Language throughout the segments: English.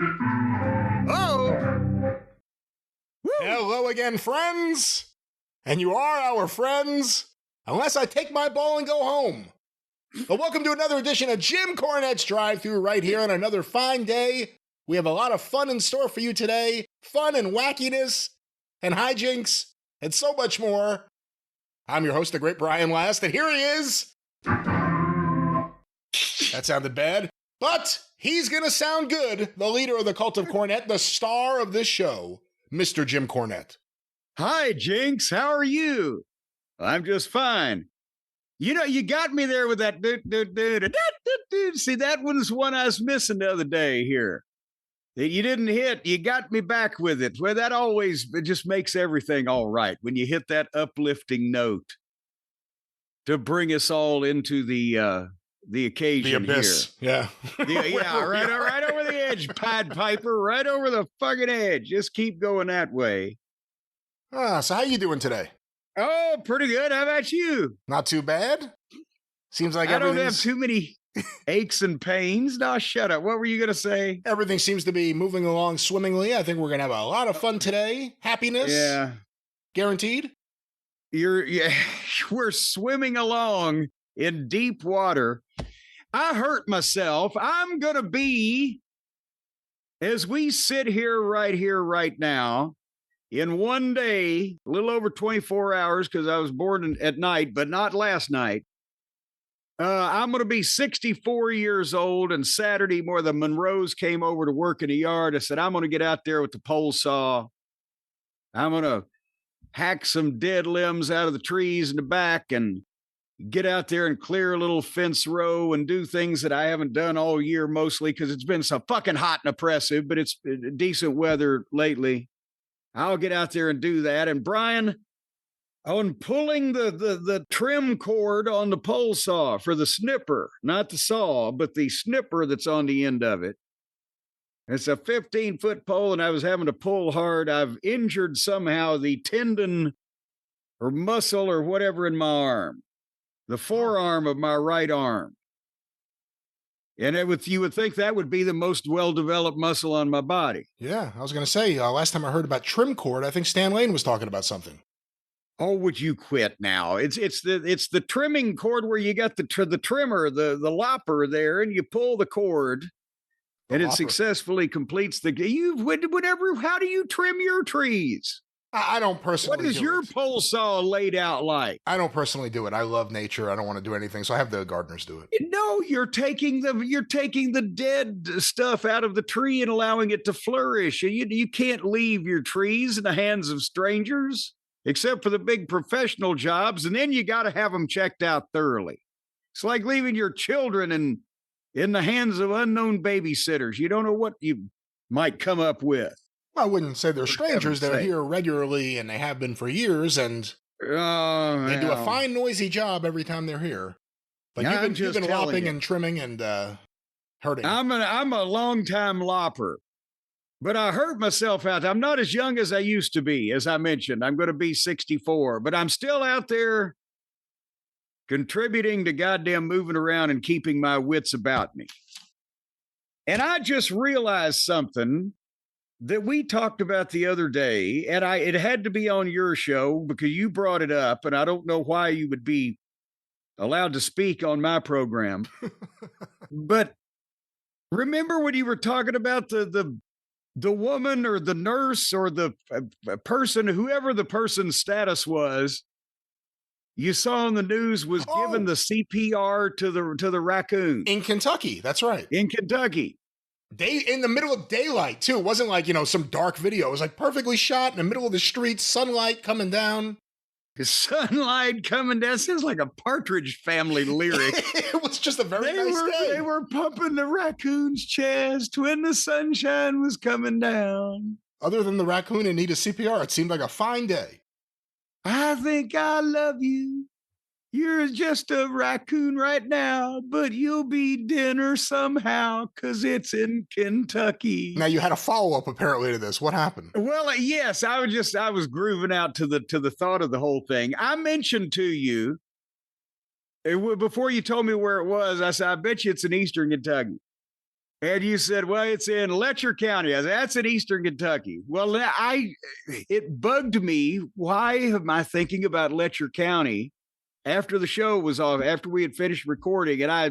Oh! Woo. Hello again, friends. And you are our friends, unless I take my ball and go home. But welcome to another edition of Jim Cornette's Drive Thru right here on another fine day. We have a lot of fun in store for you today. Fun and wackiness and hijinks and so much more. I'm your host, the great Brian Last, and here he is. That sounded bad. But he's going to sound good. The leader of the cult of Cornette, the star of this show, Mr. Jim Cornette. Hi, Jinx. How are you? I'm just fine. You know, you got me there with that. See, that one's one I was missing the other day here. You didn't hit. You got me back with it. Well, that always it just makes everything all right when you hit that uplifting note to bring us all into the occasion. The abyss. Here. Yeah, right over the edge, Pied Piper, right over the fucking edge. Just keep going that way. So how you doing today? Oh, pretty good. How about you? Not too bad. Seems like I don't have too many aches and pains. No, shut up. What were you going to say? Everything seems to be moving along swimmingly. I think we're going to have a lot of fun today. Happiness. Yeah. Guaranteed. We're swimming along in deep water. I hurt myself. I'm going to be, as we sit here right now, in one day, a little over 24 hours, because I was born at night, but not last night. I'm going to be 64 years old, and Saturday more the Monroes came over to work in the yard. I said, I'm going to get out there with the pole saw. I'm going to hack some dead limbs out of the trees in the back and get out there and clear a little fence row and do things that I haven't done all year, mostly because it's been so fucking hot and oppressive, but it's decent weather lately. I'll get out there and do that. And Brian, on pulling the trim cord on the pole saw for the snipper, not the saw, but the snipper that's on the end of it. It's a 15-foot pole, and I was having to pull hard. I've injured somehow the tendon or muscle or whatever in my arm, the forearm of my right arm. And you would think that would be the most well-developed muscle on my body. Yeah, I was going to say, last time I heard about trim cord, I think Stan Lane was talking about something. Oh, would you quit now? It's the trimming cord where you got the trimmer, the lopper there, and you pull the cord, and it successfully completes how do you trim your trees? I don't personally do it. What is your pole saw laid out like? I don't personally do it. I love nature. I don't want to do anything, so I have the gardeners do it. No, you're taking the dead stuff out of the tree and allowing it to flourish. You can't leave your trees in the hands of strangers, except for the big professional jobs, and then you got to have them checked out thoroughly. It's like leaving your children in the hands of unknown babysitters. You don't know what you might come up with. I wouldn't say they're strangers. They're here regularly, and they have been for years, and they do a fine, noisy job every time they're here. But you've been lopping and trimming and hurting. I'm a long-time lopper, but I hurt myself out. I'm not as young as I used to be, as I mentioned. I'm going to be 64, but I'm still out there contributing to goddamn moving around and keeping my wits about me. And I just realized something that we talked about the other day, and it had to be on your show because you brought it up, and I don't know why you would be allowed to speak on my program. But remember when you were talking about the woman or the nurse or the person, whoever the person's status was, you saw on the news was given the CPR to the raccoon in Kentucky. That's right, in Kentucky. In the middle of daylight, too. It wasn't like, some dark video. It was like perfectly shot in the middle of the street, sunlight coming down. Sunlight coming down. Sounds like a Partridge Family lyric. It was just a very nice day. They were pumping the raccoon's chest when the sunshine was coming down. Other than the raccoon in need of CPR, it seemed like a fine day. I think I love you. You're just a raccoon right now, but you'll be dinner somehow because it's in Kentucky. Now, you had a follow-up apparently to this. What happened? Well, yes, I was grooving out to the thought of the whole thing. I mentioned to you, before you told me where it was, I said, I bet you it's in Eastern Kentucky. And you said, well, it's in Letcher County. I said, that's in Eastern Kentucky. Well, it bugged me. Why am I thinking about Letcher County after the show was off, after we had finished recording? And I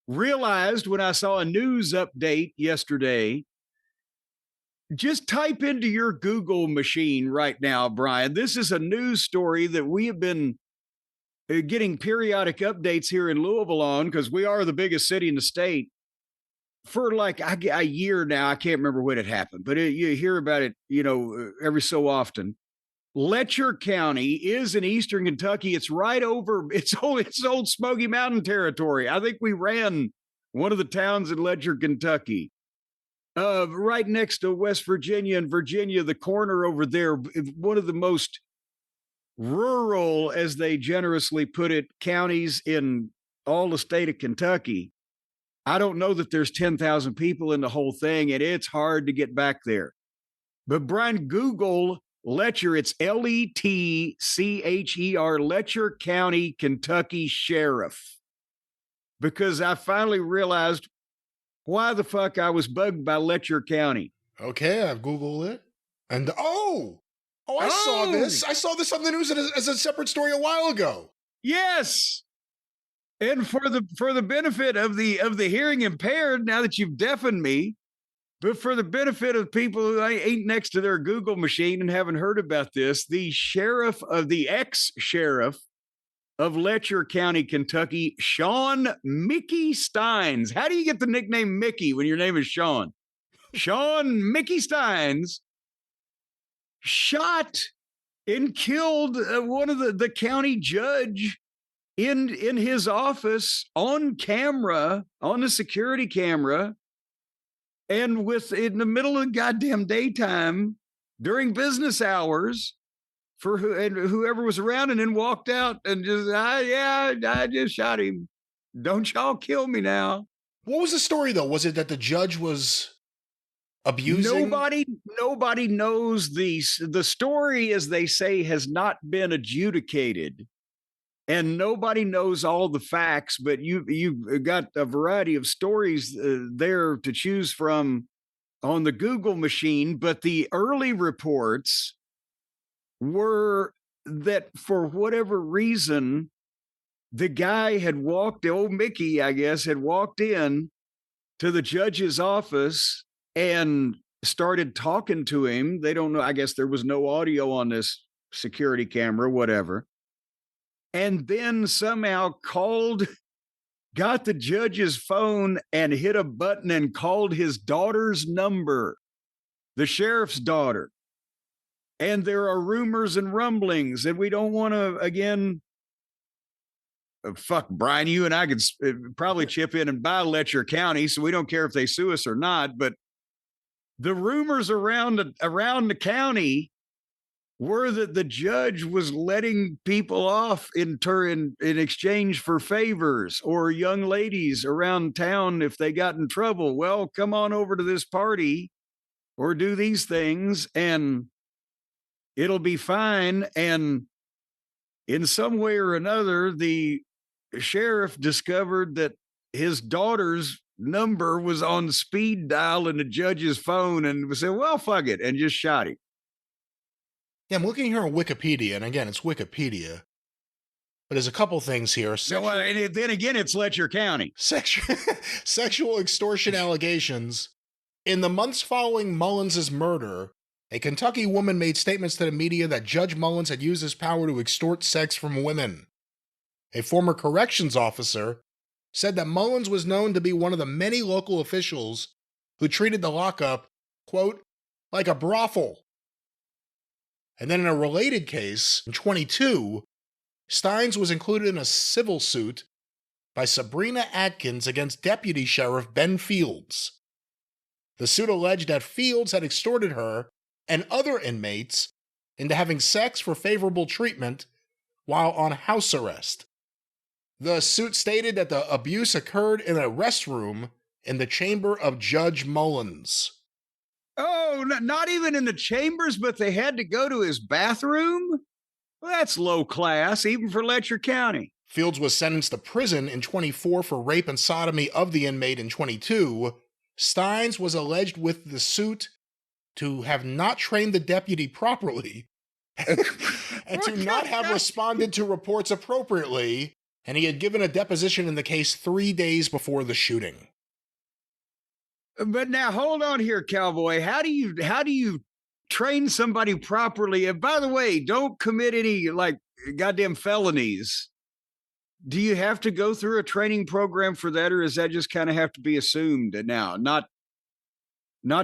realized when I saw a news update yesterday, just type into your Google machine right now, Brian. This is a news story that we have been getting periodic updates here in Louisville on, because we are the biggest city in the state. For like a year now, I can't remember when it happened, but you hear about it, every so often. Letcher County is in Eastern Kentucky. It's right over, it's old Smoky Mountain territory. I think we ran one of the towns in Letcher, Kentucky. Right next to West Virginia and Virginia, the corner over there, one of the most rural, as they generously put it, counties in all the state of Kentucky. I don't know that there's 10,000 people in the whole thing, and it's hard to get back there. But Brian, Google Letcher. It's Letcher, Letcher County, Kentucky Sheriff. Because I finally realized why the fuck I was bugged by Letcher County. Okay, I've Googled it. And I saw this. I saw this on the news as a separate story a while ago. Yes. And for the benefit of the hearing impaired, now that you've deafened me, but for the benefit of people who ain't next to their Google machine and haven't heard about this, the ex-sheriff of Letcher County, Kentucky, Sean Mickey Steins. How do you get the nickname Mickey when your name is Sean? Sean Mickey Steins shot and killed one of the county judge in his office on camera, on the security camera, and in the middle of the goddamn daytime during business hours for whoever was around, and then walked out and just, I just shot him. Don't y'all kill me now. What was the story though? Was it that the judge was abusing? Nobody knows the story, as they say, has not been adjudicated. And nobody knows all the facts, but you've got a variety of stories there to choose from on the Google machine. But the early reports were that for whatever reason, the guy old Mickey, I guess, had walked in to the judge's office and started talking to him. They don't know. I guess there was no audio on this security camera, whatever. And then somehow got the judge's phone and hit a button and called his daughter's number, the sheriff's daughter. And there are rumors and rumblings, and we don't want to, again, fuck, Brian, you and I could probably chip in and buy Letcher County, so we don't care if they sue us or not. But the rumors around the county were that the judge was letting people off in exchange for favors, or young ladies around town, if they got in trouble, well, come on over to this party or do these things and it'll be fine. And in some way or another, the sheriff discovered that his daughter's number was on speed dial in the judge's phone and said, well, fuck it, and just shot him. Yeah, I'm looking here on Wikipedia, and again, it's Wikipedia. But there's a couple things here. Then again, it's Letcher County. Sexual extortion allegations. In the months following Mullins' murder, a Kentucky woman made statements to the media that Judge Mullins had used his power to extort sex from women. A former corrections officer said that Mullins was known to be one of the many local officials who treated the lockup, quote, like a brothel. And then in a related case, in 22, Steins was included in a civil suit by Sabrina Atkins against Deputy Sheriff Ben Fields. The suit alleged that Fields had extorted her and other inmates into having sex for favorable treatment while on house arrest. The suit stated that the abuse occurred in a restroom in the chamber of Judge Mullins. Oh, not even in the chambers, but they had to go to his bathroom? Well, that's low class, even for Letcher County. Fields was sentenced to prison in 24 for rape and sodomy of the inmate in 22, Steins was alleged with the suit to have not trained the deputy properly and to not have responded to reports appropriately, and he had given a deposition in the case 3 days before the shooting. But now hold on here, Cowboy. How do you train somebody properly? And by the way, don't commit any like goddamn felonies. Do you have to go through a training program for that, or does that just kind of have to be assumed now? Not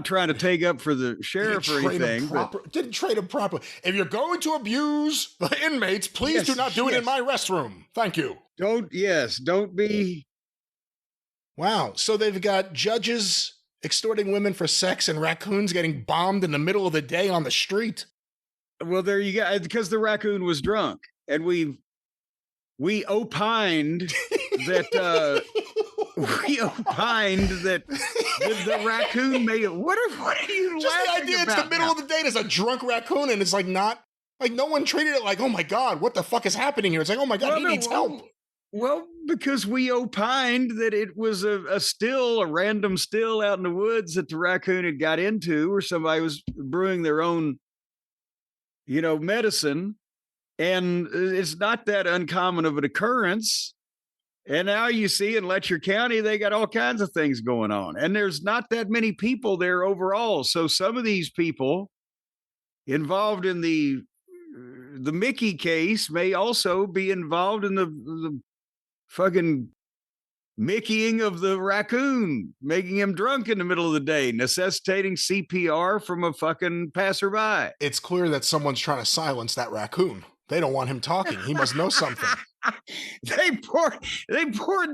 trying to take up for the sheriff or anything. Didn't train him properly. If you're going to abuse the inmates, please do not do it in my restroom. Thank you. Don't be. Wow. So they've got judges extorting women for sex and raccoons getting bombed in the middle of the day on the street. Well, there you go. Because the raccoon was drunk, and we opined that the raccoon made it. What are you just laughing the idea? about It's the middle now? of the day. There's a drunk raccoon, and it's like not like no one treated it like, oh my god, what the fuck is happening here? It's like, oh my god, he needs help. Well, because we opined that it was a random still out in the woods that the raccoon had got into, or somebody was brewing their own, medicine. And it's not that uncommon of an occurrence. And now you see in Letcher County, they got all kinds of things going on. And there's not that many people there overall. So some of these people involved in the Mickey case may also be involved in the fucking Mickeying of the raccoon, making him drunk in the middle of the day, necessitating CPR from a fucking passerby. It's clear that someone's trying to silence that raccoon. They don't want him talking. He must know something. They poured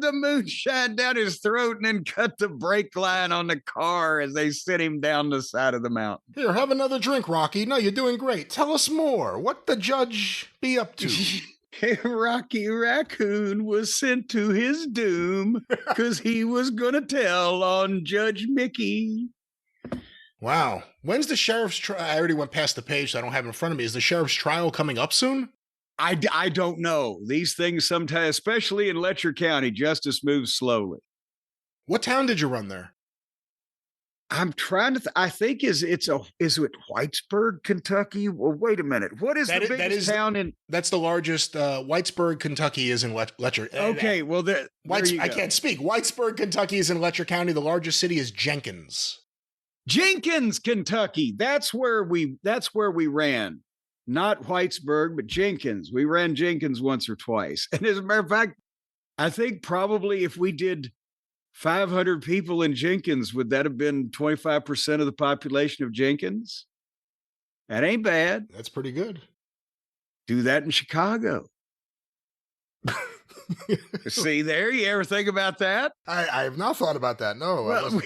the moonshine down his throat and then cut the brake line on the car as they sent him down the side of the mountain. Here, have another drink, Rocky. No, you're doing great. Tell us more. What the judge be up to? Rocky Raccoon was sent to his doom because he was going to tell on Judge Mickey. Wow. When's the sheriff's trial? I already went past the page, so I don't have it in front of me. Is the sheriff's trial coming up soon? I don't know. These things sometimes, especially in Letcher County, justice moves slowly. What town did you run there? I'm trying to. I think is it Whitesburg, Kentucky? Well, wait a minute. What is the biggest town in? That's the largest. Whitesburg, Kentucky is in Letcher. Okay, well, there I can't speak. Whitesburg, Kentucky is in Letcher County. The largest city is Jenkins, Kentucky. That's where we ran. Not Whitesburg, but Jenkins. We ran Jenkins once or twice. And as a matter of fact, I think probably if we did 500 people in Jenkins, would that have been 25% of the population of Jenkins? That ain't bad. That's pretty good. Do that in Chicago. See there? You ever think about that? I have not thought about that. No. Well,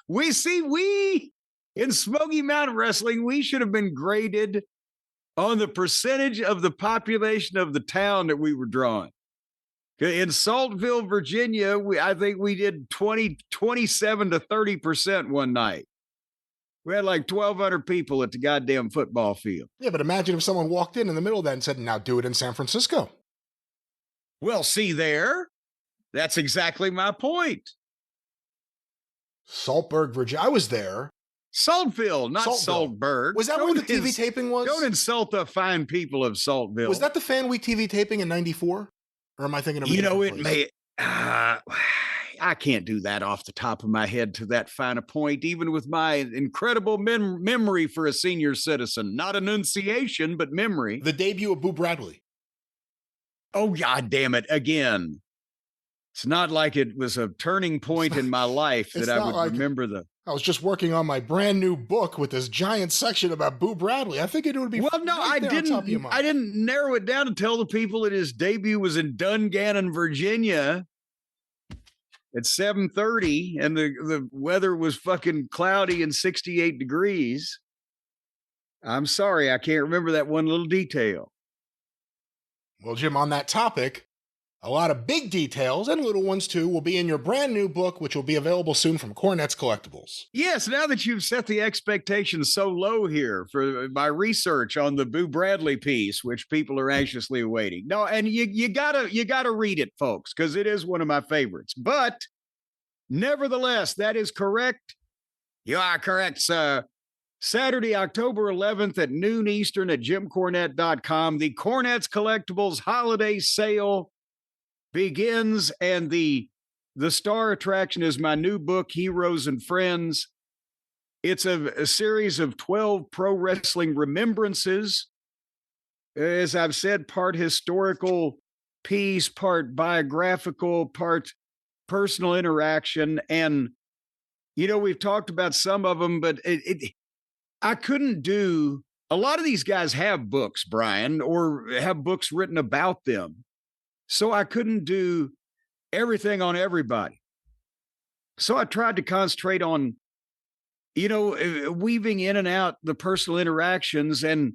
we in Smoky Mountain Wrestling, we should have been graded on the percentage of the population of the town that we were drawing. In Saltville, Virginia, I think we did 27 to 30% one night. We had like 1,200 people at the goddamn football field. Yeah, but imagine if someone walked in the middle of that and said, now do it in San Francisco. Well, see there? That's exactly my point. Saltburg, Virginia. I was there. Saltville, not Saltburg. Was that where the TV taping was? Don't insult the fine people of Saltville. Was that the Fan Week TV taping in 94? Or am I thinking of it may... I can't do that off the top of my head to that fine a point, even with my incredible memory for a senior citizen. Not enunciation, but memory. The debut of Boo Bradley. Oh, God damn it. Again. It's not like it was a turning point in my life that I would remember the... I was just working on my brand new book with this giant section about Boo Bradley. I figured it would be... Well, no, I didn't narrow it down to tell the people that his debut was in Dungannon, Virginia at 7:30, and the weather was fucking cloudy and 68 degrees. I'm sorry, I can't remember that one little detail. Well, Jim, on that topic, a lot of big details and little ones too will be in your brand new book, which will be available soon from Cornette's Collectibles. Yes, now that you've set the expectations so low here for my research on the Boo Bradley piece, which people are anxiously awaiting. No, and you gotta read it, folks, because it is one of my favorites. But Nevertheless, that is correct. You are correct, sir. Saturday, October 11th at noon Eastern at JimCornette.com. The Cornette's Collectibles holiday sale begins, and the star attraction is my new book, Heroes and Friends. It's a series of 12 pro wrestling remembrances. As I've said, part historical piece, part biographical, part personal interaction. And, we've talked about some of them, but I couldn't do, a lot of these guys have books, Brian, or have books written about them. So I couldn't do everything on everybody. So I tried to concentrate on, weaving in and out the personal interactions. And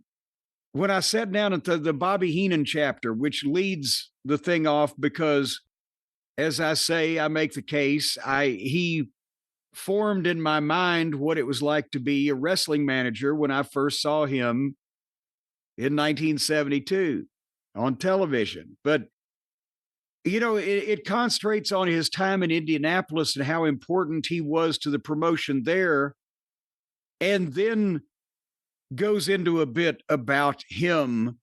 when I sat down at the Bobby Heenan chapter, which leads the thing off because, as I say, I make the case, he formed in my mind what it was like to be a wrestling manager when I first saw him in 1972 on television. But, it concentrates on his time in Indianapolis and how important he was to the promotion there, and then goes into a bit about him.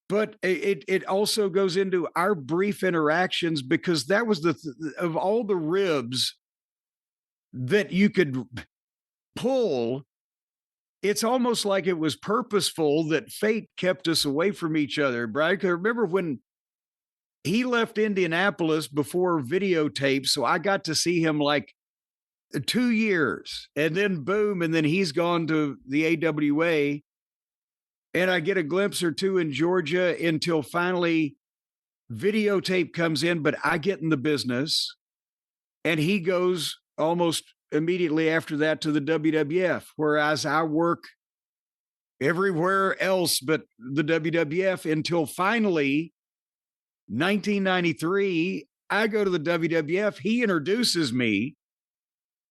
But it also goes into our brief interactions, because that was of all the ribs that you could pull, it's almost like it was purposeful that fate kept us away from each other, Brian. Because I remember when he left Indianapolis before videotape, so I got to see him like 2 years, and then boom, and then he's gone to the AWA, and I get a glimpse or two in Georgia until finally videotape comes in, but I get in the business, and he goes almost immediately after that to the WWF, whereas I work everywhere else but the WWF until finally 1993, I go to the WWF. He introduces me.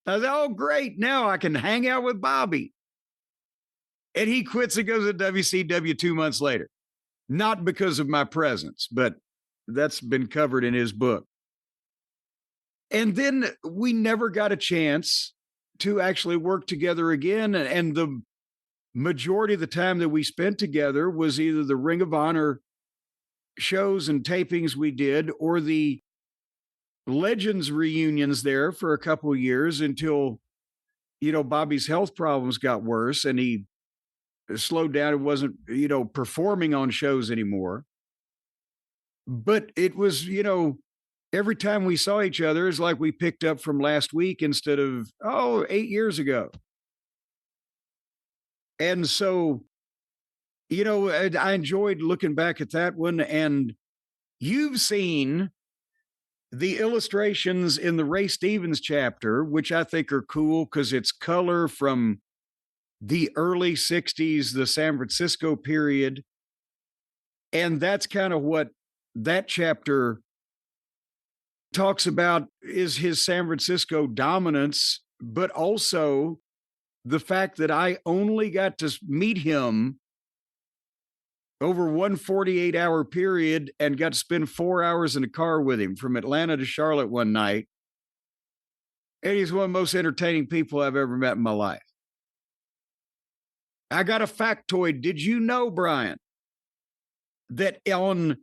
I said, oh, great. Now I can hang out with Bobby. And he quits and goes to WCW 2 months later. Not because of my presence, but that's been covered in his book. And then we never got a chance to actually work together again. And the majority of the time that we spent together was either the Ring of Honor shows and tapings we did, or the Legends reunions there for a couple of years until, Bobby's health problems got worse and he slowed down and wasn't, performing on shows anymore. But it was, every time we saw each other, it's like we picked up from last week instead of, 8 years ago. And so, I enjoyed looking back at that one. And you've seen the illustrations in the Ray Stevens chapter, which I think are cool because it's color from the early 60s, the San Francisco period. And that's kind of what that chapter talks about, is his San Francisco dominance, but also the fact that I only got to meet him over one 48-hour period and got to spend 4 hours in a car with him from Atlanta to Charlotte one night. And he's one of the most entertaining people I've ever met in my life. I got a factoid. Did you know, Brian, that on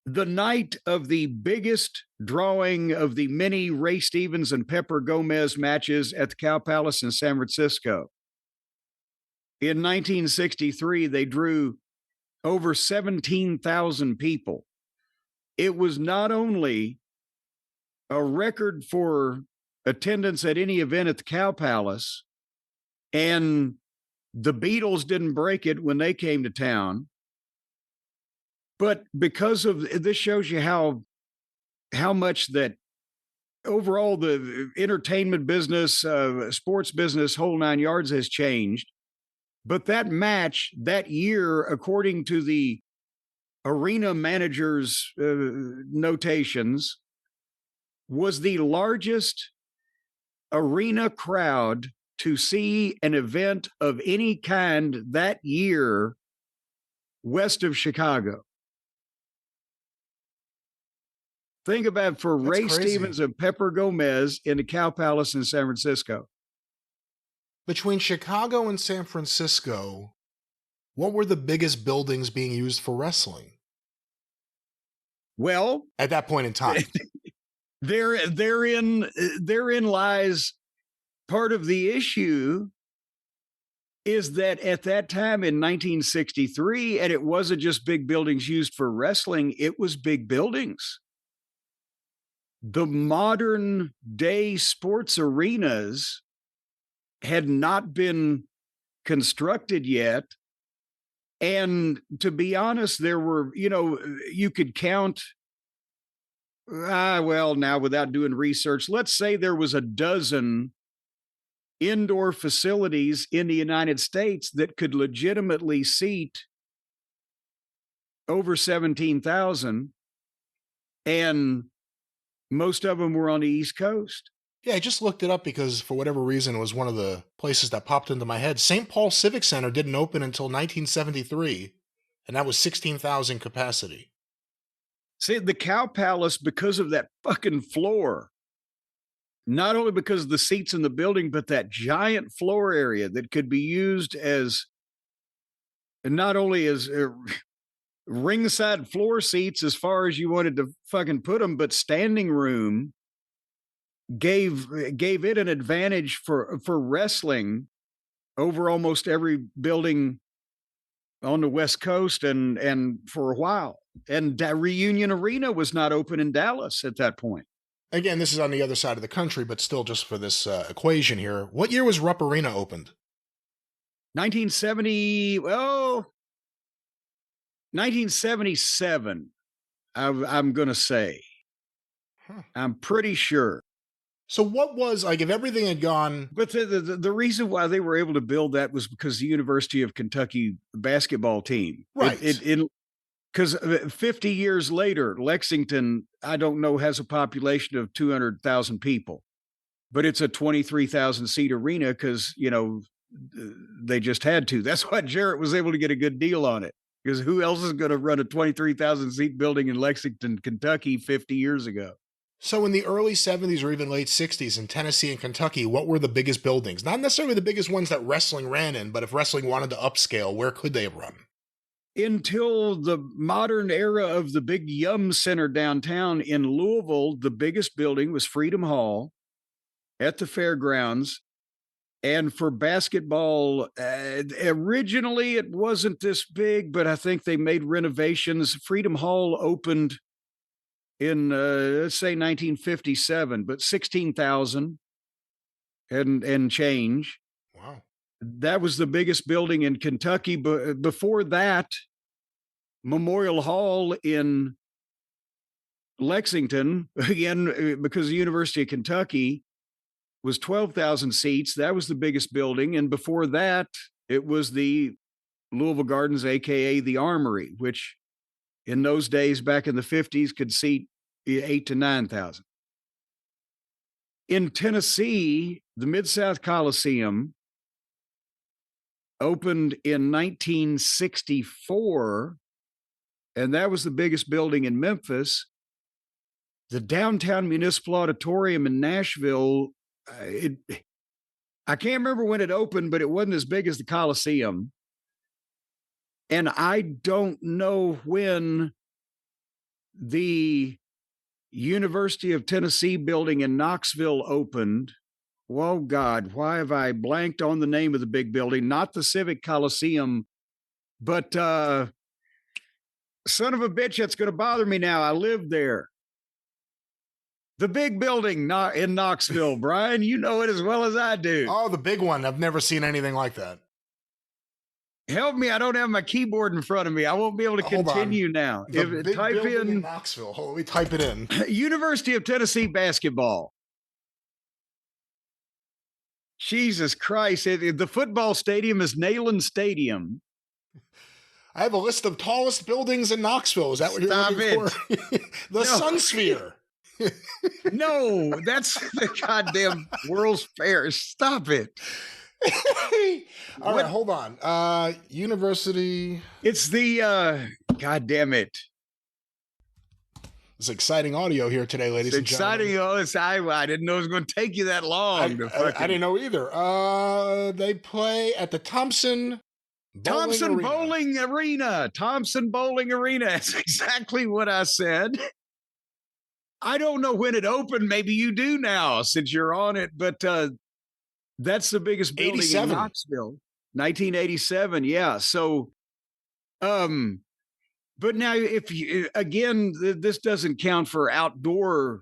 the night of the biggest drawing of the many Ray Stevens and Pepper Gomez matches at the Cow Palace in San Francisco, in 1963, they drew over 17,000 people. It was not only a record for attendance at any event at the Cow Palace, and the Beatles didn't break it when they came to town, but because of this, shows you how much that overall the entertainment business, sports business, whole nine yards has changed. But that match that year, according to the arena manager's notations, was the largest arena crowd to see an event of any kind that year west of Chicago. Think about for That's Ray crazy. Stevens and Pepper Gomez in the Cow Palace in San Francisco. Between Chicago and San Francisco, what were the biggest buildings being used for wrestling? Well, at that point in time, therein lies part of the issue. Is that at that time in 1963, and it wasn't just big buildings used for wrestling, it was big buildings. The modern day sports arenas had not been constructed yet. And to be honest, there were, you could count, now without doing research, let's say there was a dozen indoor facilities in the United States that could legitimately seat over 17,000, and most of them were on the East Coast. Yeah, I just looked it up because for whatever reason, it was one of the places that popped into my head. St. Paul Civic Center didn't open until 1973, and that was 16,000 capacity. See, the Cow Palace, because of that fucking floor, not only because of the seats in the building, but that giant floor area that could be used as not only as ringside floor seats as far as you wanted to fucking put them, but standing room gave it an advantage for wrestling over almost every building on the West Coast and for a while. And Reunion Arena was not open in Dallas at that point. Again, this is on the other side of the country, but still just for this equation here. What year was Rupp Arena opened? 1977, I'm going to say. I'm pretty sure. So what was, like, if everything had gone... But the reason why they were able to build that was because the University of Kentucky basketball team. Right. Because 50 years later, Lexington, I don't know, has a population of 200,000 people, but it's a 23,000 seat arena because, they just had to. That's why Jarrett was able to get a good deal on it, because who else is going to run a 23,000 seat building in Lexington, Kentucky 50 years ago? So in the early 70s or even late 60s in Tennessee and Kentucky, what were the biggest buildings? Not necessarily the biggest ones that wrestling ran in, but if wrestling wanted to upscale, where could they have run? Until the modern era of the big Yum Center downtown in Louisville, the biggest building was Freedom Hall at the fairgrounds. And for basketball, originally it wasn't this big, but I think they made renovations. Freedom Hall opened in, let's say 1957, but 16,000 and change. Wow. That was the biggest building in Kentucky. But before that, Memorial Hall in Lexington, again, because the University of Kentucky was 12,000 seats. That was the biggest building. And before that, it was the Louisville Gardens, AKA the Armory, which in those days, back in the 50s, could seat 8,000 to 9,000. In Tennessee, the Mid-South Coliseum opened in 1964, and that was the biggest building in Memphis. The Downtown Municipal Auditorium in Nashville, I can't remember when it opened, but it wasn't as big as the Coliseum. And I don't know when the University of Tennessee building in Knoxville opened. Oh, God, why have I blanked on the name of the big building? Not the Civic Coliseum, but son of a bitch, that's going to bother me now. I lived there. The big building in Knoxville, Brian, you know it as well as I do. Oh, the big one. I've never seen anything like that. Help me. I don't have my keyboard in front of me. I won't be able to continue now. The big building in Knoxville. Hold on, let me type it in. University of Tennessee basketball. Jesus Christ. The football stadium is Neyland Stadium. I have a list of tallest buildings in Knoxville. Is that what you're looking for? The Sun Sphere. No, that's the goddamn World's Fair. Stop it. All right, hold on. University. It's the, God damn it. It's exciting audio here today, ladies and gentlemen. It's exciting. I didn't know it was going to take you that long. I didn't know either. They play at the Thompson Bowling Arena. Thompson Bowling Arena. That's exactly what I said. I don't know when it opened. Maybe you do now since you're on it, but that's the biggest building in Knoxville. 1987. Yeah. So, but now if you, again, this doesn't count for outdoor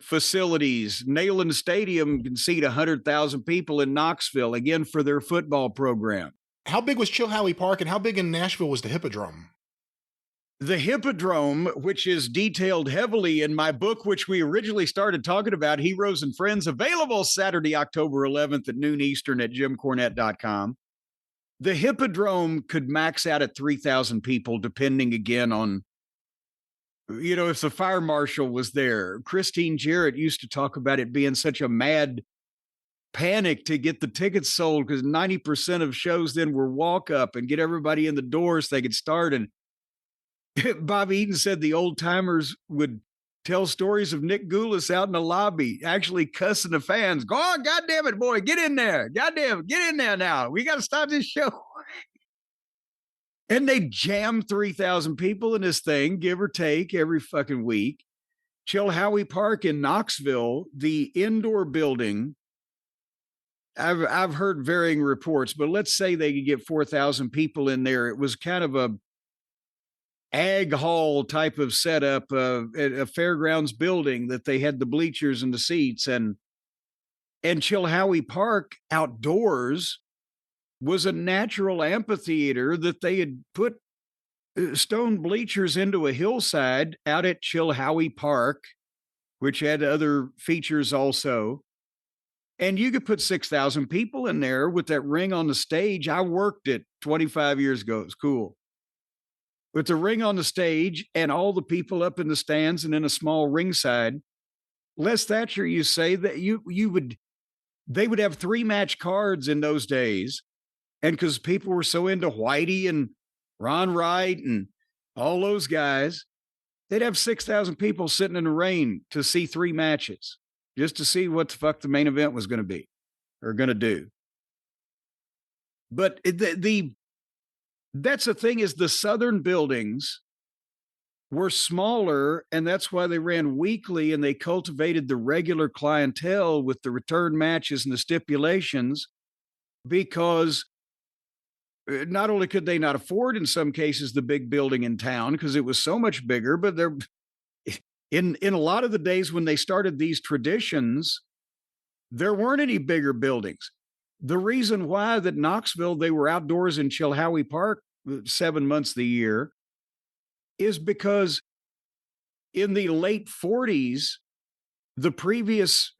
facilities. Neyland Stadium can seat 100,000 people in Knoxville, again, for their football program. How big was Chilhowie Park and how big in Nashville was the Hippodrome? The Hippodrome, which is detailed heavily in my book, which we originally started talking about, Heroes and Friends, available Saturday, October 11th at noon Eastern at jimcornette.com. The Hippodrome could max out at 3,000 people, depending again on, if the fire marshal was there. Christine Jarrett used to talk about it being such a mad panic to get the tickets sold because 90% of shows then were walk up and get everybody in the doors so they could start. And Bob Eaton said the old timers would tell stories of Nick Goulas out in the lobby, actually cussing the fans. Go on, goddamn it, boy, get in there. Goddamn, get in there now. We got to stop this show. And they jam 3,000 people in this thing, give or take, every fucking week. Chilhowie Park in Knoxville, the indoor building, I've heard varying reports, but let's say they could get 4,000 people in there. It was kind of a ag hall type of setup, a fairgrounds building that they had the bleachers and the seats, and Chilhowie Park outdoors was a natural amphitheater that they had put stone bleachers into a hillside out at Chilhowie Park, which had other features also. And you could put 6,000 people in there with that ring on the stage. I worked it 25 years ago. It was cool. With the ring on the stage and all the people up in the stands and in a small ringside. Les Thatcher, you say that they would have 3-match cards in those days. And because people were so into Whitey and Ron Wright and all those guys, they'd have 6,000 people sitting in the rain to see 3 matches, just to see what the fuck the main event was going to be or going to do. But that's the thing, is the southern buildings were smaller, and that's why they ran weekly, and they cultivated the regular clientele with the return matches and the stipulations, because not only could they not afford, in some cases, the big building in town because it was so much bigger, but they're in a lot of the days when they started these traditions, there weren't any bigger buildings. The reason why that Knoxville, they were outdoors in Chilhowie Park 7 months of the year is because in the late 40s, the previous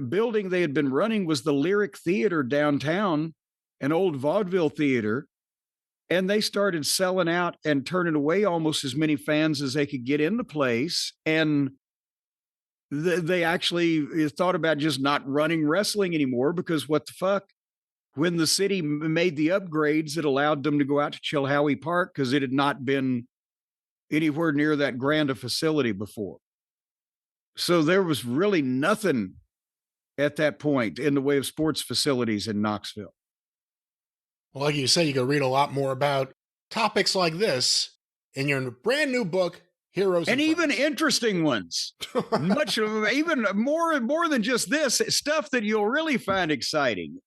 building they had been running was the Lyric Theater downtown, an old vaudeville theater. And they started selling out and turning away almost as many fans as they could get in the place. And they actually thought about just not running wrestling anymore, because what the fuck? When the city made the upgrades that allowed them to go out to Chilhowie Park, because it had not been anywhere near that grand a facility before. So there was really nothing at that point in the way of sports facilities in Knoxville. Well, like you say, you can read a lot more about topics like this in your brand new book, Heroes and even Friends. Interesting ones. Much even more than just this stuff that you'll really find exciting.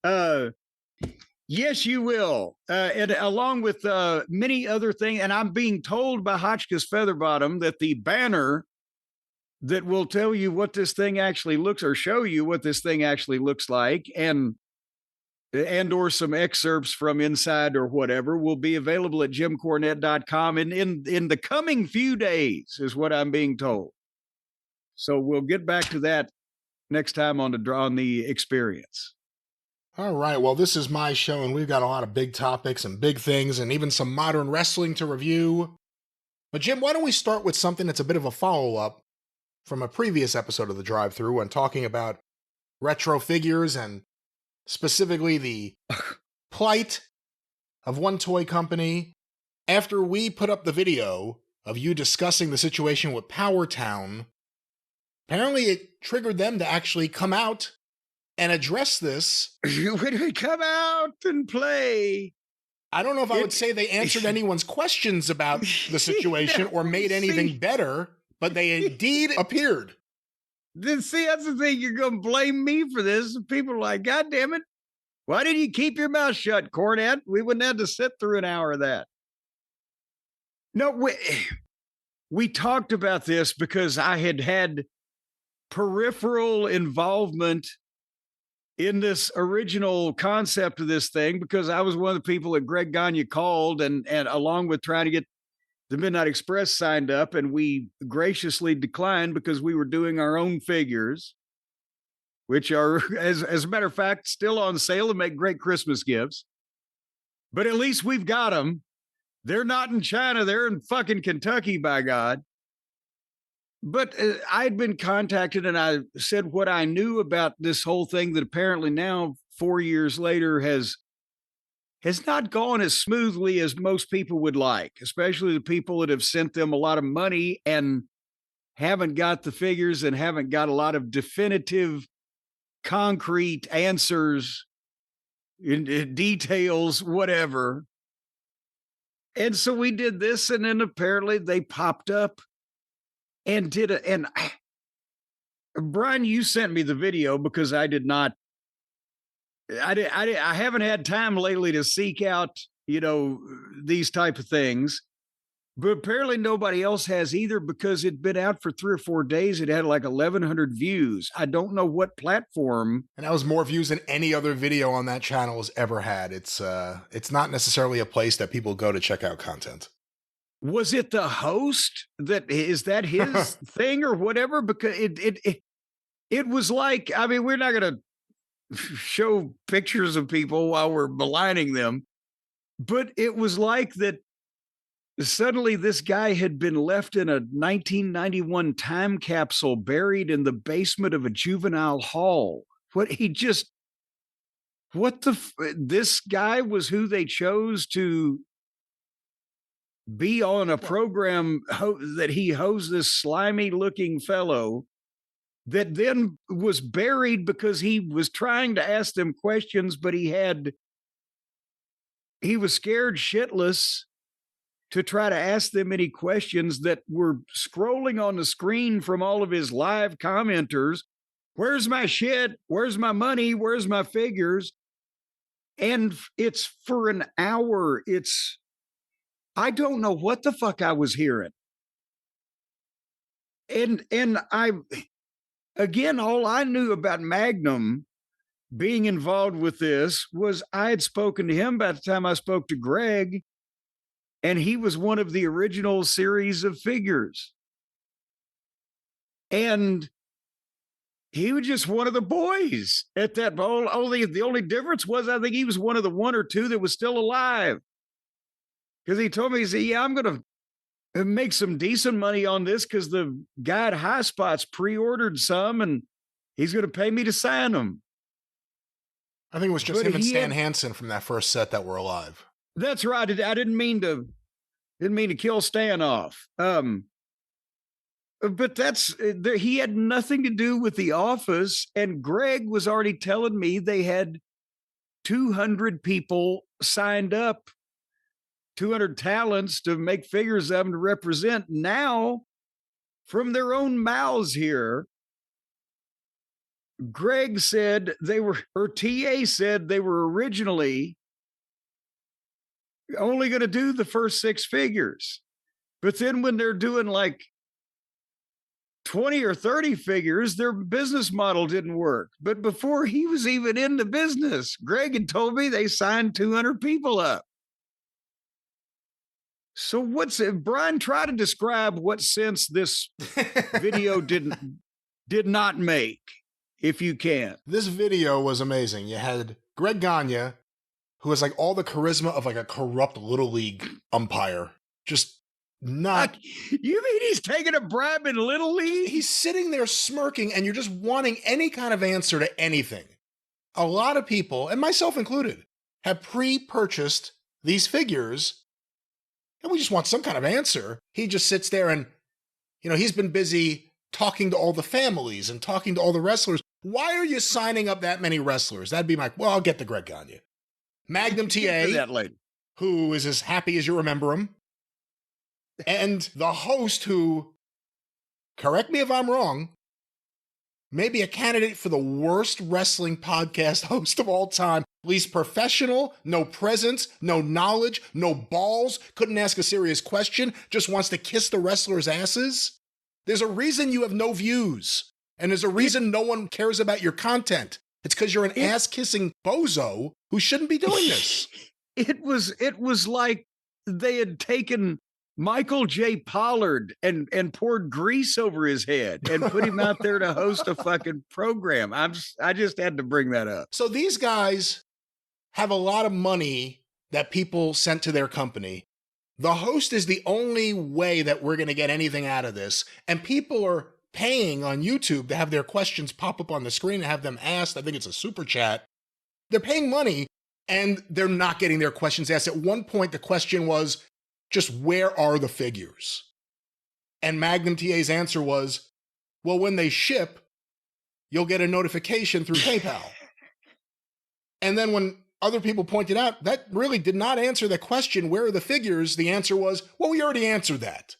Yes, you will. And along with many other things. And I'm being told by Hotchkiss Featherbottom that the banner that will tell you what this thing actually looks, or show you what this thing actually looks like, and or some excerpts from inside or whatever, will be available at jimcornette.com in the coming few days, is what I'm being told. So we'll get back to that next time on the experience. All right. Well, this is my show, and we've got a lot of big topics and big things and even some modern wrestling to review. But Jim, why don't we start with something that's a bit of a follow-up from a previous episode of the Drive Thru, and talking about retro figures and specifically the plight of one toy company after we put up the video of you discussing the situation with PowerTown, apparently it triggered them to actually come out and address this. When we come out and play. I don't know if I would say they answered anyone's questions about the situation or made anything better, but they indeed appeared. See, that's the thing. You're going to blame me for this. People are like, God damn it. Why didn't you keep your mouth shut, Cornette? We wouldn't have to sit through an hour of that. No, we talked about this because I had peripheral involvement in this original concept of this thing, because I was one of the people that Greg Gagne called and along with trying to get the Midnight Express signed up, and we graciously declined because we were doing our own figures, which are, as a matter of fact, still on sale and make great Christmas gifts. But at least we've got them. They're not in China. They're in fucking Kentucky, by God. But I'd been contacted and I said what I knew about this whole thing that apparently now, 4 years later, has not gone as smoothly as most people would like, especially the people that have sent them a lot of money and haven't got the figures and haven't got a lot of definitive, concrete answers, in details, whatever. And so we did this, and then apparently they popped up and did it. And Brian, you sent me the video because I did not. I haven't had time lately to seek out, these type of things. But apparently nobody else has either, because it'd been out for 3 or 4 days. It had like 1,100 views. I don't know what platform. And that was more views than any other video on that channel has ever had. It's not necessarily a place that people go to check out content. Was it the host is that his thing or whatever? Because it was like, I mean, we're not going to show pictures of people while we're maligning them, but it was like that suddenly this guy had been left in a 1991 time capsule buried in the basement of a juvenile hall. This guy was who they chose to be on a program that he hosed, this slimy looking fellow that then was buried because he was trying to ask them questions, but he was scared shitless to try to ask them any questions that were scrolling on the screen from all of his live commenters. Where's my shit? Where's my money? Where's my figures? And it's for an hour. I don't know what the fuck I was hearing. And again, all I knew about Magnum being involved with this was I had spoken to him by the time I spoke to Greg, and he was one of the original series of figures. And he was just one of the boys at that ball. The only difference was I think he was one of the 1 or 2 that was still alive. Because he told me, he said, yeah, I'm going to make some decent money on this because the guy at High Spots pre-ordered some and he's going to pay me to sign them. I think it was just him and Stan Hansen from that first set that were alive. That's right. I didn't mean to kill Stan off. But he had nothing to do with the office. And Greg was already telling me they had 200 people signed up, 200 talents to make figures of them to represent. Now, from their own mouths here, Greg said TA said they were originally only going to do the first 6 figures. But then when they're doing like 20 or 30 figures, their business model didn't work. But before he was even in the business, Greg had told me they signed 200 people up. So Brian, try to describe what sense this video did not make, if you can. This video was amazing. You had Greg Gagne, who has like all the charisma of like a corrupt Little League umpire. Just not. You mean he's taking a bribe in Little League? He's sitting there smirking and you're just wanting any kind of answer to anything. A lot of people, and myself included, have pre-purchased these figures. and we just want some kind of answer. He just sits there and, he's been busy talking to all the families and talking to all the wrestlers. Why are you signing up that many wrestlers? That'd be I'll get the Greg Gagne. Magnum TA, who is as happy as you remember him. And the host who, correct me if I'm wrong, may be a candidate for the worst wrestling podcast host of all time. Least professional, no presence, no knowledge, no balls, couldn't ask a serious question, just wants to kiss the wrestlers' asses. There's a reason you have no views, and there's a reason no one cares about your content. It's because you're an ass-kissing bozo who shouldn't be doing this. It was like they had taken Michael J. Pollard and poured grease over his head and put him out there to host a fucking program. I just had to bring that up. So these guys have a lot of money that people sent to their company. The host is the only way that we're going to get anything out of this. And people are paying on YouTube to have their questions pop up on the screen and have them asked. I think it's a super chat. They're paying money and they're not getting their questions asked. At one point, the question was just, where are the figures? And Magnum TA's answer was, well, when they ship, you'll get a notification through PayPal. And then when other people pointed out that really did not answer the question, where are the figures? The answer was, well, we already answered that.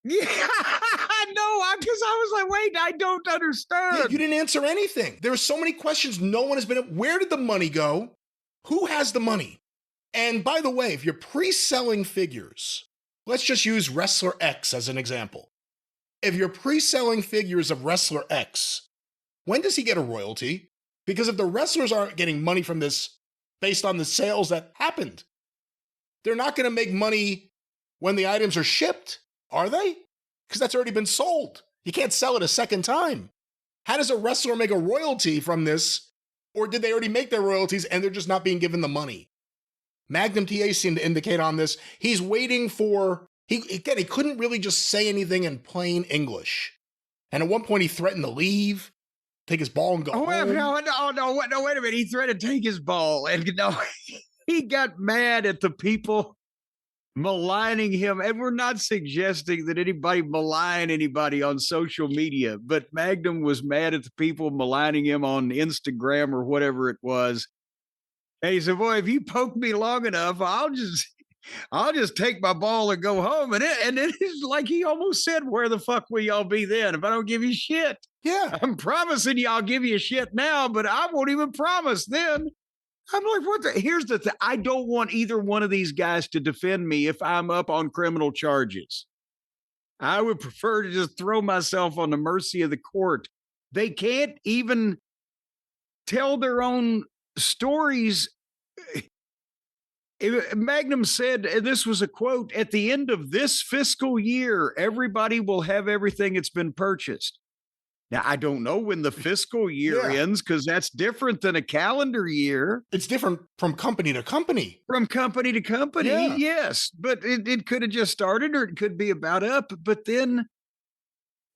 Yeah, no, because I was like, wait, I don't understand. Yeah, you didn't answer anything. There are so many questions. No one has been. Where did the money go? Who has the money? And by the way, if you're pre-selling figures, let's just use Wrestler X as an example. If you're pre-selling figures of Wrestler X, when does he get a royalty? Because if the wrestlers aren't getting money from this based on the sales that happened, they're not going to make money when the items are shipped, are they? Because that's already been sold. You can't sell it a second time. How does a wrestler make a royalty from this? Or did they already make their royalties and they're just not being given the money? Magnum TA seemed to indicate on this. He's waiting for, he couldn't really just say anything in plain English. And at one point he threatened to leave, take his ball and go home. No, wait a minute. He threatened to take his ball and he got mad at the people maligning him. And we're not suggesting that anybody malign anybody on social media, but Magnum was mad at the people maligning him on Instagram or whatever it was. And he said, boy, if you poke me long enough, I'll just take my ball and go home. And it is like he almost said, where the fuck will y'all be then if I don't give you shit? Yeah. I'm promising you I'll give you shit now, but I won't even promise then. I'm like, here's the thing. I don't want either one of these guys to defend me if I'm up on criminal charges. I would prefer to just throw myself on the mercy of the court. They can't even tell their own stories. Magnum said, and this was a quote, at the end of this fiscal year, everybody will have everything that's been purchased. Now, I don't know when the fiscal year ends because that's different than a calendar year. It's different from company to company. From company to company, yes. But it could have just started or it could be about up. But then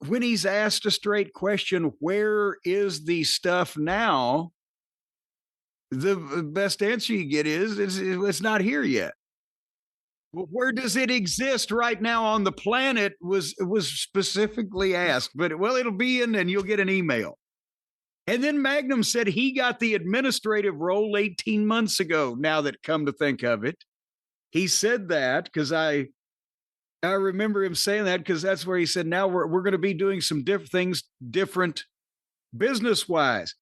when he's asked a straight question, where is the stuff now? The best answer you get is it's not here yet. Well, where does it exist right now on the planet was specifically asked, but it'll be in and you'll get an email. And then Magnum said he got the administrative role 18 months ago, now that come to think of it. He said that because I remember him saying that because that's where he said, now we're going to be doing some different things, different business-wise.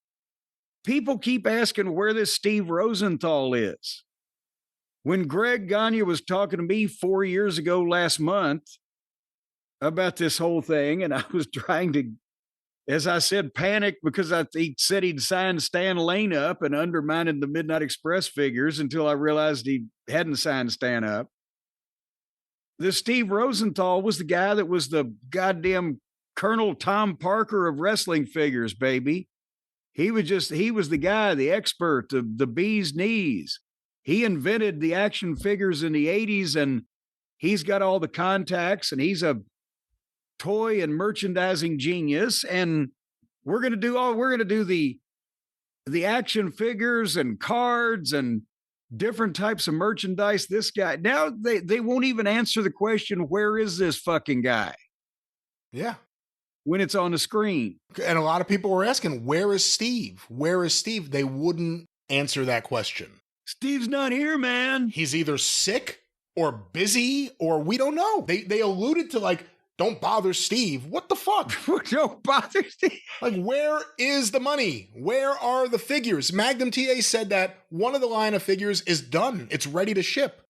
People keep asking where this Steve Rosenthal is. When Greg Gagne was talking to me 4 years ago last month about this whole thing, and I was trying to, as I said, panic because he said he'd signed Stan Lane up and undermined the Midnight Express figures until I realized he hadn't signed Stan up. This Steve Rosenthal was the guy that was the goddamn Colonel Tom Parker of wrestling figures, baby. He was the guy, the expert, the bee's knees. He invented the action figures in the 80s, and he's got all the contacts, and he's a toy and merchandising genius. And we're going to do the action figures and cards and different types of merchandise. This guy, now they won't even answer the question, where is this fucking guy? Yeah. When it's on the screen. And a lot of people were asking, where is Steve? Where is Steve? They wouldn't answer that question. Steve's not here, man. He's either sick or busy, or we don't know. They alluded to like, don't bother Steve. What the fuck? Don't bother Steve. Like, where is the money? Where are the figures? Magnum TA said that one of the line of figures is done. It's ready to ship.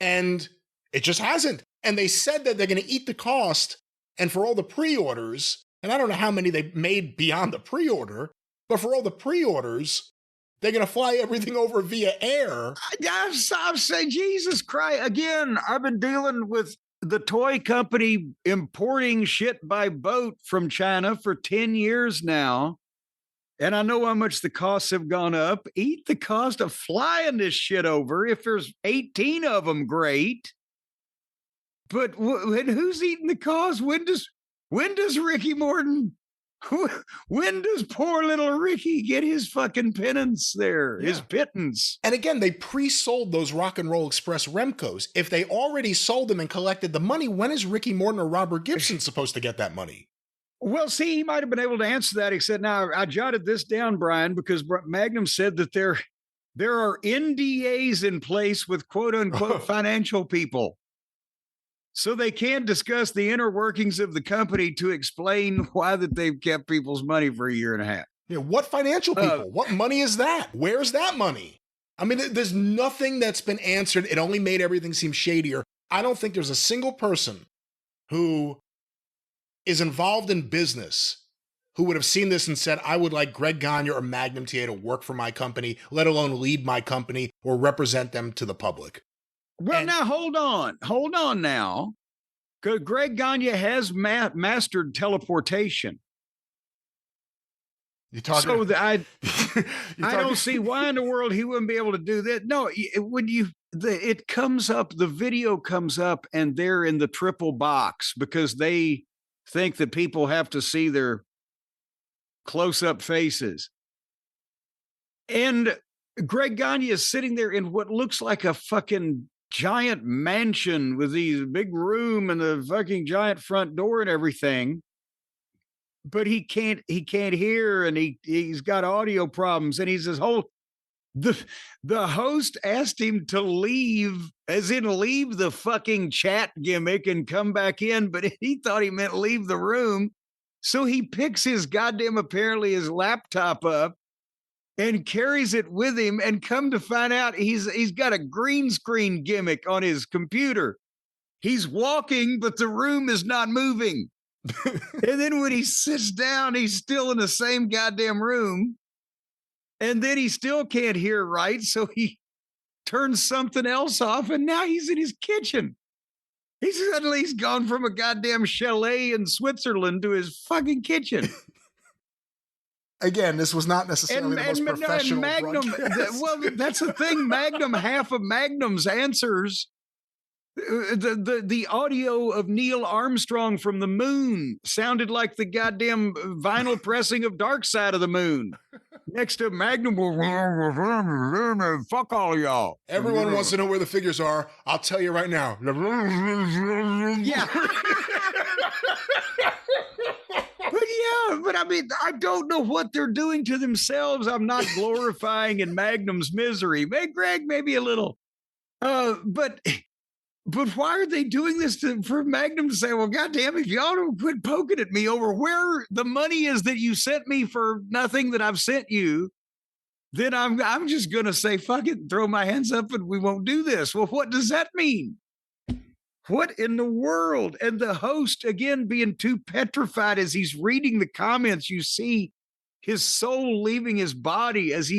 And it just hasn't. And they said that they're going to eat the cost. And for all the pre-orders, and I don't know how many they made beyond the pre-order, but for all the pre-orders, they're going to fly everything over via air. I'm saying, Jesus Christ. Again, I've been dealing with the toy company importing shit by boat from China for 10 years now. And I know how much the costs have gone up. Eat the cost of flying this shit over. If there's 18 of them, great. But who's eating the cost? When does Ricky Morton, when does poor little Ricky get his fucking penance there, his pittance? And again, they pre-sold those Rock and Roll Express Remcos. If they already sold them and collected the money, when is Ricky Morton or Robert Gibson supposed to get that money? Well, see, he might have been able to answer that. He said, now, I jotted this down, Brian, because Magnum said that there are NDAs in place with quote-unquote financial people. So they can't discuss the inner workings of the company to explain why that they've kept people's money for a year and a half. Yeah, what financial people? What money is that? Where's that money? I mean, there's nothing that's been answered. It only made everything seem shadier. I don't think there's a single person who is involved in business who would have seen this and said, I would like Greg Gagne or Magnum TA to work for my company, let alone lead my company or represent them to the public. Well, now, hold on now. Because Greg Gagne has mastered teleportation. I don't see why in the world he wouldn't be able to do that. No, it comes up, the video comes up, and they're in the triple box because they think that people have to see their close-up faces. And Greg Gagne is sitting there in what looks like a fucking giant mansion with these big room and the fucking giant front door and everything. But he can't hear, and he's got audio problems, and he's this whole the host asked him to leave, as in leave the fucking chat gimmick and come back in, but he thought he meant leave the room. So he picks his apparently his laptop up and carries it with him, and come to find out he's got a green screen gimmick on his computer. He's walking, but the room is not moving. And then when he sits down, he's still in the same goddamn room. And then he still can't hear right, so he turns something else off, and now he's in his kitchen. He's gone from a goddamn chalet in Switzerland to his fucking kitchen. Again, this was not necessarily the most professional Magnum, well, that's the thing. Magnum, half of Magnum's answers, the audio of Neil Armstrong from the moon sounded like the goddamn vinyl pressing of Dark Side of the Moon. Next to Magnum, fuck all y'all. Everyone wants to know where the figures are. I'll tell you right now. Yeah. But I mean, I don't know what they're doing to themselves. I'm not glorifying in Magnum's misery. Greg, maybe a little. But why are they doing this for Magnum to say, well, goddamn, if y'all don't quit poking at me over where the money is that you sent me for nothing that I've sent you, then I'm just going to say, fuck it, throw my hands up and we won't do this. Well, what does that mean? What in the world? And the host, again, being too petrified as he's reading the comments, you see his soul leaving his body as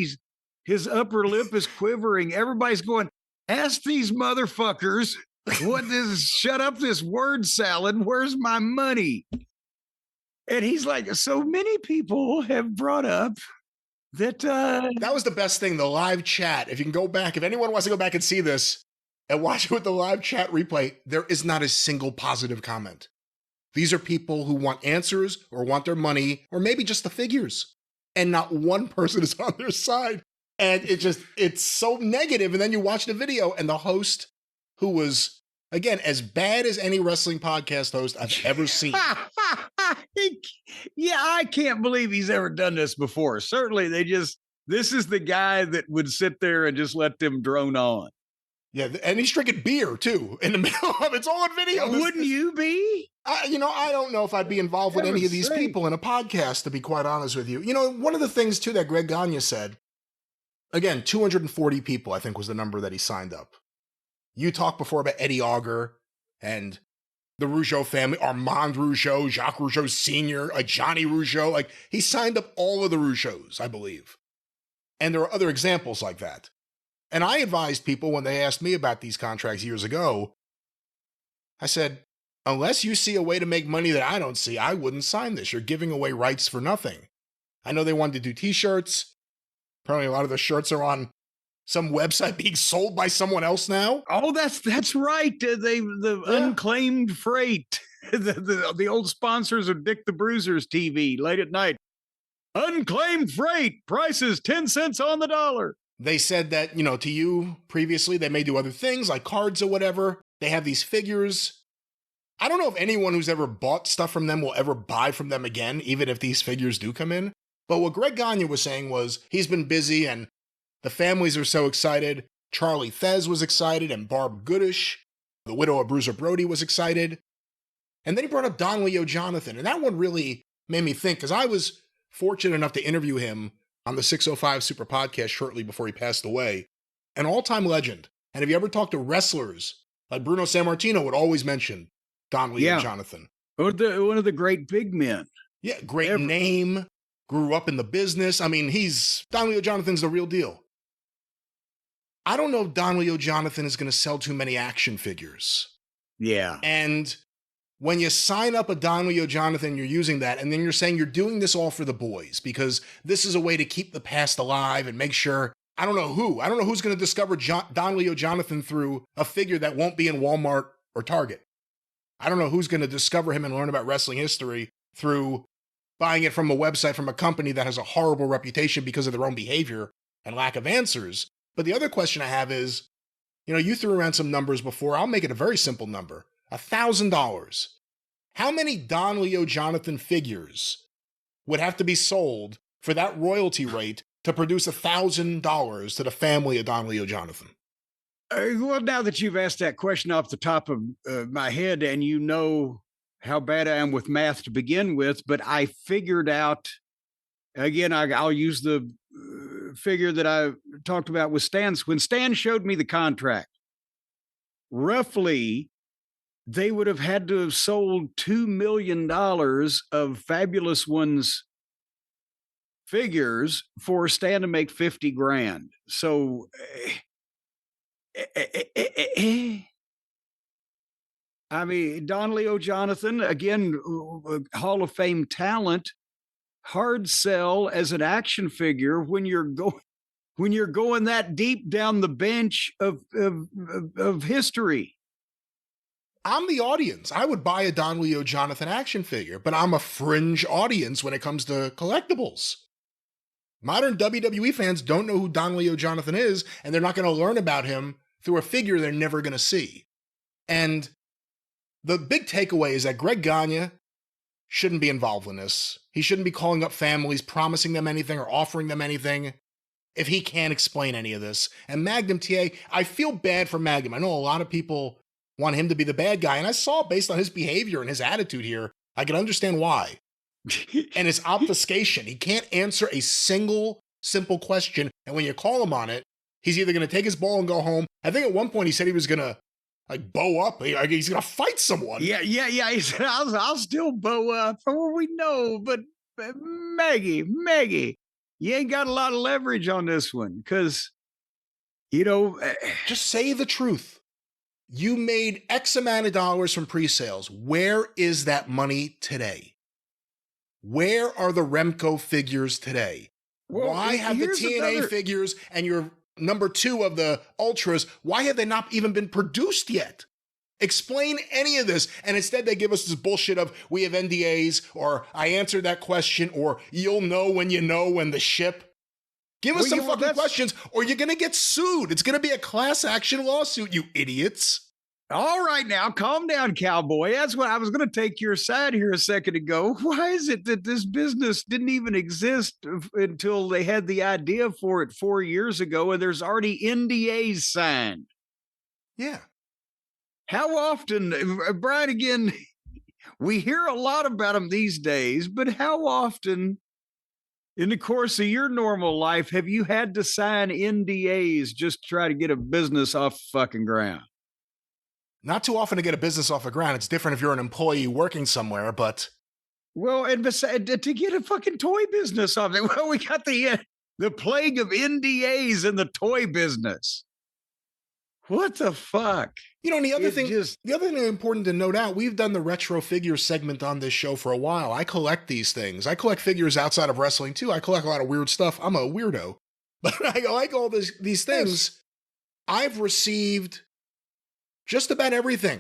his upper lip is quivering. Everybody's going, ask these motherfuckers, shut up this word salad. Where's my money? And he's like, so many people have brought up that. That was the best thing, the live chat. If you can go back, if anyone wants to go back and see this, and watch it with the live chat replay, there is not a single positive comment. These are people who want answers or want their money or maybe just the figures. And not one person is on their side. And it's so negative. And then you watch the video and the host, who was, again, as bad as any wrestling podcast host I've ever seen. Yeah, I can't believe he's ever done this before. Certainly this is the guy that would sit there and just let them drone on. Yeah, and he's drinking beer, too, in the middle of it. It's all on video. Wouldn't you be? I don't know if I'd be involved with any of these people in a podcast, to be quite honest with you. One of the things, too, that Greg Gagne said, again, 240 people, I think, was the number that he signed up. You talked before about Eddie Auger and the Rougeau family, Armand Rougeau, Jacques Rougeau Sr., Johnny Rougeau. Like, he signed up all of the Rougeaus, I believe. And there are other examples like that. And I advised people when they asked me about these contracts years ago, I said, unless you see a way to make money that I don't see, I wouldn't sign this. You're giving away rights for nothing. I know they wanted to do t-shirts. Apparently a lot of the shirts are on some website being sold by someone else now. Oh, that's right. The unclaimed freight. The old sponsors of Dick the Bruiser's TV late at night. Unclaimed freight. Prices 10 cents on the dollar. They said that, to you previously, they may do other things like cards or whatever. They have these figures. I don't know if anyone who's ever bought stuff from them will ever buy from them again, even if these figures do come in. But what Greg Gagne was saying was he's been busy and the families are so excited. Charlie Thez was excited and Barb Goodish, the widow of Bruiser Brody, was excited. And then he brought up Don Leo Jonathan. And that one really made me think, because I was fortunate enough to interview him on the 605 Super Podcast shortly before he passed away. An all-time legend. And if you ever talk to wrestlers, like Bruno Sammartino would always mention Don Leo Jonathan. One of the great big men. Yeah, great name. Grew up in the business. I mean, Don Leo Jonathan's the real deal. I don't know if Don Leo Jonathan is going to sell too many action figures. Yeah. And when you sign up a Don Leo Jonathan, you're using that, and then you're saying you're doing this all for the boys because this is a way to keep the past alive and make sure, I don't know who's going to discover Don Leo Jonathan through a figure that won't be in Walmart or Target. I don't know who's going to discover him and learn about wrestling history through buying it from a website from a company that has a horrible reputation because of their own behavior and lack of answers. But the other question I have is, you threw around some numbers before. I'll make it a very simple number. $1,000. How many Don Leo Jonathan figures would have to be sold for that royalty rate to produce $1,000 to the family of Don Leo Jonathan? Well, now that you've asked that question off the top of my head, and you know how bad I am with math to begin with, but I figured out, again, I'll use the figure that I talked about with Stan. When Stan showed me the contract, roughly, they would have had to have sold $2 million of Fabulous Ones figures for Stan to make 50 grand. So, I mean, Don Leo Jonathan, again, Hall of Fame talent, hard sell as an action figure when you're going that deep down the bench of history. I'm the audience. I would buy a Don Leo Jonathan action figure, but I'm a fringe audience when it comes to collectibles. Modern WWE fans don't know who Don Leo Jonathan is, and they're not going to learn about him through a figure they're never going to see. And the big takeaway is that Greg Gagne shouldn't be involved in this. He shouldn't be calling up families, promising them anything or offering them anything if he can't explain any of this. And Magnum TA, I feel bad for Magnum. I know a lot of people want him to be the bad guy, and I saw based on his behavior and his attitude here, I can understand why. And his obfuscation. He can't answer a single simple question, and when you call him on it, he's either going to take his ball and go home. I think at one point he said he was going to bow up. He's going to fight someone. Yeah. He said, I'll still bow up. Oh, we know, but Maggie, you ain't got a lot of leverage on this one because, just say the truth. You made X amount of dollars from pre-sales. Where is that money today? Where are the Remco figures today? Well, why have the TNA figures and your number 2 of the Ultras, why have they not even been produced yet? Explain any of this. And instead they give us this bullshit of we have NDAs, or I answered that question, or you'll know when the ship. Give us some fucking questions, or you're going to get sued. It's going to be a class action lawsuit, you idiots. All right, now, calm down, cowboy. That's what I was going to take your side here a second ago. Why is it that this business didn't even exist until they had the idea for it 4 years ago, and there's already NDAs signed? Yeah. How often, Brian, again, we hear a lot about them these days, but how often in the course of your normal life have you had to sign NDAs just to try to get a business off the fucking ground? Not too often to get a business off the ground. It's different if you're an employee working somewhere, but... Well, and besides, to get a fucking toy business off it, well, we got the plague of NDAs in the toy business. What the fuck? You know, and the other thing important to note out, we've done the retro figures segment on this show for a while. I collect these things. I collect figures outside of wrestling too. I collect a lot of weird stuff. I'm a weirdo, but I like all these things. Yes. I've received just about everything.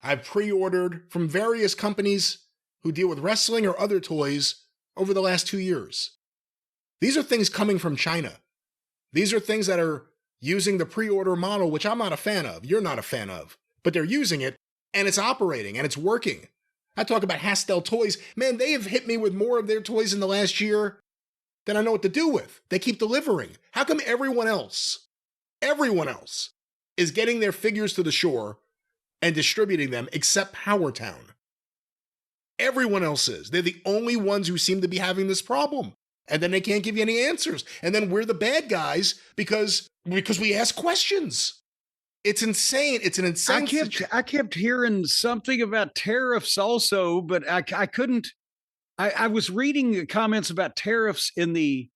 I've pre-ordered from various companies who deal with wrestling or other toys over the last 2 years. These are things coming from China. These are things that are using the pre-order model, which I'm not a fan of. You're not a fan of. But they're using it, and it's operating, and it's working. I talk about Hastel Toys. Man, they have hit me with more of their toys in the last year than I know what to do with. They keep delivering. How come everyone else is getting their figures to the shore and distributing them except PowerTown? Everyone else is. They're the only ones who seem to be having this problem. And then they can't give you any answers. And then we're the bad guys because we ask questions. It's insane. It's an insane I kept hearing something about tariffs also, but I couldn't. I was reading comments about tariffs in the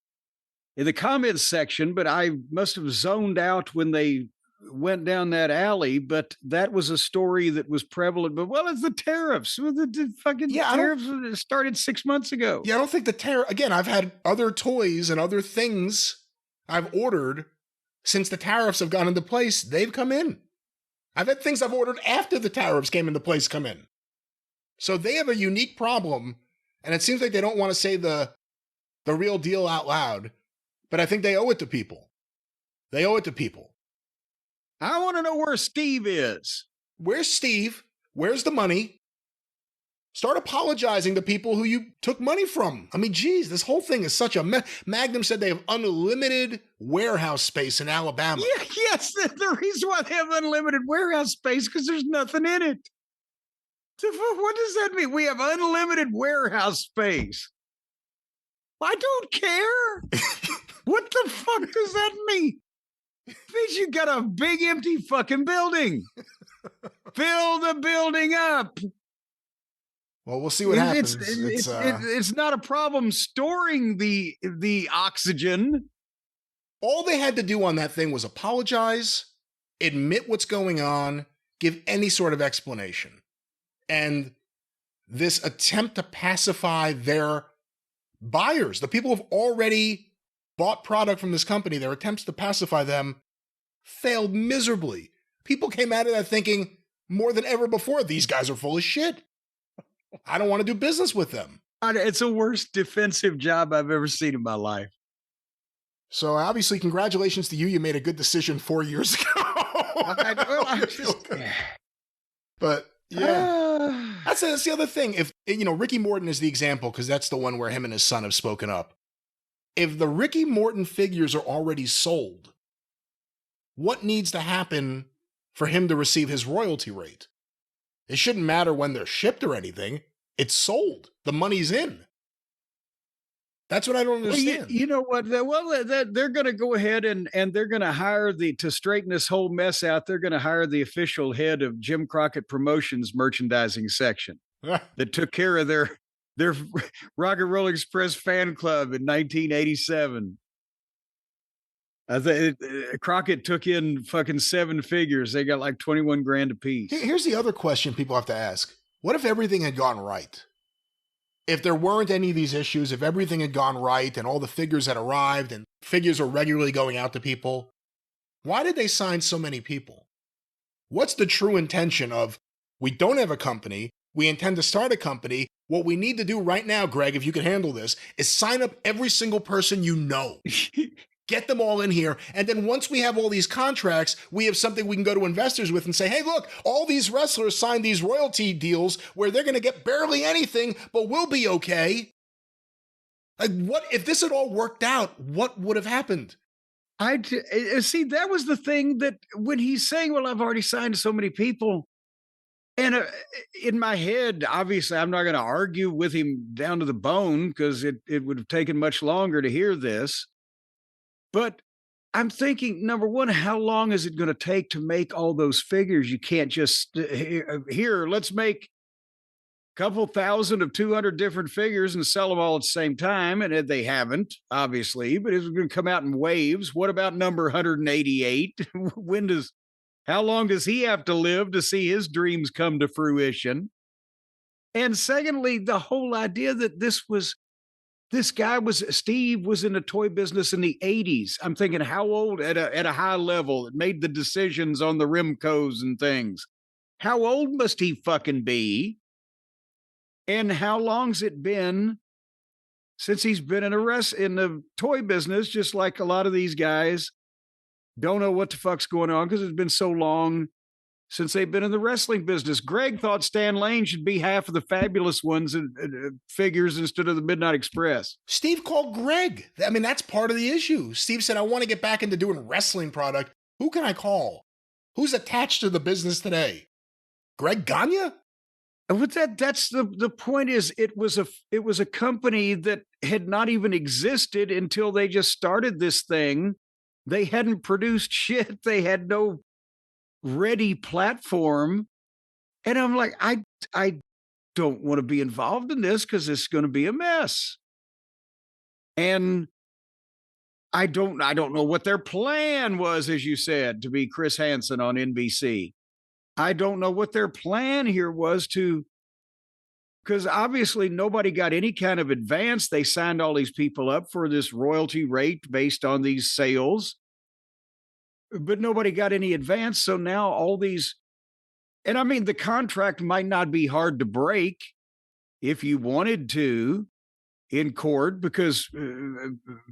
comments section, but I must have zoned out when they went down that alley. But that was a story that was prevalent. But well, it's the tariffs. The fucking tariffs started 6 months ago. Yeah, I don't think the tariff. Again, I've had other toys and other things I've ordered since the tariffs have gone into place. They've come in. I've had things I've ordered after the tariffs came into place come in. So they have a unique problem, and it seems like they don't want to say the real deal out loud. But I think they owe it to people. They owe it to people. I want to know where Steve is. Where's Steve? Where's the money? Start apologizing to people who you took money from. I mean, geez, this whole thing is such a mess. Magnum said they have unlimited warehouse space in Alabama. Yeah, yes, the reason why they have unlimited warehouse space because there's nothing in it. What does that mean? We have unlimited warehouse space. I don't care. What the fuck does that mean? Means you got a big empty fucking building. Fill the building up. Well, we'll see what happens. It's not a problem storing the oxygen. All they had to do on that thing was apologize, admit what's going on, give any sort of explanation. And this attempt to pacify their buyers, the people who've already bought product from this company, their attempts to pacify them failed miserably. People came out of that thinking more than ever before, these guys are full of shit. I don't want to do business with them. It's the worst defensive job I've ever seen in my life. So obviously, congratulations to you. You made a good decision 4 years ago. But yeah, that's the other thing. If, Ricky Morton is the example, because that's the one where him and his son have spoken up. If the Ricky Morton figures are already sold, what needs to happen for him to receive his royalty rate? It shouldn't matter when they're shipped or anything. It's sold. The money's in. That's what I don't understand. You know what? Well, they're going to go ahead and they're going to hire to straighten this whole mess out. They're going to hire the official head of Jim Crockett Promotions merchandising section that took care of their Rock and Roll Express fan club in 1987. Crockett took in fucking 7 figures. They got like 21 grand a piece. Here's the other question people have to ask. What if everything had gone right? If there weren't any of these issues, if everything had gone right and all the figures had arrived and figures are regularly going out to people, why did they sign so many people? What's the true intention of, we don't have a company, we intend to start a company, What we need to do right now, Greg, if you can handle this, is sign up every single person you know. Get them all in here. And then once we have all these contracts, we have something we can go to investors with and say, hey, look, all these wrestlers signed these royalty deals where they're going to get barely anything, but we'll be okay. Like, what if this had all worked out? What would have happened? See, that was the thing that when he's saying, well, I've already signed so many people. And in my head, obviously, I'm not going to argue with him down to the bone because it would have taken much longer to hear this. But I'm thinking, number one, how long is it going to take to make all those figures? You can't just, here, let's make a couple thousand of 200 different figures and sell them all at the same time. And they haven't, obviously, but it's going to come out in waves. What about number 188? How long does he have to live to see his dreams come to fruition? And secondly, the whole idea that Steve was in the toy business in the 80s. I'm thinking how old at a high level, it made the decisions on the Rimcos and things. How old must he fucking be? And how long's it been since he's been in the toy business, just like a lot of these guys don't know what the fuck's going on because it's been so long since they've been in the wrestling business. Greg thought Stan Lane should be half of the Fabulous Ones figures instead of the Midnight Express. Steve called Greg. I mean, that's part of the issue. Steve said, I want to get back into doing wrestling product. Who can I call? Who's attached to the business today? Greg Gagne? But that's the point is it was a company that had not even existed until they just started this thing. They hadn't produced shit. They had no ready platform. And I'm like, I don't want to be involved in this because it's going to be a mess. And I don't know what their plan was, as you said, to be Chris Hansen on NBC. I don't know what their plan here was because obviously nobody got any kind of advance. They signed all these people up for this royalty rate based on these sales, but nobody got any advance. So now all these, and I mean, the contract might not be hard to break if you wanted to in court because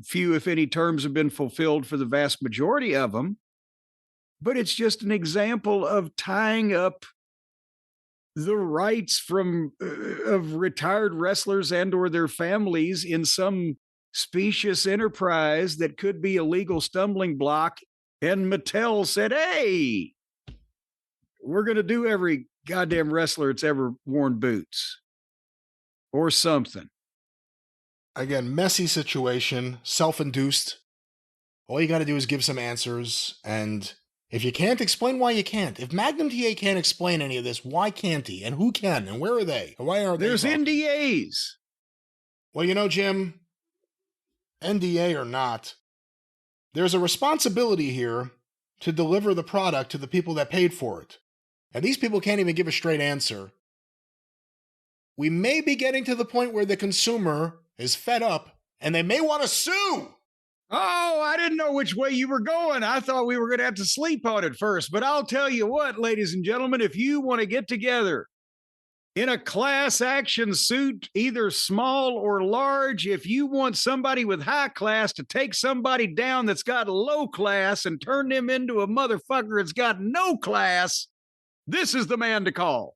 few, if any, terms have been fulfilled for the vast majority of them. But it's just an example of tying up the rights of retired wrestlers and or their families in some specious enterprise that could be a legal stumbling block. And Mattel said, hey, we're going to do every goddamn wrestler that's ever worn boots or something. Again, messy situation, self-induced. All you got to do is give some answers. And if you can't, explain why you can't. If Magnum TA can't explain any of this, why can't he? And who can? And where are they? And why are they? There's talking? NDAs. Well, you know, Jim, NDA or not, there's a responsibility here to deliver the product to the people that paid for it. And these people can't even give a straight answer. We may be getting to the point where the consumer is fed up and they may want to sue. Oh, I didn't know which way you were going. I thought we were going to have to sleep on it first. But I'll tell you what, ladies and gentlemen, if you want to get together in a class action suit, either small or large, if you want somebody with high class to take somebody down that's got low class and turn them into a motherfucker that's got no class, this is the man to call.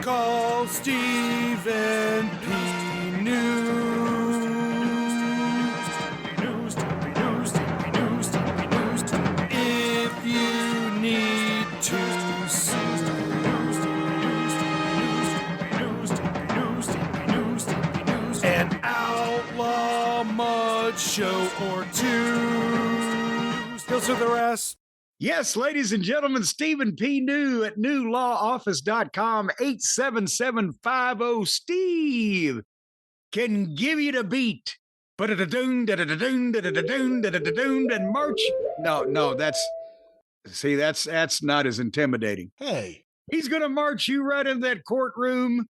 Call Stephen P. News. If you need to sue. An outlaw mud show or two. Filter the rest. Yes, ladies and gentlemen, Stephen P. New at newlawoffice.com, 877-50-STEVE can give you the beat. And march. No, that's not as intimidating. Hey. He's going to march you right into that courtroom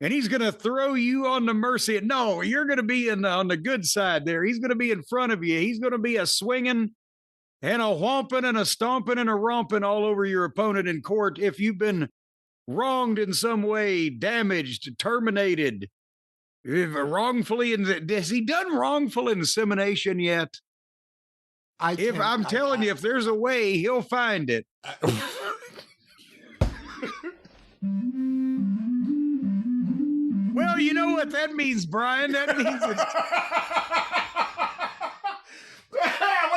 and he's going to throw you on the mercy. No, you're going to be on the good side there. He's going to be in front of you. He's going to be a swinging and a whomping and a stomping and a romping all over your opponent in court if you've been wronged in some way, damaged, terminated, if wrongfully. Has he done wrongful insemination yet? I'm telling you, if there's a way, he'll find it. Well, you know what that means, Brian? That means what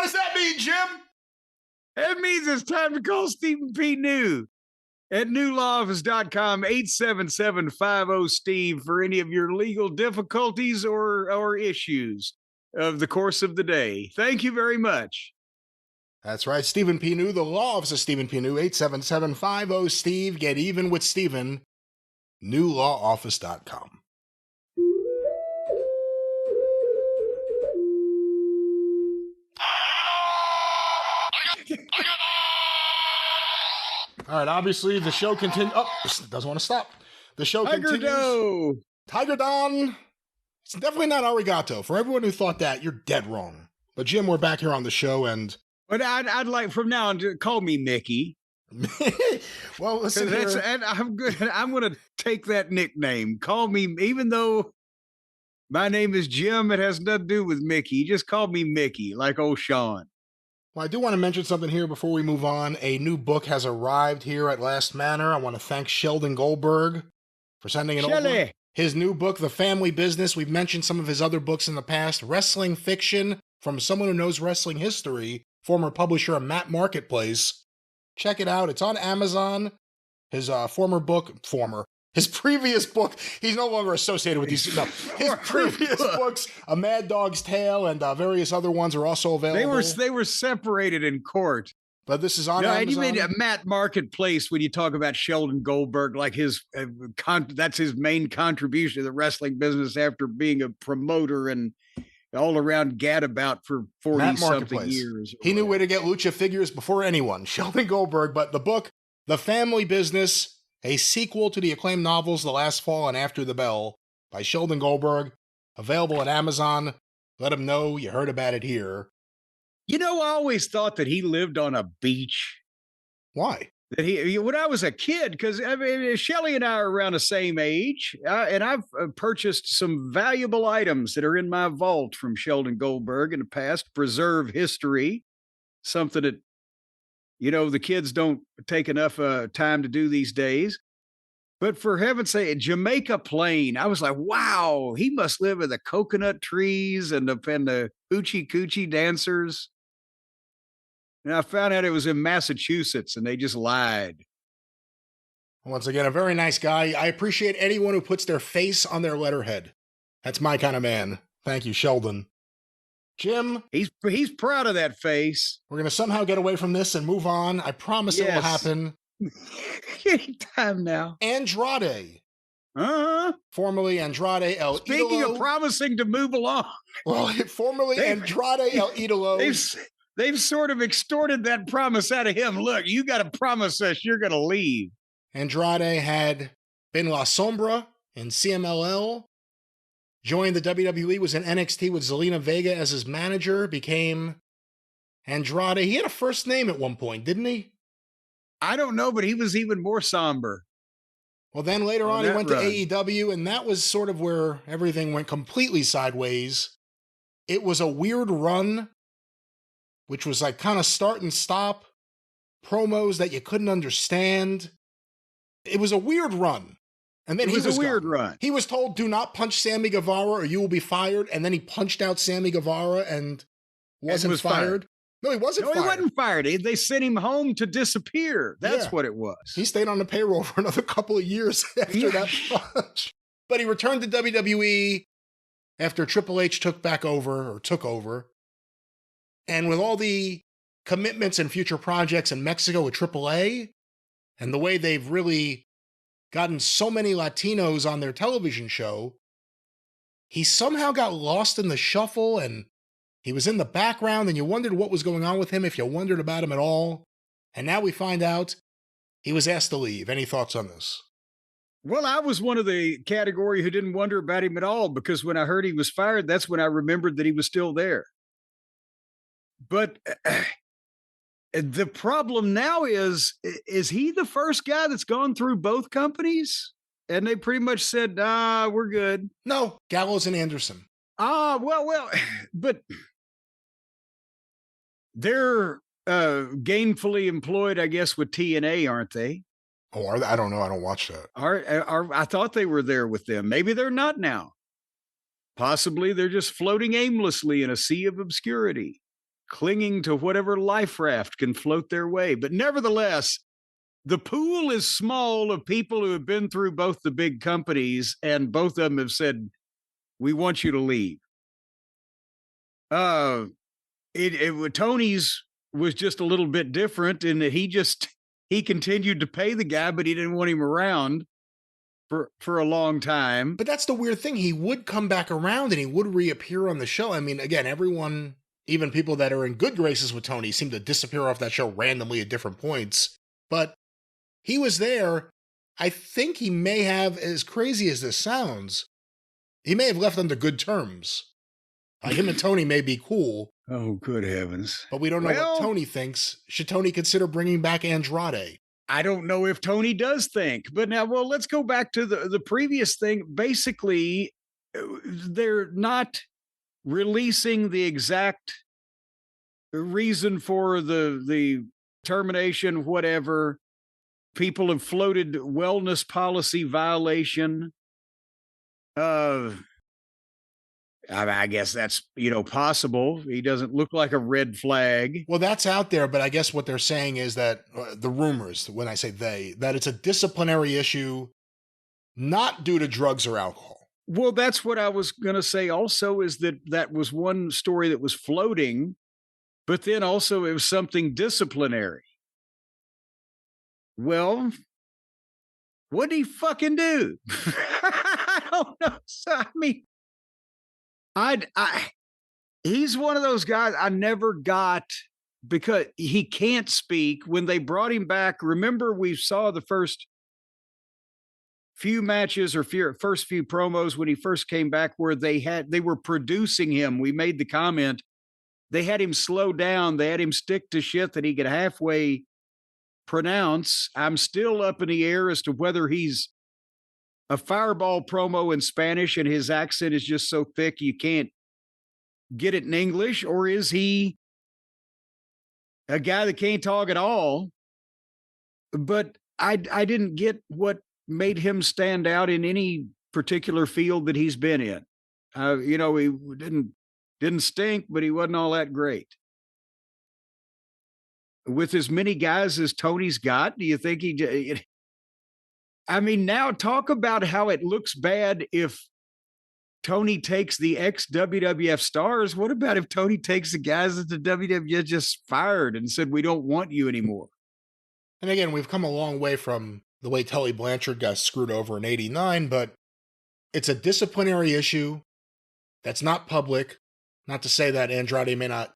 does that mean, Jim? That means it's time to call Stephen P. New at newlawoffice.com, 877-50-STEVE for any of your legal difficulties or issues of the course of the day. Thank you very much. That's right, Stephen P. New, the law office of Stephen P. New, 877-50-STEVE. Get even with Stephen, newlawoffice.com. All right, obviously the show continues. Oh, it doesn't want to stop. The show continues. Tiger Don. It's definitely not arigato. For everyone who thought that, you're dead wrong. But Jim, we're back here on the show, and but I'd like from now on to call me Mickey. Well, listen here. And I'm good. I'm going to take that nickname. Call me, even though my name is Jim, it has nothing to do with Mickey. Just call me Mickey, like old Sean. Well, I do want to mention something here before we move on. A new book has arrived here at Last Manor. I want to thank Sheldon Goldberg for sending it over. His new book, The Family Business. We've mentioned some of his other books in the past. Wrestling fiction from someone who knows wrestling history, former publisher of Matt Marketplace. Check it out. It's on Amazon. His his previous book, he's no longer associated with these. No, his previous books, A Mad Dog's Tale and various other ones are also available. They were separated in court. But this is on Amazon. And you made a Matt Marketplace when you talk about Sheldon Goldberg, like his that's his main contribution to the wrestling business after being a promoter and all around gadabout for 40-something years. He knew where to get lucha figures before anyone, Sheldon Goldberg. But the book, The Family Business, a sequel to the acclaimed novels The Last Fall and After the Bell by Sheldon Goldberg, available at Amazon. Let him know you heard about it here. You know, I always thought that he lived on a beach. Why? That when I was a kid, because I mean, Shelley and I are around the same age, and I've purchased some valuable items that are in my vault from Sheldon Goldberg in the past. Preserve history, something that, you know, the kids don't take enough time to do these days. But for heaven's sake, Jamaica Plain, I was like, wow, he must live in the coconut trees and the hoochie coochie dancers. And I found out it was in Massachusetts, and they just lied. Once again, a very nice guy. I appreciate anyone who puts their face on their letterhead. That's my kind of man. Thank you, Sheldon. Jim? He's proud of that face. We're going to somehow get away from this and move on. I promise it will happen. Anytime now. Andrade. Uh-huh. Formerly Andrade El Idolo. Speaking of promising to move along. Well, formerly Andrade El Idolo. They've sort of extorted that promise out of him. Look, you got to promise us you're going to leave. Andrade had been La Sombra in CMLL, joined the WWE, was in NXT with Zelina Vega as his manager, became Andrade. He had a first name at one point, didn't he? I don't know, but he was even more somber. Well, then later on, he went to AEW, and that was sort of where everything went completely sideways. It was a weird run, which was like kind of start and stop, promos that you couldn't understand. It was a weird run. And then he was a weird run. He was told, do not punch Sammy Guevara or you will be fired. And then he punched out Sammy Guevara and wasn't fired. No, he wasn't fired. No, he wasn't fired. They sent him home to disappear. That's what it was. He stayed on the payroll for another couple of years after that punch. But he returned to WWE after Triple H took over. And with all the commitments and future projects in Mexico with AAA, and the way they've really gotten so many Latinos on their television show, he somehow got lost in the shuffle, and he was in the background, and you wondered what was going on with him if you wondered about him at all. And now we find out he was asked to leave. Any thoughts on this? Well, I was one of the category who didn't wonder about him at all, because when I heard he was fired, that's when I remembered that he was still there. But The problem now is he the first guy that's gone through both companies? And they pretty much said, we're good. No, Gallows and Anderson. Well, but they're gainfully employed, I guess, with TNA, aren't they? Oh, are they? I don't know. I don't watch that. I thought they were there with them. Maybe they're not now. Possibly they're just floating aimlessly in a sea of obscurity, clinging to whatever life raft can float their way. But nevertheless, the pool is small of people who have been through both the big companies, and both of them have said, we want you to leave. Tony's was just a little bit different in that he continued to pay the guy, but he didn't want him around for a long time. But that's the weird thing. He would come back around and he would reappear on the show. I mean, again, everyone, even people that are in good graces with Tony, seem to disappear off that show randomly at different points. But he was there. I think he may have, as crazy as this sounds, he may have left under good terms. Him and Tony may be cool. Oh, good heavens. But we don't know what Tony thinks. Should Tony consider bringing back Andrade? I don't know if Tony does think. But now, let's go back to the previous thing. Basically, they're not releasing the exact reason for the termination, whatever. People have floated wellness policy violation. I guess that's, possible. He doesn't look like a red flag. Well, that's out there, but I guess what they're saying is that the rumors, when I say they, that it's a disciplinary issue, not due to drugs or alcohol. Well, that's what I was going to say also, is that was one story that was floating, but then also it was something disciplinary. Well, what did he fucking do? I don't know. So, I mean, he's one of those guys I never got, because he can't speak. When they brought him back, remember we saw the first few matches or first few promos when he first came back where they were producing him. We made the comment, they had him slow down. They had him stick to shit that he could halfway pronounce. I'm still up in the air as to whether he's a fireball promo in Spanish and his accent is just so thick you can't get it in English, or is he a guy that can't talk at all? But I didn't get what made him stand out in any particular field that he's been in. He didn't stink, but he wasn't all that great. With as many guys as Tony's got, do you think now talk about how it looks bad if Tony takes the ex-WWF stars. What about if Tony takes the guys that the WWF just fired and said, we don't want you anymore? And again, we've come a long way from the way Tully Blanchard got screwed over in '89, but it's a disciplinary issue that's not public. Not to say that Andrade may not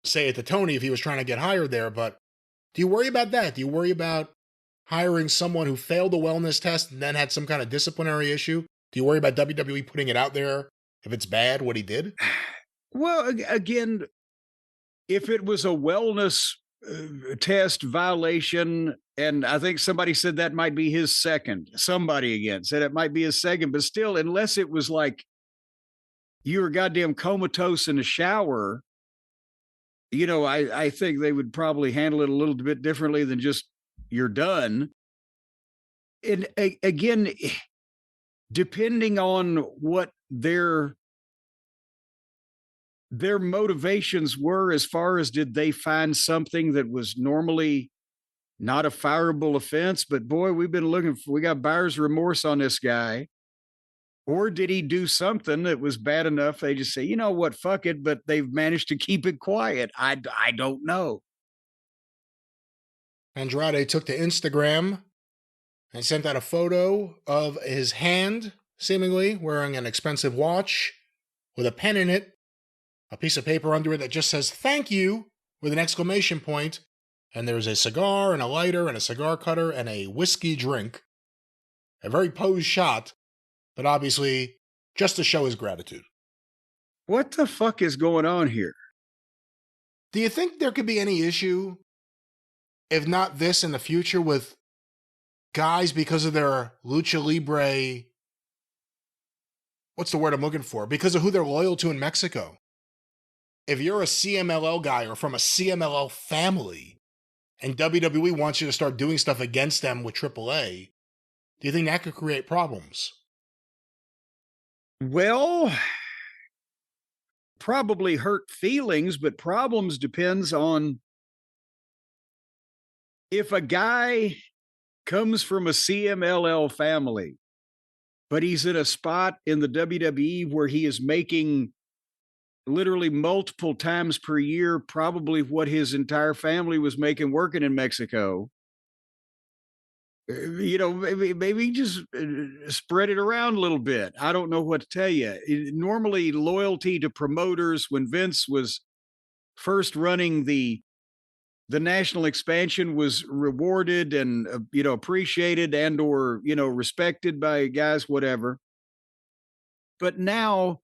say it to Tony if he was trying to get hired there, but do you worry about that? Do you worry about hiring someone who failed a wellness test and then had some kind of disciplinary issue? Do you worry about WWE putting it out there if it's bad, what he did? Well, again, if it was a wellness test violation, and I think somebody said that might be his second. Somebody again said it might be his second, but still, unless it was like you were goddamn comatose in the shower, I think they would probably handle it a little bit differently than just you're done. And again, depending on what their motivations were, as far as did they find something that was normally not a fireable offense, but boy, we got buyer's remorse on this guy. Or did he do something that was bad enough they just say, you know what, fuck it, but they've managed to keep it quiet? I don't know. Andrade took to Instagram and sent out a photo of his hand, seemingly wearing an expensive watch with a pen in it, a piece of paper under it that just says thank you with an exclamation point, and there's a cigar and a lighter and a cigar cutter and a whiskey drink. A very posed shot, but obviously just to show his gratitude. What the fuck is going on here? Do you think there could be any issue if not this in the future with guys because of their lucha libre, what's the word I'm looking for? Because of who they're loyal to in Mexico. If you're a CMLL guy or from a CMLL family and WWE wants you to start doing stuff against them with AAA, do you think that could create problems? Well, probably hurt feelings, but problems depends on if a guy comes from a CMLL family, but he's in a spot in the WWE where he is making literally multiple times per year, probably what his entire family was making working in Mexico. Maybe just spread it around a little bit. I don't know what to tell you. Normally, loyalty to promoters, when Vince was first running the national expansion, was rewarded and appreciated and or respected by guys, whatever. But now,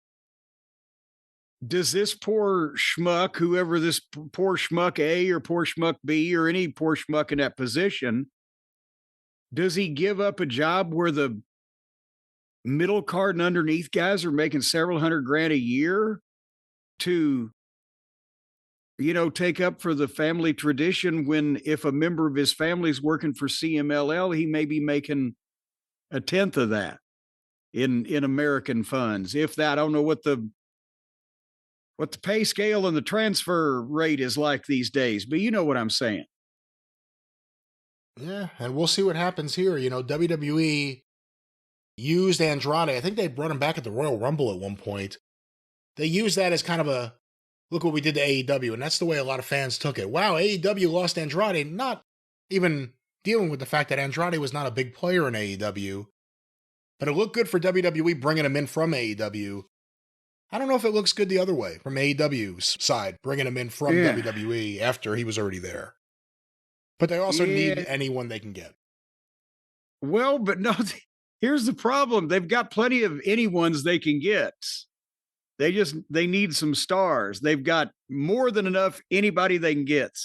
does this poor schmuck, whoever this poor schmuck A or poor schmuck B or any poor schmuck in that position, does he give up a job where the middle card and underneath guys are making several $100,000 a year to, take up for the family tradition when if a member of his family is working for CMLL, he may be making a tenth of that in American funds. If that, I don't know what the pay scale and the transfer rate is like these days, but you know what I'm saying. Yeah, and we'll see what happens here. WWE used Andrade. I think they brought him back at the Royal Rumble at one point. They used that as kind of a, look what we did to AEW, and that's the way a lot of fans took it. Wow, AEW lost Andrade, not even dealing with the fact that Andrade was not a big player in AEW, but it looked good for WWE bringing him in from AEW. I don't know if it looks good the other way, from AEW's side, bringing him in from WWE after he was already there. But they also need anyone they can get. Well, but no, here's the problem. They've got plenty of anyones they can get. They need some stars. They've got more than enough anybody they can get.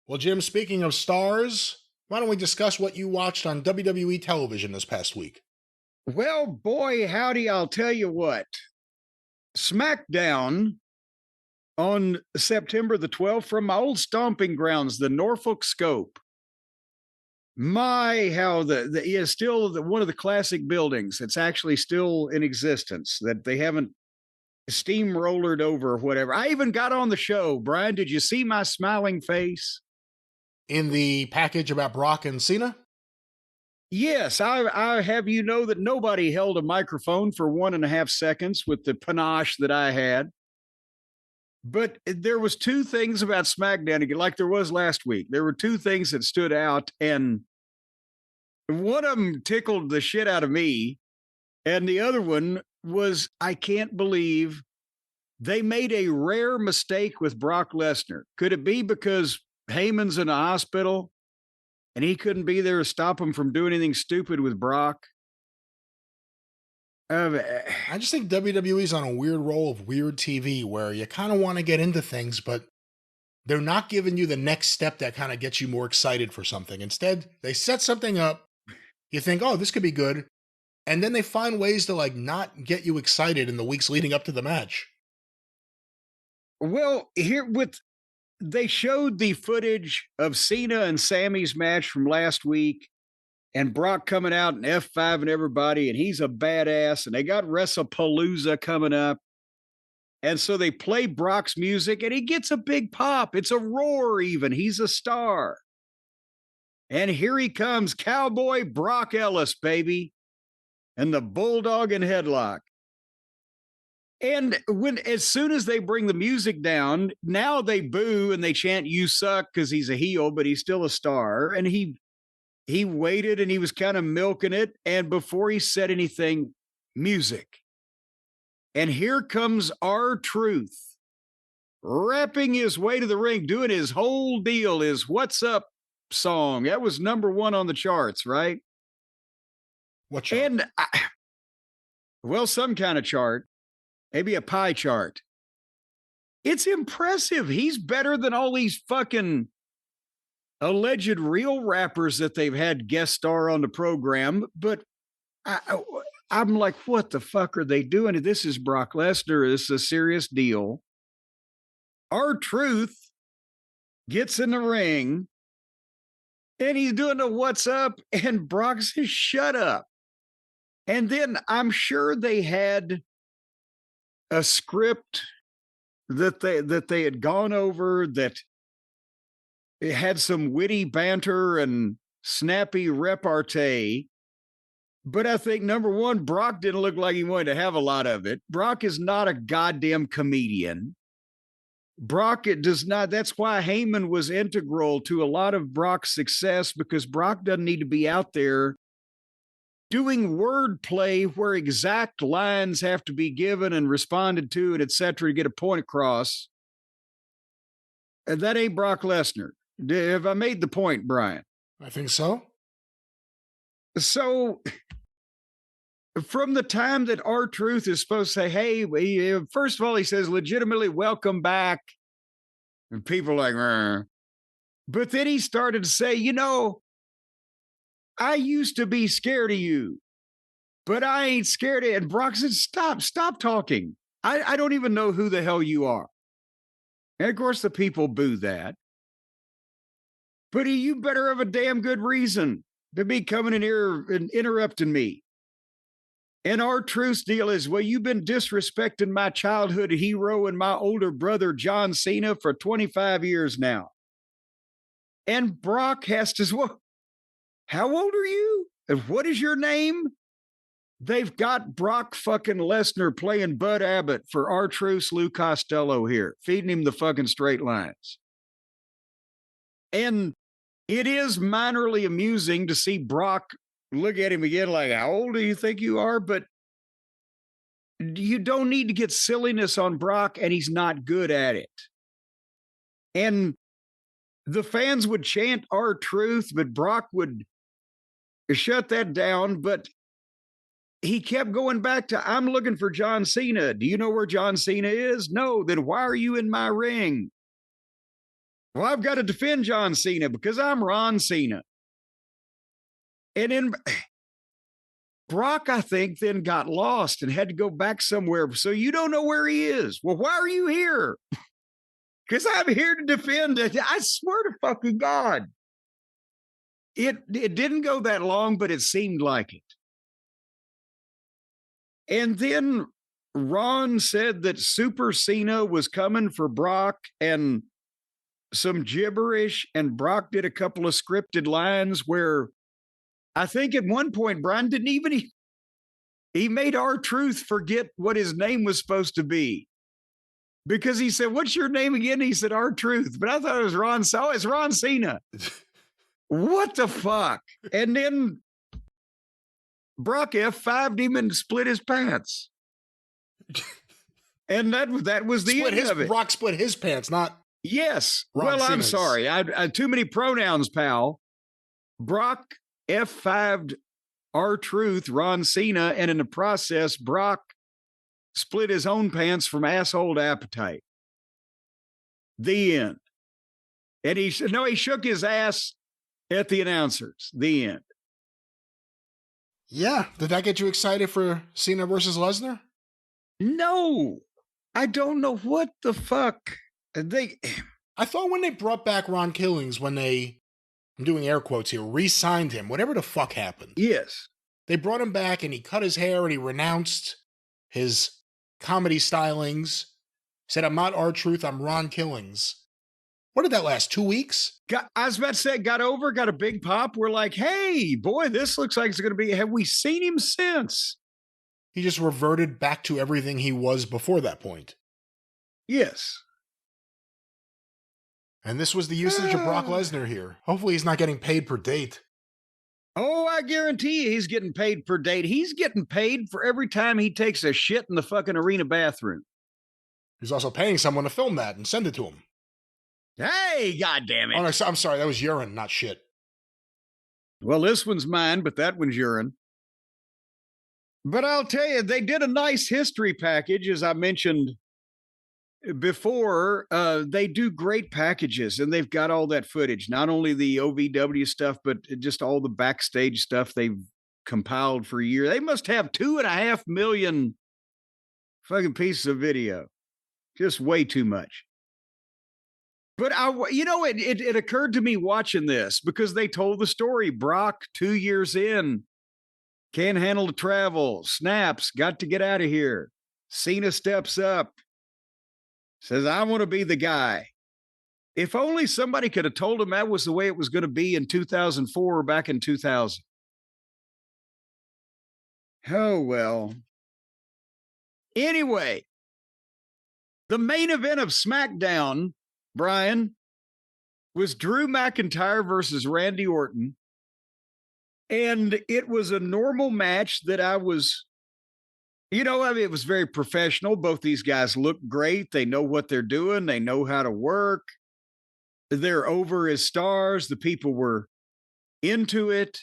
Well, Jim, speaking of stars, why don't we discuss what you watched on WWE television this past week? Well, boy, howdy, I'll tell you what. Smackdown on September the 12th from my old stomping grounds, the Norfolk Scope. My, how is still one of the classic buildings. It's actually still in existence, that they haven't steamrollered over or whatever. I even got on the show. Brian, did you see my smiling face? In the package about Brock and Cena? Yes, I have you know that nobody held a microphone for 1.5 seconds with the panache that I had. But there was two things about SmackDown, like there was last week. There were two things that stood out, and one of them tickled the shit out of me, and the other one was, I can't believe they made a rare mistake with Brock Lesnar. Could it be because Heyman's in a hospital and he couldn't be there to stop him from doing anything stupid with Brock? I just think WWE's on a weird roll of weird TV where you kind of want to get into things, but they're not giving you the next step that kind of gets you more excited for something. Instead, they set something up. You think, oh, this could be good. And then they find ways to not get you excited in the weeks leading up to the match. Well, they showed the footage of Cena and Sammy's match from last week. And Brock coming out and F5 and everybody, and he's a badass. And they got WrestlePalooza coming up. And so they play Brock's music, and he gets a big pop. It's a roar even. He's a star. And here he comes, Cowboy Brock Ellis, baby. And the Bulldog and headlock. And as soon as they bring the music down, now they boo and they chant, "You suck," because he's a heel, but he's still a star. And he waited and he was kind of milking it. And before he said anything, music. And here comes R-Truth, rapping his way to the ring, doing his whole deal, his "What's Up" song. That was #1 on the charts, right? What chart? And some kind of chart, maybe a pie chart. It's impressive. He's better than all these fucking alleged real rappers that they've had guest star on the program, but I'm like, what the fuck are they doing? This is Brock Lesnar. This is a serious deal. R-Truth gets in the ring and he's doing the what's up, and Brock says, shut up. And then I'm sure they had a script that they had gone over that it had some witty banter and snappy repartee. But I think, number one, Brock didn't look like he wanted to have a lot of it. Brock is not a goddamn comedian. Brock, it does not. That's why Heyman was integral to a lot of Brock's success, because Brock doesn't need to be out there doing wordplay where exact lines have to be given and responded to, and et cetera, to get a point across. And that ain't Brock Lesnar. Have I made the point, Brian? I think so. So from the time that R-Truth is supposed to say, hey, first of all, he says, legitimately welcome back. And people are like, rrr. But then he started to say, I used to be scared of you, but I ain't scared of it. And Brock said, stop talking. I don't even know who the hell you are. And of course, the people boo that. But you better have a damn good reason to be coming in here and interrupting me. And R-Truth's deal is, well, you've been disrespecting my childhood hero and my older brother, John Cena, for 25 years now. And Brock has to, well, how old are you? And what is your name? They've got Brock fucking Lesnar playing Bud Abbott for R-Truth's Lou Costello here, feeding him the fucking straight lines. And it is minorly amusing to see Brock look at him again like, how old do you think you are? But you don't need to get silliness on Brock, and he's not good at it. And the fans would chant R-Truth, but Brock would shut that down. But he kept going back to, I'm looking for John Cena. Do you know where John Cena is? No. Then why are you in my ring? Well, I've got to defend John Cena because I'm Ron Cena. And then Brock, I think, then got lost and had to go back somewhere. So you don't know where he is. Well, why are you here? Because I'm here to defend it. I swear to fucking God. It didn't go that long, but it seemed like it. And then Ron said that Super Cena was coming for Brock and some gibberish, and Brock did a couple of scripted lines where I think at one point, Brian didn't even, he made R-Truth forget what his name was supposed to be. Because he said, what's your name again? He said R-Truth, but I thought it was Ron. So it's Ron Cena. What the fuck? And then Brock F5'd him and split his pants. And that was the end of it. Brock split his pants, not yes. Ron well, Simmons. I'm sorry. I too many pronouns, pal. Brock F5'd R-Truth, Ron Cena, and in the process, Brock split his own pants from asshole to appetite. The end. And he shook his ass at the announcers. The end. Yeah. Did that get you excited for Cena versus Lesnar? No. I don't know what the fuck. I thought when they brought back Ron Killings, when they, I'm doing air quotes here, re-signed him, whatever the fuck happened. Yes. They brought him back and he cut his hair and he renounced his comedy stylings. Said, I'm not R-Truth, I'm Ron Killings. What did that last, 2 weeks? I was about to say, got a big pop. We're like, hey, boy, this looks like it's going to be, have we seen him since? He just reverted back to everything he was before that point. Yes. And this was the usage of Brock Lesnar here. Hopefully he's not getting paid per date. Oh, I guarantee you he's getting paid per date. He's getting paid for every time he takes a shit in the fucking arena bathroom. He's also paying someone to film that and send it to him. Hey, goddammit. Oh, no, I'm sorry. That was urine, not shit. Well, this one's mine, but that one's urine. But I'll tell you, they did a nice history package, as I mentioned before, they do great packages, and they've got all that footage, not only the OVW stuff, but just all the backstage stuff they've compiled for a year. They must have 2.5 million fucking pieces of video. Just way too much. But it occurred to me watching this because they told the story. Brock, 2 years in, can't handle the travel, snaps, got to get out of here. Cena steps up, says, I want to be the guy. If only somebody could have told him that was the way it was going to be in 2004 or back in 2000. Oh, well. Anyway, the main event of SmackDown, Brian, was Drew McIntyre versus Randy Orton. And it was a normal match that it was very professional. Both these guys look great. They know what they're doing. They know how to work. They're over as stars. The people were into it.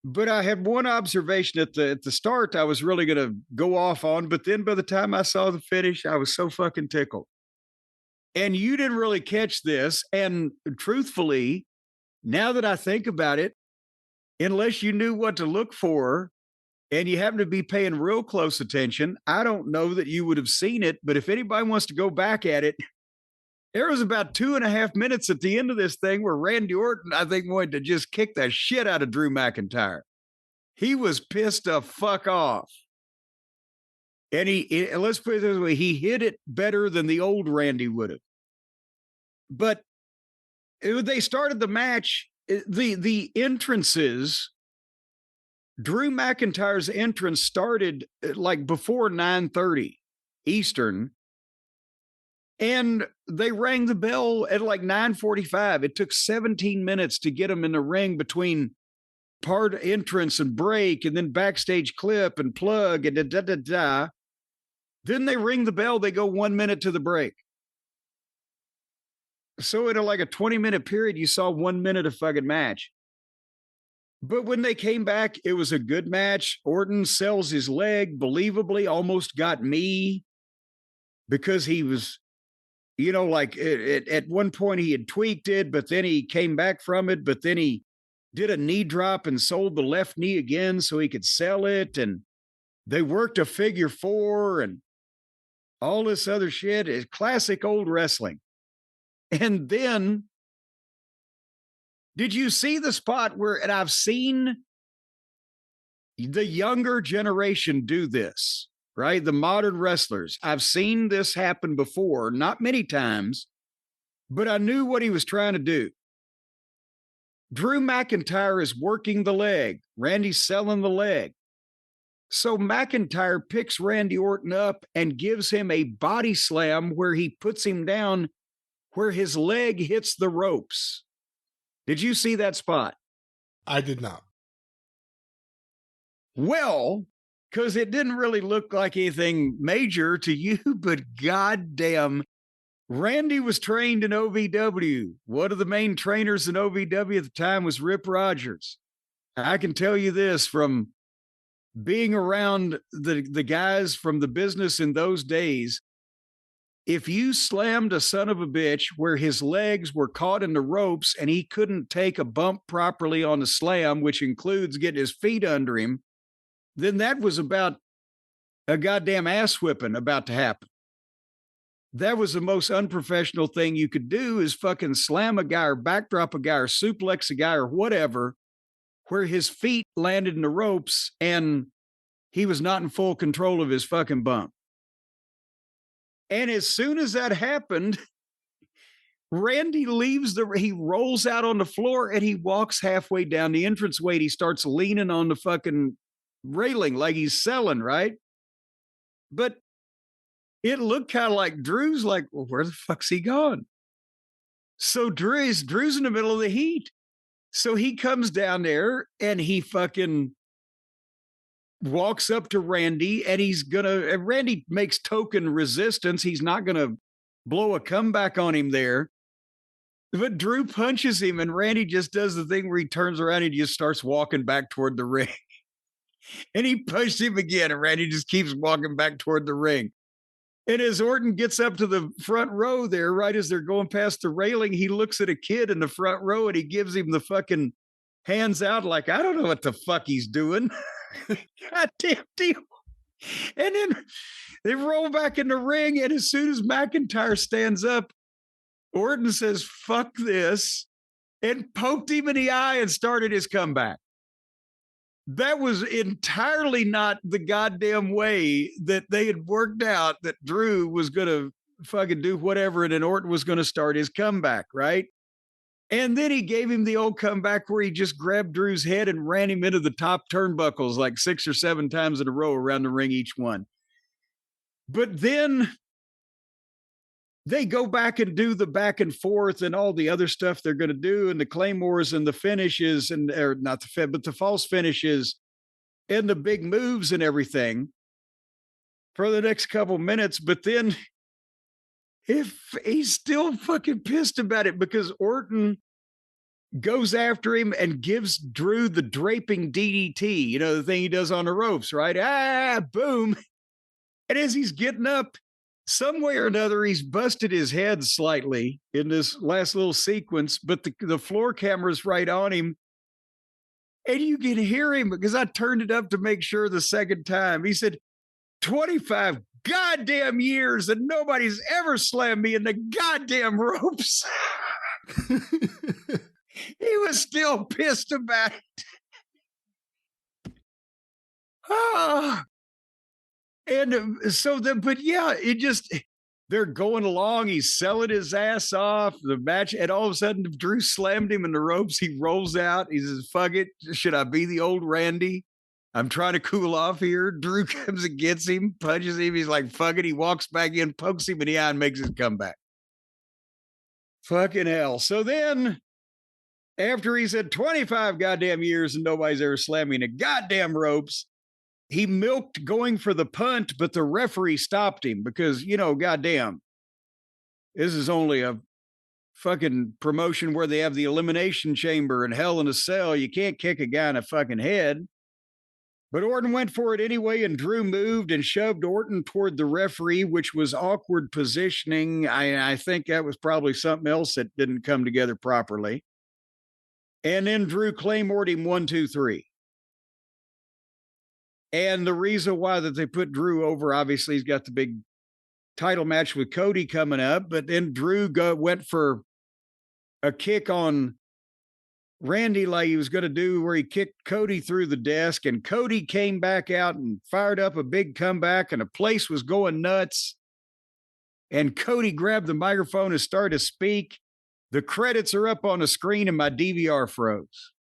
But I had one observation at the start I was really going to go off on. But then by the time I saw the finish, I was so fucking tickled. And you didn't really catch this. And truthfully, now that I think about it, unless you knew what to look for and you happen to be paying real close attention, I don't know that you would have seen it. But if anybody wants to go back at it, there was about 2.5 minutes at the end of this thing where Randy Orton, I think, wanted to just kick the shit out of Drew McIntyre. He was pissed the fuck off. And let's put it this way, he hit it better than the old Randy would have. But they started the match, the entrances, Drew McIntyre's entrance started like before 9:30 Eastern. And they rang the bell at like 9:45. It took 17 minutes to get him in the ring between part entrance and break and then backstage clip and plug and da-da-da-da. Then they ring the bell. They go 1 minute to the break. So in like a 20-minute period, you saw 1 minute of fucking match. But when they came back, it was a good match. Orton sells his leg, believably, almost got me because he was, at one point he had tweaked it, but then he came back from it, but then he did a knee drop and sold the left knee again so he could sell it. And they worked a figure four and all this other shit. Is classic old wrestling. And then, did you see the spot where, and I've seen the younger generation do this, right? The modern wrestlers. I've seen this happen before, not many times, but I knew what he was trying to do. Drew McIntyre is working the leg. Randy's selling the leg. So McIntyre picks Randy Orton up and gives him a body slam where he puts him down where his leg hits the ropes. Did you see that spot? I did not. Well, because it didn't really look like anything major to you, but goddamn, Randy was trained in OVW. One of the main trainers in OVW at the time was Rip Rogers. I can tell you this from being around the guys from the business in those days. If you slammed a son of a bitch where his legs were caught in the ropes and he couldn't take a bump properly on the slam, which includes getting his feet under him, then that was about a goddamn ass whipping about to happen. That was the most unprofessional thing you could do, is fucking slam a guy or backdrop a guy or suplex a guy or whatever, where his feet landed in the ropes and he was not in full control of his fucking bump. And as soon as that happened, Randy he rolls out on the floor and he walks halfway down the entranceway and he starts leaning on the fucking railing like he's selling, right? But it looked kind of like Drew's like, well, where the fuck's he gone? So Drew's in the middle of the heat. So he comes down there and he fucking walks up to Randy and Randy makes token resistance. He's not going to blow a comeback on him there. But Drew punches him and Randy just does the thing where he turns around and he just starts walking back toward the ring. And he punched him again and Randy just keeps walking back toward the ring. And as Orton gets up to the front row there, right as they're going past the railing, he looks at a kid in the front row and he gives him the fucking hands out like, I don't know what the fuck he's doing. Goddamn deal. And then they roll back in the ring, and as soon as McIntyre stands up, Orton says, fuck this, and poked him in the eye and started his comeback. That was entirely not the goddamn way that they had worked out that Drew was going to fucking do whatever, and then Orton was going to start his comeback, right? And then he gave him the old comeback where he just grabbed Drew's head and ran him into the top turnbuckles like 6 or 7 times in a row around the ring each one. But then they go back and do the back and forth and all the other stuff they're going to do, and the claymores and the finishes, and or not but the false finishes and the big moves and everything for the next couple minutes. But then if he's still fucking pissed about it because Orton goes after him and gives Drew the draping DDT, you know, the thing he does on the ropes, right? Boom. And as he's getting up, some way or another, he's busted his head slightly in this last little sequence, but the floor camera's right on him. And you can hear him because I turned it up to make sure the second time. He said, 25 goddamn years and nobody's ever slammed me in the goddamn ropes. He was still pissed about it. Oh. And so but yeah, it just, they're going along. He's selling his ass off the match. And all of a sudden, Drew slammed him in the ropes. He rolls out. He says, fuck it. Should I be the old Randy? I'm trying to cool off here. Drew comes and gets him, punches him. He's like, fuck it. He walks back in, pokes him in the eye, and makes his comeback. Fucking hell. So then, after he said 25 goddamn years and nobody's ever slammed me in the goddamn ropes, he milked going for the punt, but the referee stopped him because, you know, goddamn, this is only a fucking promotion where they have the Elimination Chamber and Hell in a Cell. You can't kick a guy in the fucking head. But Orton went for it anyway, and Drew moved and shoved Orton toward the referee, which was awkward positioning. I think that was probably something else that didn't come together properly. And then Drew claymored him 1, 2, 3. And the reason why that they put Drew over, obviously, he's got the big title match with Cody coming up. But then Drew went for a kick on Randy like he was going to do, where he kicked Cody through the desk, and Cody came back out and fired up a big comeback, and the place was going nuts. And Cody grabbed the microphone and started to speak. The credits are up on the screen and my DVR froze.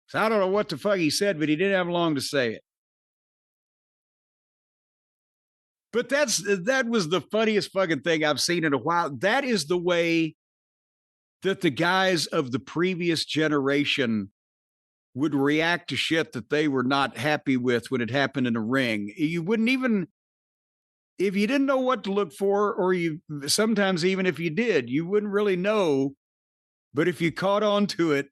So I don't know what the fuck he said, but he didn't have long to say it. But that was the funniest fucking thing I've seen in a while. That is the way that the guys of the previous generation would react to shit that they were not happy with when it happened in a ring. You wouldn't even, if you didn't know what to look for, or you sometimes even if you did, you wouldn't really know. But if you caught on to it,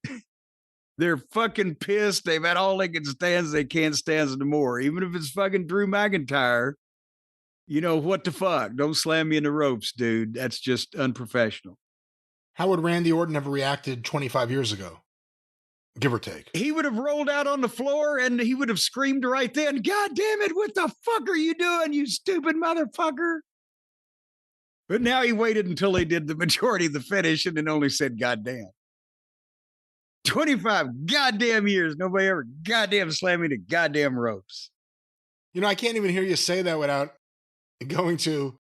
they're fucking pissed. They've had all they can stand. They can't stand anymore. Even if it's fucking Drew McIntyre, you know, what the fuck? Don't slam me in the ropes, dude. That's just unprofessional. How would Randy Orton have reacted 25 years ago? Give or take. He would have rolled out on the floor and he would have screamed right then, God damn it, what the fuck are you doing, you stupid motherfucker? But now he waited until they did the majority of the finish and then only said, God damn. 25 goddamn years, nobody ever goddamn slammed me to goddamn ropes. You know, I can't even hear you say that without going to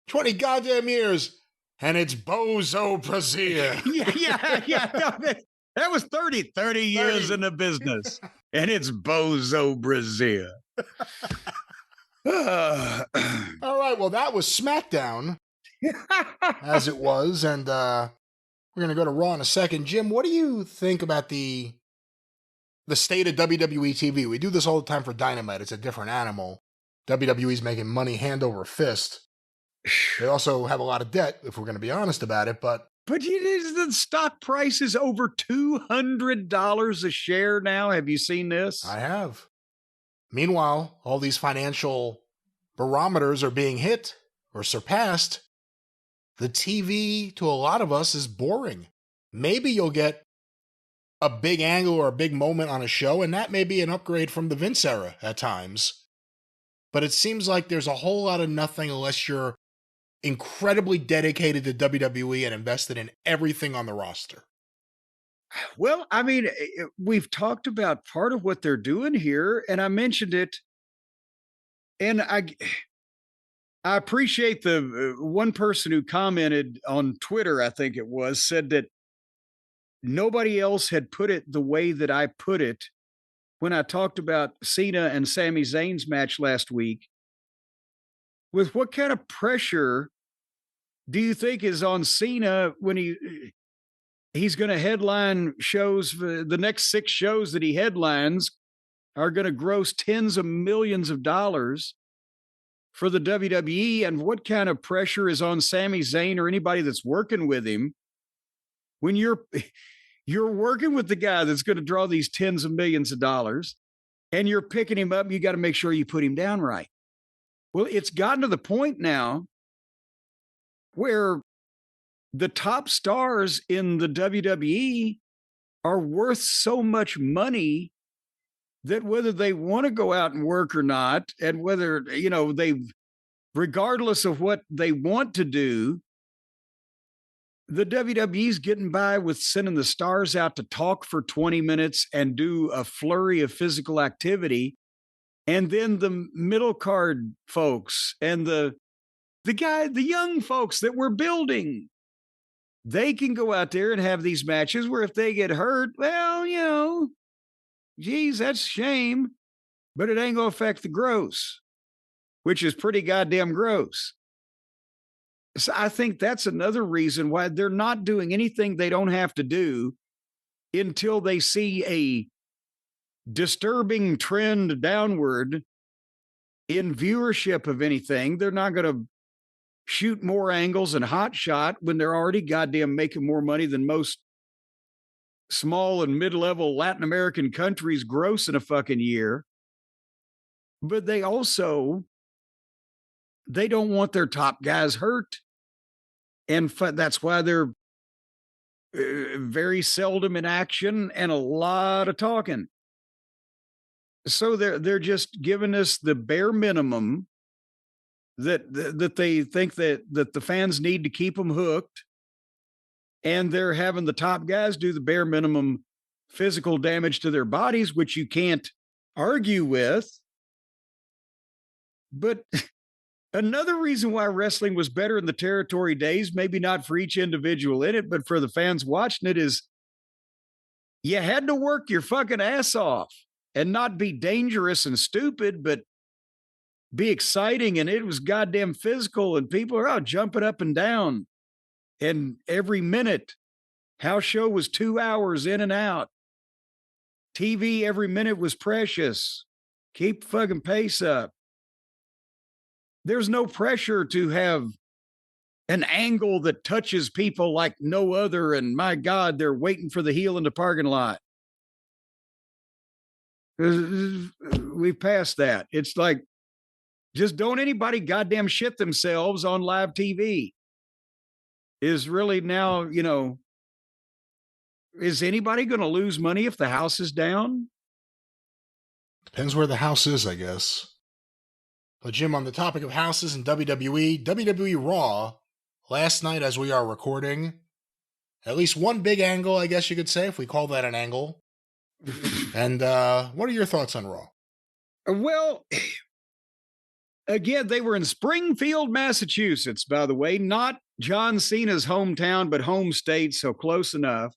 20 goddamn years. And it's Bozo Brazier. Yeah. No, that was 30 years in the business. And it's Bozo Brazier. All right, well, that was Smackdown, as it was. And we're going to go to Raw in a second. Jim, what do you think about the state of WWE TV? We do this all the time for Dynamite. It's a different animal. WWE's making money hand over fist. They also have a lot of debt, if we're going to be honest about it, but the stock price is over $200 a share now. Have you seen this? I have. Meanwhile, all these financial barometers are being hit or surpassed, the TV to a lot of us is boring. Maybe you'll get a big angle or a big moment on a show, and that may be an upgrade from the Vince era at times. But it seems like there's a whole lot of nothing unless you're incredibly dedicated to WWE and invested in everything on the roster. Well, I mean, we've talked about part of what they're doing here, and I mentioned it. And I appreciate the one person who commented on Twitter, I think it was, said that nobody else had put it the way that I put it when I talked about Cena and Sami Zayn's match last week. With what kind of pressure do you think is on Cena when he's going to headline shows? The next 6 shows that he headlines are going to gross tens of millions of dollars for the WWE. And what kind of pressure is on Sami Zayn or anybody that's working with him when you're working with the guy that's going to draw these tens of millions of dollars and you're picking him up? You got to make sure you put him down right. Well, it's gotten to the point now where the top stars in the WWE are worth so much money that whether they want to go out and work or not, and whether, regardless of what they want to do, the WWE's getting by with sending the stars out to talk for 20 minutes and do a flurry of physical activity. And then the middle card folks and the young folks that we're building, they can go out there and have these matches where if they get hurt, well, geez, that's a shame, but it ain't going to affect the gross, which is pretty goddamn gross. So I think that's another reason why they're not doing anything they don't have to do until they see a disturbing trend downward in viewership of anything. They're not going to shoot more angles and hot shot when they're already goddamn making more money than most small and mid-level Latin American countries gross in a fucking year. But they don't want their top guys hurt. And that's why they're very seldom in action and a lot of talking. So they're just giving us the bare minimum that they think that the fans need to keep them hooked. And they're having the top guys do the bare minimum physical damage to their bodies, which you can't argue with. But another reason why wrestling was better in the territory days, maybe not for each individual in it, but for the fans watching it, is you had to work your fucking ass off and not be dangerous and stupid, but be exciting. And it was goddamn physical, and people are out jumping up and down. And every minute, house show was 2 hours in and out. TV, every minute was precious. Keep the fucking pace up. There's no pressure to have an angle that touches people like no other. And my God, they're waiting for the heel in the parking lot. We've passed that. It's like, just don't anybody goddamn shit themselves on live TV. Is really now, is anybody going to lose money if the house is down? Depends where the house is, I guess. But Jim, on the topic of houses in WWE Raw, last night as we are recording, at least one big angle, I guess you could say, if we call that an angle. And what are your thoughts on Raw? Well, again, they were in Springfield, Massachusetts, by the way, not John Cena's hometown, but home state, so close enough.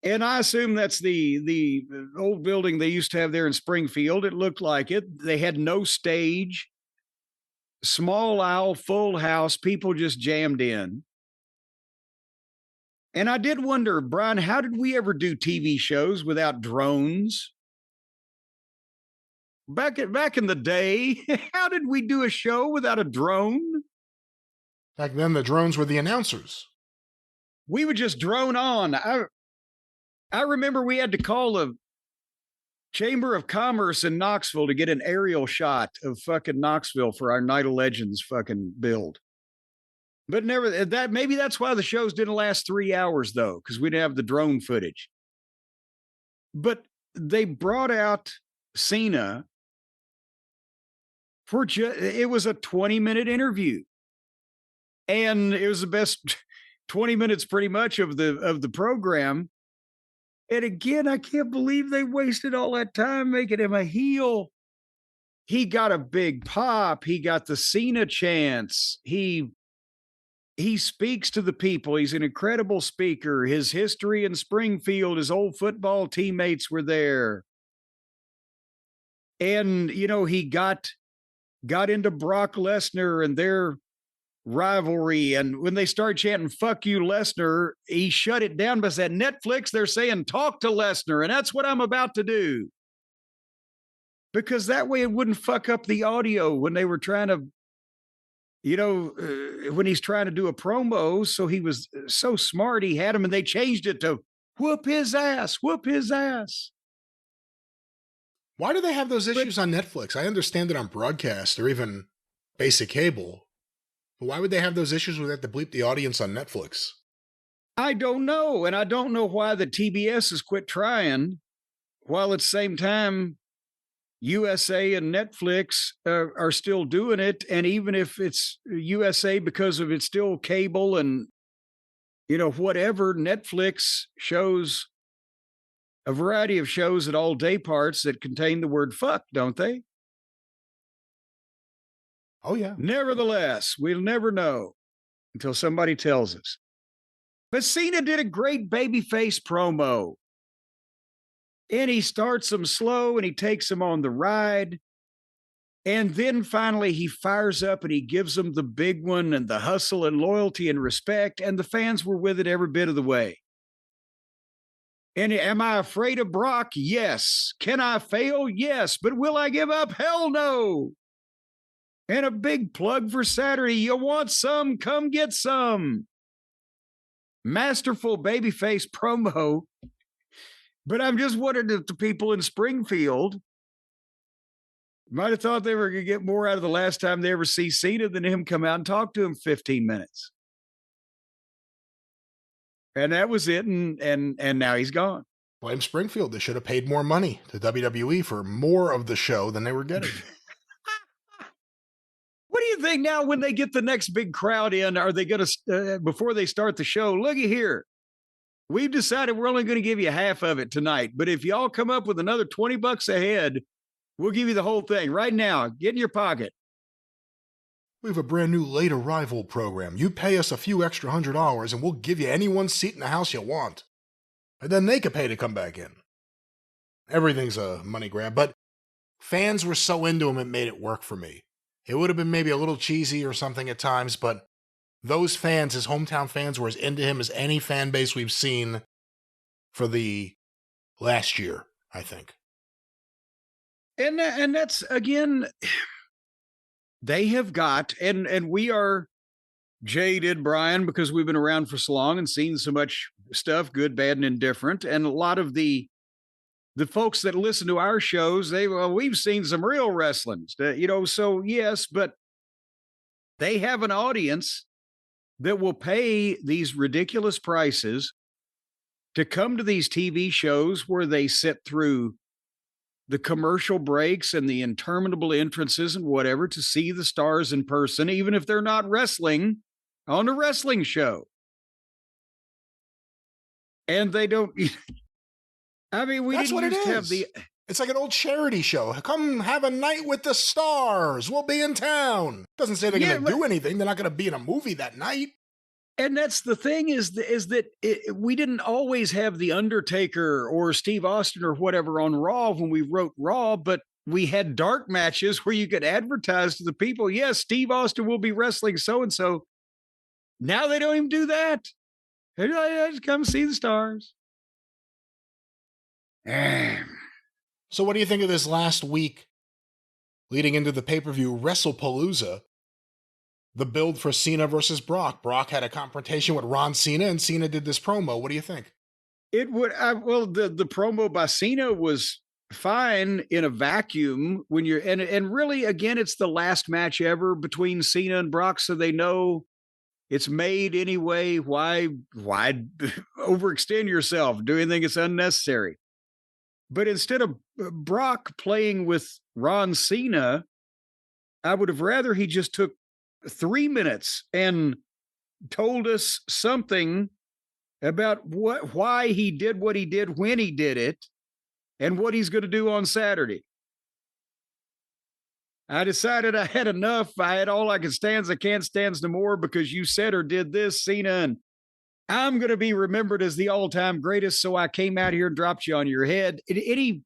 And I assume that's the old building they used to have there in Springfield. It looked like it. They had no stage, small aisle, full house, people just jammed in. And I did wonder, Brian, how did we ever do TV shows without drones? Back in the day, how did we do a show without a drone? Back then, the drones were the announcers. We would just drone on. I remember we had to call Chamber of Commerce in Knoxville to get an aerial shot of fucking Knoxville for our Night of Legends fucking build. But maybe that's why the shows didn't last 3 hours though, because we didn't have the drone footage. But they brought out Cena it was a 20-minute interview. And it was the best 20 minutes pretty much of the program. And again, I can't believe they wasted all that time making him a heel. He got a big pop. He got the Cena chance. He speaks to the people. He's an incredible speaker. His history in Springfield, his old football teammates were there. And, he got into Brock Lesnar and their rivalry. And when they started chanting, "Fuck you, Lesnar," he shut it down by saying, "Netflix, they're saying talk to Lesnar. And that's what I'm about to do." Because that way it wouldn't fuck up the audio when they were trying to, when he's trying to do a promo. So he was so smart. He had him and they changed it to whoop his ass, whoop his ass. Why do they have those issues on Netflix? I understand it on broadcast or even basic cable. But why would they have those issues where they have to bleep the audience on Netflix? I don't know. And I don't know why the TBS has quit trying, while at the same time, USA and Netflix are still doing it. And even if it's USA because of it's still cable and, whatever, Netflix shows a variety of shows at all day parts that contain the word fuck, don't they? Oh, yeah. Nevertheless, we'll never know until somebody tells us. But Cena did a great babyface promo. And he starts them slow and he takes them on the ride. And then finally he fires up and he gives them the big one and the hustle and loyalty and respect. And the fans were with it every bit of the way. And am I afraid of Brock? Yes. Can I fail? Yes. But will I give up? Hell no. And a big plug for Saturday. You want some? Come get some. Masterful babyface promo. But I'm just wondering if the people in Springfield might have thought they were going to get more out of the last time they ever see Cena than him come out and talk to him 15 minutes. And that was it. And now he's gone. Blame Springfield. They should have paid more money to WWE for more of the show than they were getting. What do you think now when they get the next big crowd in? Are they going to, before they start the show, looky here. We've decided we're only going to give you half of it tonight. But if y'all come up with another $20 a head, we'll give you the whole thing right now. Get in your pocket. We have a brand new late arrival program. You pay us a few extra $100 and we'll give you any one seat in the house you want. And then they could pay to come back in. Everything's a money grab, but fans were so into him it made it work for me. It would have been maybe a little cheesy or something at times, but those fans, his hometown fans, were as into him as any fan base we've seen for the last year, I think. And that's, again, they have got, and we are jaded, Brian, because we've been around for so long and seen so much stuff, good, bad, and indifferent. And a lot of the folks that listen to our shows, we've seen some real wrestling, so yes, but they have an audience that will pay these ridiculous prices to come to these TV shows where they sit through the commercial breaks and the interminable entrances and whatever to see the stars in person, even if they're not wrestling on a wrestling show. And they don't, I mean, we That's didn't what used it to have is. the, It's like an old charity show. Come have a night with the stars. We'll be in town. Doesn't say they're going to do anything. They're not going to be in a movie that night. And that's the thing is that we didn't always have the Undertaker or Steve Austin or whatever on Raw when we wrote Raw, but we had dark matches where you could advertise to the people, yes, Steve Austin will be wrestling so-and-so. Now they don't even do that. They just come see the stars. So what do you think of this last week leading into the pay-per-view WrestlePalooza? The build for Cena versus Brock. Brock had a confrontation with Ron Cena, and Cena did this promo. What do you think? It would, the promo by Cena was fine in a vacuum when you're and really again it's the last match ever between Cena and Brock, so they know it's made anyway. Why overextend yourself? Do anything that's unnecessary? But instead of Brock playing with Ron Cena, I would have rather he just took 3 minutes and told us something about why he did what he did when he did it and what he's going to do on Saturday. I decided I had enough. I had all I could stand. I can't stand no more because you said or did this, Cena, and I'm going to be remembered as the all-time greatest, so I came out here and dropped you on your head. Any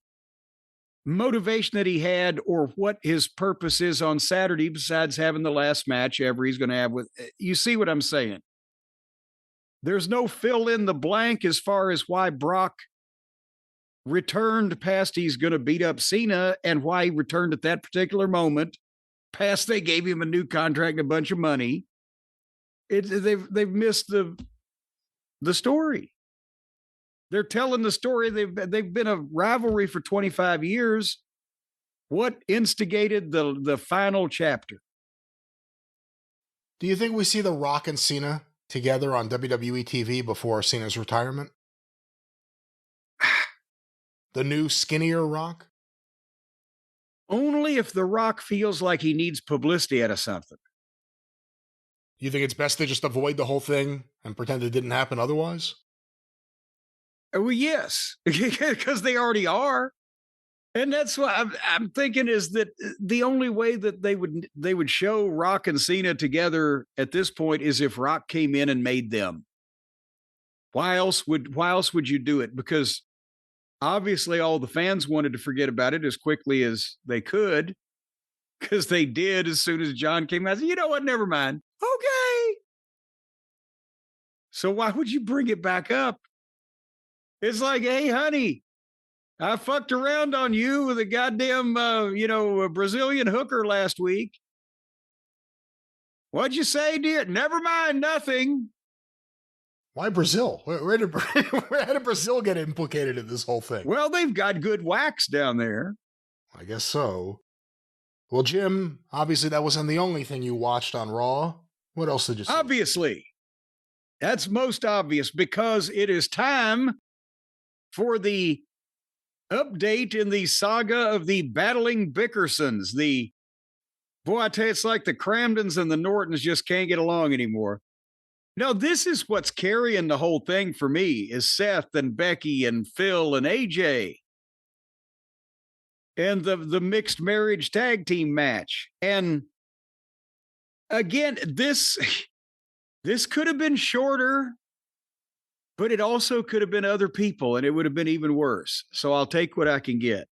motivation that he had or what his purpose is on Saturday besides having the last match ever he's going to have with, you see what I'm saying? There's no fill in the blank as far as why Brock returned past he's going to beat up Cena and why he returned at that particular moment past they gave him a new contract and a bunch of money. They've missed the story. They're telling the story. They've been a rivalry for 25 years. What instigated the final chapter? Do you think we see The Rock and Cena together on WWE TV before Cena's retirement? The new skinnier Rock? Only if The Rock feels like he needs publicity out of something. You think it's best to just avoid the whole thing and pretend it didn't happen otherwise? Well, yes, because they already are. And that's what I'm thinking is that the only way that they would show Rock and Cena together at this point is if Rock came in and made them. Why else would you do it? Because obviously all the fans wanted to forget about it as quickly as they could, because they did as soon as John came out. You know what? Never mind. Okay. So why would you bring it back up? It's like, hey, honey, I fucked around on you with a goddamn, a Brazilian hooker last week. What'd you say, dear? Never mind, nothing. Why Brazil? Where did Brazil get implicated in this whole thing? Well, they've got good wax down there. I guess so. Well, Jim, obviously that wasn't the only thing you watched on Raw. What else did you see? Obviously. That's most obvious because it is time for the update in the saga of the battling Bickersons. Boy, I tell you, it's like the Cramdens and the Nortons just can't get along anymore. No, this is what's carrying the whole thing for me is Seth and Becky and Phil and AJ. And the mixed marriage tag team match. And again, this could have been shorter, but it also could have been other people, and it would have been even worse. So I'll take what I can get.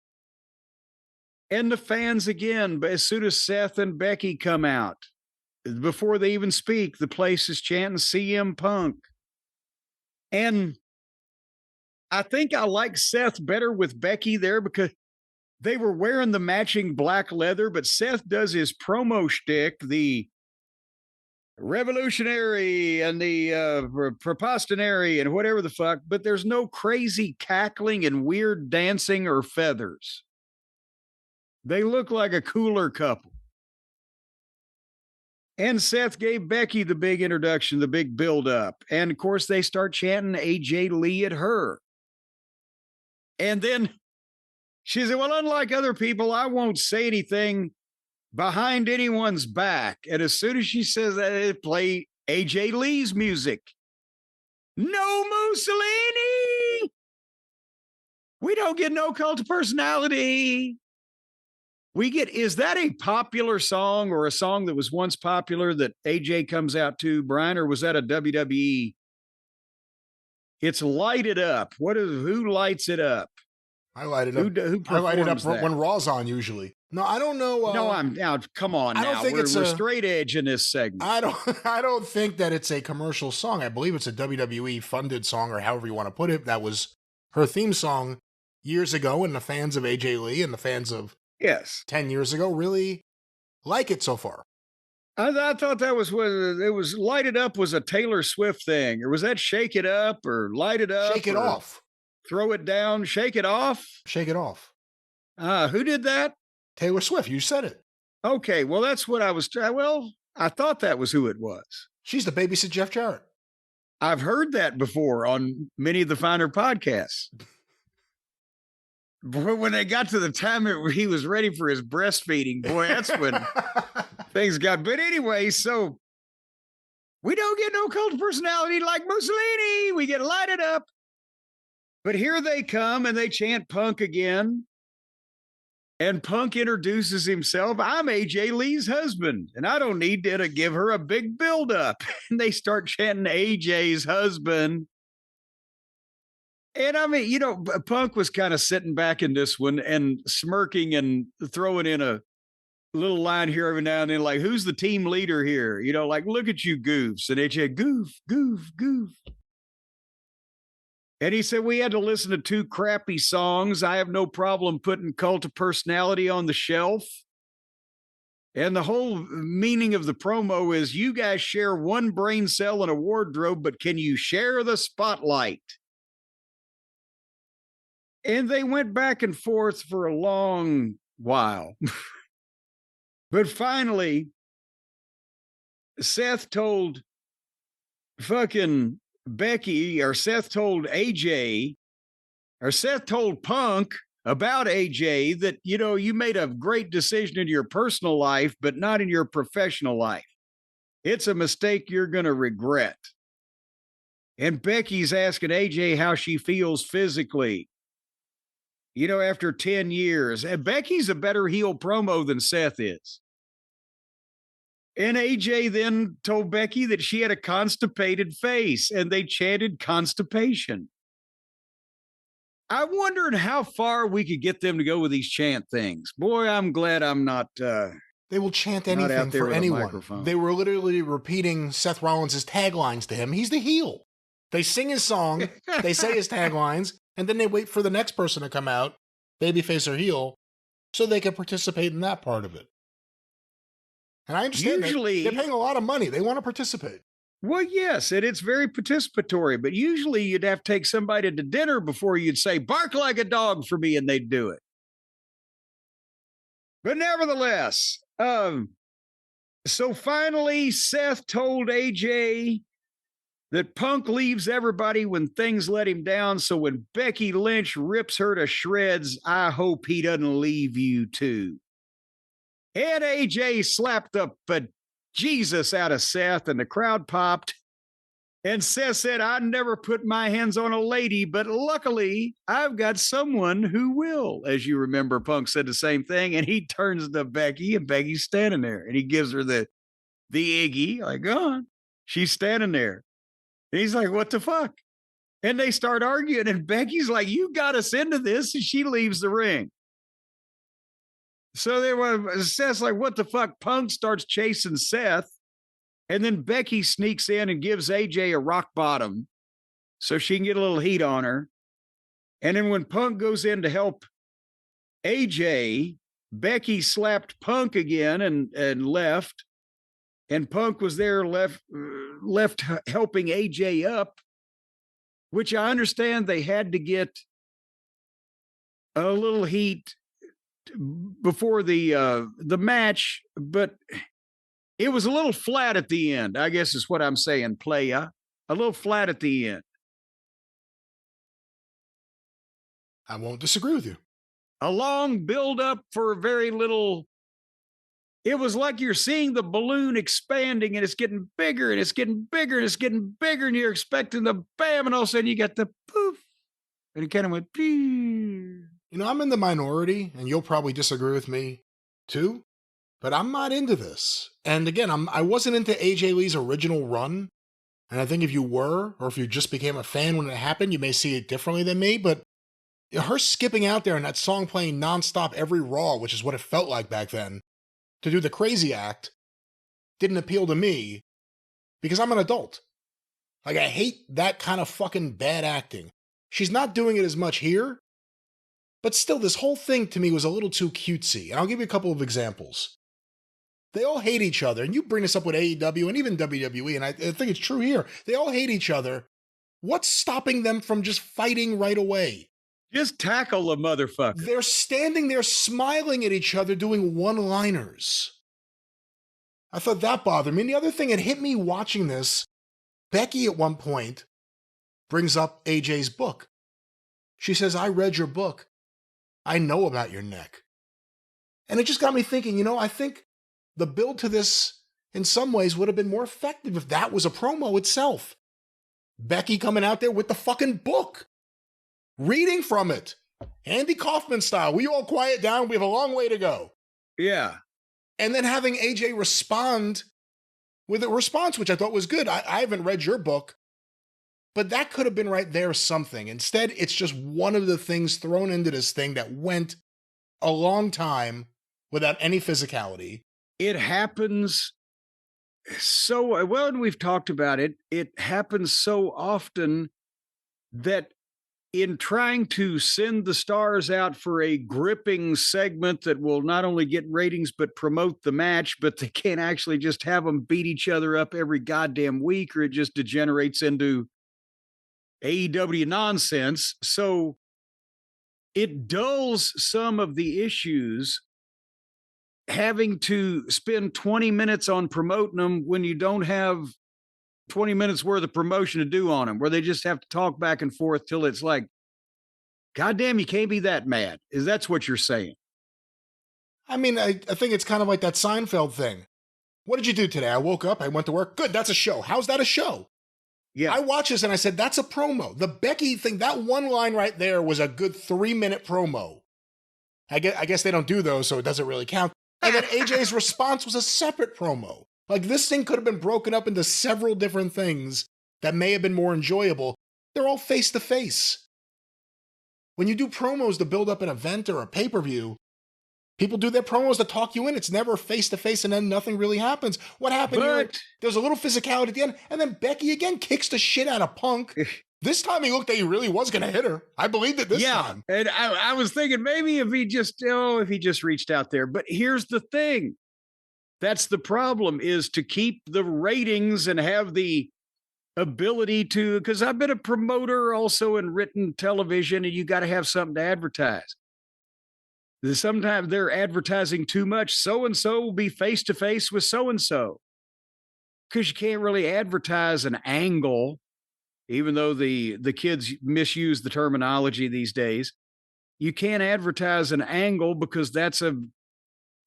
And the fans again, but as soon as Seth and Becky come out, before they even speak, the place is chanting CM Punk. And I think I like Seth better with Becky there because they were wearing the matching black leather, but Seth does his promo shtick, the revolutionary and the preposterary and whatever the fuck, but there's no crazy cackling and weird dancing or feathers. They look like a cooler couple. And Seth gave Becky the big introduction, the big build up. And of course they start chanting AJ Lee at her. And then she said, well, unlike other people, I won't say anything behind anyone's back. And as soon as she says that, it play AJ Lee's music. No Mussolini. We don't get no cult of personality. We get, is that a popular song or a song that was once popular that AJ comes out to, Brian, or was that a WWE? It's Light It Up. Who lights it up? I light it up. Who I light it up that? when Raw's on usually. No, I don't know. No, come on. I don't think we're straight edge in this segment. I don't think that it's a commercial song. I believe it's a WWE funded song, or however you want to put it. That was her theme song years ago, and the fans of AJ Lee and the fans of 10 years ago really like it so far. I thought that was what it was. Light It Up was a Taylor Swift thing, or was that Shake It Up or Light It Up? Shake It Off. Throw It Down, Shake It Off. Shake It Off. Who did that? Taylor Swift. You said it. Okay, well, that's what I was well, I thought that was who it was. She's the babysit Jeff Jarrett. I've heard that before on many of the finer podcasts. Boy, when they got to the time where he was ready for his breastfeeding, boy, that's when things got. But anyway, so we don't get no cult of personality like Mussolini. We get lighted up. But here they come and they chant Punk again. And Punk introduces himself. I'm AJ Lee's husband, and I don't need to give her a big buildup. And they start chanting AJ's husband. And I mean, you know, Punk was kind of sitting back in this one and smirking and throwing in a little line here every now and then, like, who's the team leader here? You know, like, look at you goofs. And AJ, goof, goof, goof. And he said, we had to listen to 2 crappy songs. I have no problem putting Cult of Personality on the shelf. And the whole meaning of the promo is you guys share one brain cell and a wardrobe, but can you share the spotlight? And they went back and forth for a long while. But finally, Seth told fucking Becky, or Seth told AJ, or Seth told Punk about AJ that, you know, you made a great decision in your personal life, but not in your professional life. It's a mistake you're going to regret. And Becky's asking AJ how she feels physically, you know, after 10 years. And Becky's a better heel promo than Seth is. And AJ then told Becky that she had a constipated face, and they chanted constipation. I wondered how far we could get them to go with these chant things. Boy, I'm glad I'm not. They will chant anything for anyone. They were literally repeating Seth Rollins' taglines to him. He's the heel. They sing his song, they say his taglines, and then they wait for the next person to come out, babyface or heel, so they can participate in that part of it. And I understand they're paying a lot of money. They want to participate. Well, yes, and it's very participatory, but usually you'd have to take somebody to dinner before you'd say, bark like a dog for me, and they'd do it. But nevertheless, so finally Seth told AJ that Punk leaves everybody when things let him down, so when Becky Lynch rips her to shreds, I hope he doesn't leave you too. And AJ slapped the Jesus out of Seth, and the crowd popped. And Seth said, I never put my hands on a lady, but luckily I've got someone who will. As you remember, Punk said the same thing, and he turns to Becky, and Becky's standing there, and he gives her the Iggy, like, go on. She's standing there. And he's like, what the fuck? And they start arguing, and Becky's like, you got us into this, and she leaves the ring. So they were, Seth's like, what the fuck? Punk starts chasing Seth. And then Becky sneaks in and gives AJ a rock bottom so she can get a little heat on her. And then when Punk goes in to help AJ, Becky slapped Punk again and left. And Punk was there left helping AJ up, which I understand they had to get a little heat before the match, but it was a little flat at the end, I guess is what I'm saying, playa. A little flat at the end. I won't disagree with you. A long build-up for very little. It was like you're seeing the balloon expanding, and it's getting bigger, and it's getting bigger, and it's getting bigger, and you're expecting the bam, and all of a sudden you got the poof, and it kind of went pee. You know, I'm in the minority, and you'll probably disagree with me too, but I'm not into this. And again, I wasn't into AJ Lee's original run, and I think if you were, or if you just became a fan when it happened, you may see it differently than me, but her skipping out there and that song playing nonstop every Raw, which is what it felt like back then, to do the crazy act, didn't appeal to me, because I'm an adult. Like, I hate that kind of fucking bad acting. She's not doing it as much here, but still, this whole thing to me was a little too cutesy. And I'll give you a couple of examples. They all hate each other. And you bring this up with AEW and even WWE, and I think it's true here. They all hate each other. What's stopping them from just fighting right away? Just tackle a motherfucker. They're standing there smiling at each other doing one-liners. I thought that bothered me. And the other thing, it hit me watching this, Becky at one point brings up AJ's book. She says, I read your book. I know about your neck. And it just got me thinking, I think the build to this in some ways would have been more effective if that was a promo itself. Becky coming out there with the fucking book, reading from it. Andy Kaufman style. We all quiet down. We have a long way to go. Yeah. And then having AJ respond with a response, which I thought was good. I haven't read your book, but that could have been right there something. Instead, it's just one of the things thrown into this thing that went a long time without any physicality. It happens so well, and we've talked about it. It happens so often that in trying to send the stars out for a gripping segment that will not only get ratings but promote the match, but they can't actually just have them beat each other up every goddamn week, or it just degenerates into AEW nonsense. So it dulls some of the issues having to spend 20 minutes on promoting them when you don't have 20 minutes worth of promotion to do on them, where they just have to talk back and forth till it's like, goddamn, you can't be that mad. Is that's what you're saying? I mean, I think it's kind of like that Seinfeld thing. What did you do today? I woke up, I went to work. Good, that's a show. How's that a show? Yeah. I watched this and I said, that's a promo. The Becky thing, that one line right there was a good 3-minute promo. I guess they don't do those, so it doesn't really count. And then AJ's response was a separate promo. Like, this thing could have been broken up into several different things that may have been more enjoyable. They're all face-to-face. When you do promos to build up an event or a pay-per-view, people do their promos to talk you in. It's never face-to-face and then nothing really happens. What happened here? There's a little physicality at the end, and then Becky again kicks the shit out of Punk. This time he looked like he really was going to hit her. I believed it this time. And I was thinking maybe if he just reached out there. But here's the thing. That's the problem, is to keep the ratings and have the ability to, because I've been a promoter also in written television, and you got to have something to advertise. Sometimes they're advertising too much. So-and-so will be face-to-face with so-and-so, because you can't really advertise an angle, even though the kids misuse the terminology these days. You can't advertise an angle because that's a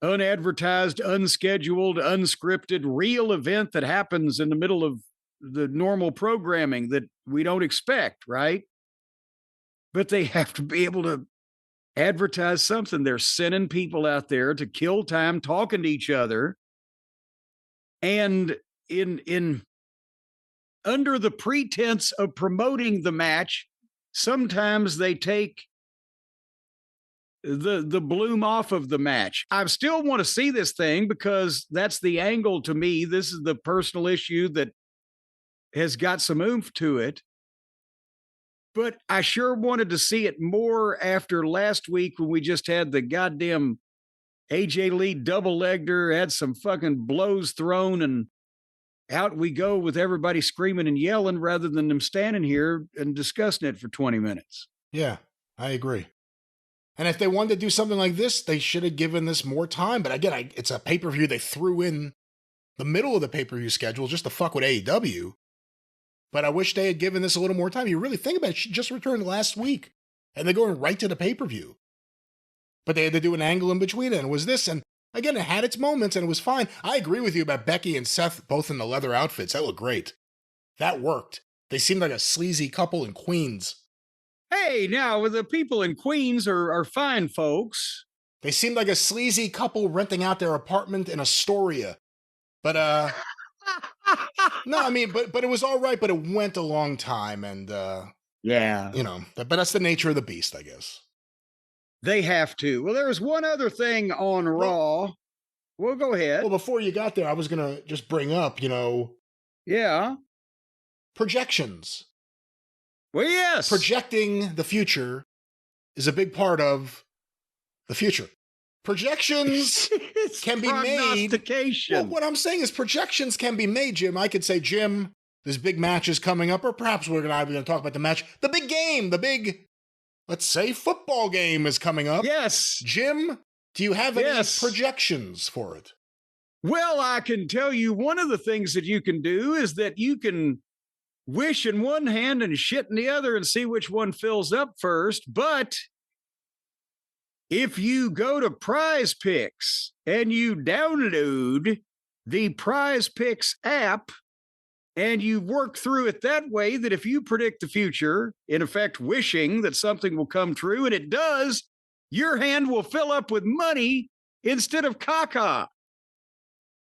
unadvertised, unscheduled, unscripted, real event that happens in the middle of the normal programming that we don't expect, right? But they have to be able to advertise something. They're sending people out there to kill time talking to each other. And in under the pretense of promoting the match, sometimes they take the bloom off of the match. I still want to see this thing because that's the angle to me. This is the personal issue that has got some oomph to it. But I sure wanted to see it more after last week when we just had the goddamn AJ Lee double-legged her, had some fucking blows thrown, and out we go with everybody screaming and yelling rather than them standing here and discussing it for 20 minutes. Yeah, I agree. And if they wanted to do something like this, they should have given this more time. But again, it's a pay-per-view they threw in the middle of the pay-per-view schedule just to fuck with AEW. But I wish they had given this a little more time. You really think about it, she just returned last week, and they're going right to the pay-per-view. But they had to do an angle in between it, and it was this. And again, it had its moments, and it was fine. I agree with you about Becky and Seth both in the leather outfits. That looked great. That worked. They seemed like a sleazy couple in Queens. Hey, now, the people in Queens are fine folks. They seemed like a sleazy couple renting out their apartment in Astoria. But, no, I mean, but it was all right, but it went a long time, and, yeah, you know, but that's the nature of the beast, I guess. They have to. Well, there was one other thing on Raw. Well, go ahead. Well, before you got there, I was going to just bring up, Yeah. Projections. Well, yes. Projecting the future is a big part of the future. Projections can be made. Well, what I'm saying is projections can be made, Jim. I could say, Jim, there's big matches coming up, or perhaps we're going to talk about the match, the big game, the big let's say, football game is coming up. Yes. Jim, do you have any Yes. projections for it? Well, I can tell you one of the things that you can do is that you can wish in one hand and shit in the other and see which one fills up first. But if you go to PrizePicks and you download the PrizePicks app and you work through it that way, that if you predict the future, in effect wishing that something will come true, and it does, your hand will fill up with money instead of caca.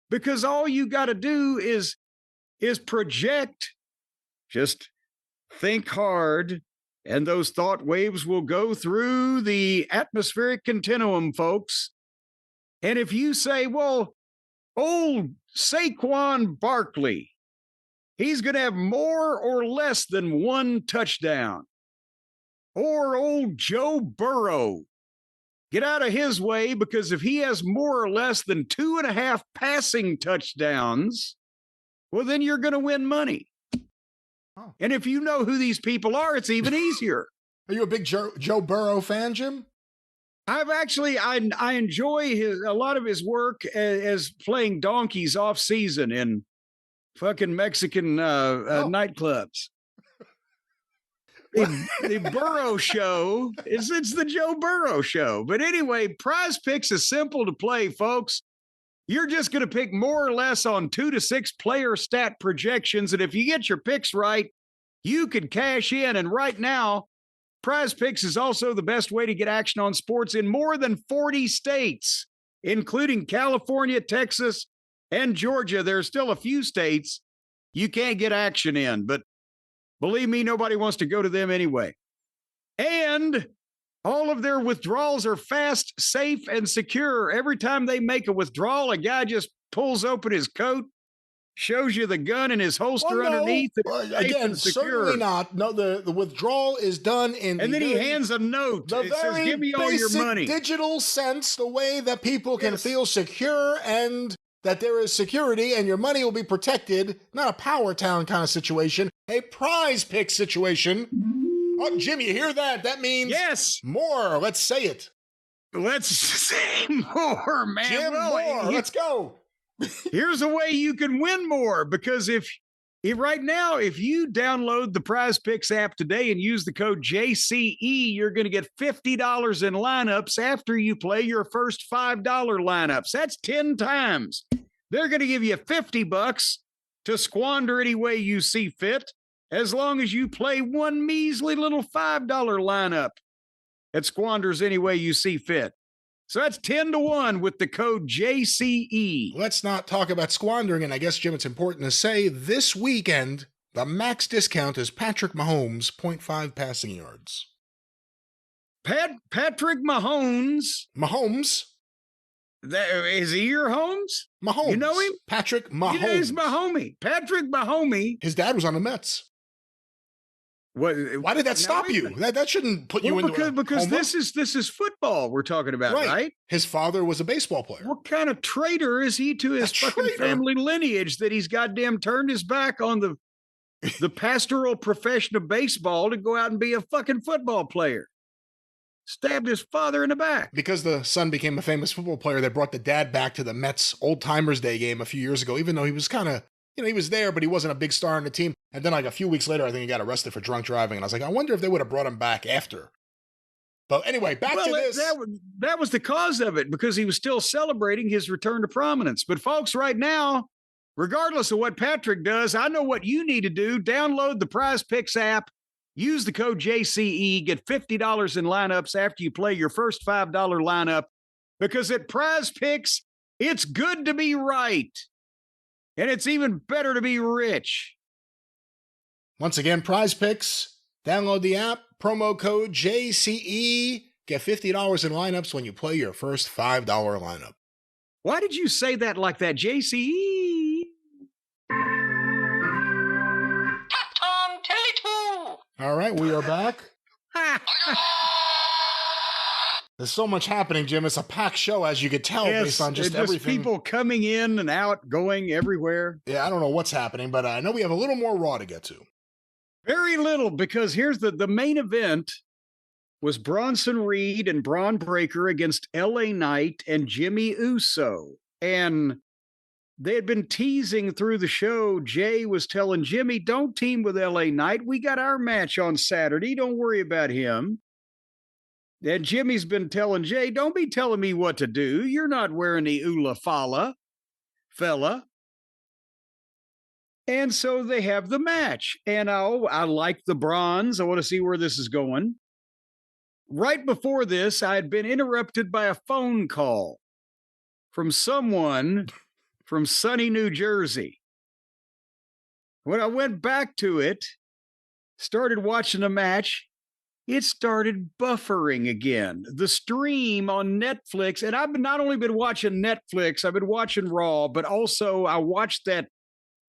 Because all you got to do is project, just think hard, and those thought waves will go through the atmospheric continuum, folks. And if you say, well, old Saquon Barkley, he's going to have more or less than one touchdown. Or old Joe Burrow, get out of his way, because if he has more or less than 2.5 passing touchdowns, well, then you're going to win money. Oh. And if you know who these people are, it's even easier. Are you a big Joe Burrow fan, Jim? I've actually, I enjoy a lot of his work as playing donkeys off season in fucking Mexican nightclubs. The Burrow show it's the Joe Burrow show. But anyway, PrizePicks is simple to play, folks. You're just going to pick more or less on 2 to 6 player stat projections. And if you get your picks right, you can cash in. And right now, PrizePicks is also the best way to get action on sports in more than 40 states, including California, Texas, and Georgia. There are still a few states you can't get action in, but believe me, nobody wants to go to them anyway. And all of their withdrawals are fast, safe, and secure. Every time they make a withdrawal, a guy just pulls open his coat, shows you the gun in his holster underneath. Again, certainly not. No, the withdrawal is done in and then he hands a note. The it says, give me all your money. Digital sense, the way that people can feel secure and that there is security and your money will be protected. Not a PowerTown kind of situation, a PrizePicks situation. Oh, Jim, you hear that? That means more. Let's say it. Let's say more, man. Jim, more. Let's go. Here's a way you can win more, because if right now, if you download the PrizePicks app today and use the code JCE, you're going to get $50 in lineups after you play your first $5 lineups. That's 10 times. They're going to give you $50 to squander any way you see fit, as long as you play one measly little $5 lineup that squanders any way you see fit. So that's 10-1 with the code JCE. Let's not talk about squandering. And I guess, Jim, it's important to say this weekend, the max discount is Patrick Mahomes, 0.5 passing yards. Patrick Mahomes. Mahomes. Is he your Holmes? Mahomes. You know him? Patrick Mahomes. He's Mahomie. Patrick Mahomie. His dad was on the Mets. Why did that stop you? That shouldn't put you into because this is football we're talking about, right? His father was a baseball player. What kind of traitor is he to his fucking family lineage that he's goddamn turned his back on the pastoral profession of baseball to go out and be a fucking football player? Stabbed his father in the back. Because the son became a famous football player, they brought the dad back to the Mets Old Timers Day game a few years ago, even though he was kind of, he was there, but he wasn't a big star on the team. And then like a few weeks later, I think he got arrested for drunk driving. And I was like, I wonder if they would have brought him back after. But anyway, back to this. That was the cause of it, because he was still celebrating his return to prominence. But folks, right now, regardless of what Patrick does, I know what you need to do. Download the PrizePicks app. Use the code JCE. Get $50 in lineups after you play your first $5 lineup. Because at PrizePicks, it's good to be right. And it's even better to be rich. Once again, PrizePicks. Download the app. Promo code JCE. Get $50 in lineups when you play your first $5 lineup. Why did you say that like that, JCE? Tom Tele2. All right, we are back. There's so much happening, Jim. It's a packed show, as you could tell, based on just everything. People coming in and out, going everywhere. Yeah, I don't know what's happening, but I know we have a little more Raw to get to. Very little, because here's the main event was Bronson Reed and Braun Breaker against LA Knight and Jimmy Uso. And they had been teasing through the show. Jay was telling Jimmy, don't team with LA Knight. We got our match on Saturday. Don't worry about him. And Jimmy's been telling Jay, don't be telling me what to do. You're not wearing the Ula fella. And so they have the match. And I like the bronze. I want to see where this is going. Right before this, I had been interrupted by a phone call from someone from sunny New Jersey. When I went back to it, started watching the match, it started buffering again. The stream on Netflix, and I've not only been watching Netflix, I've been watching Raw, but also I watched that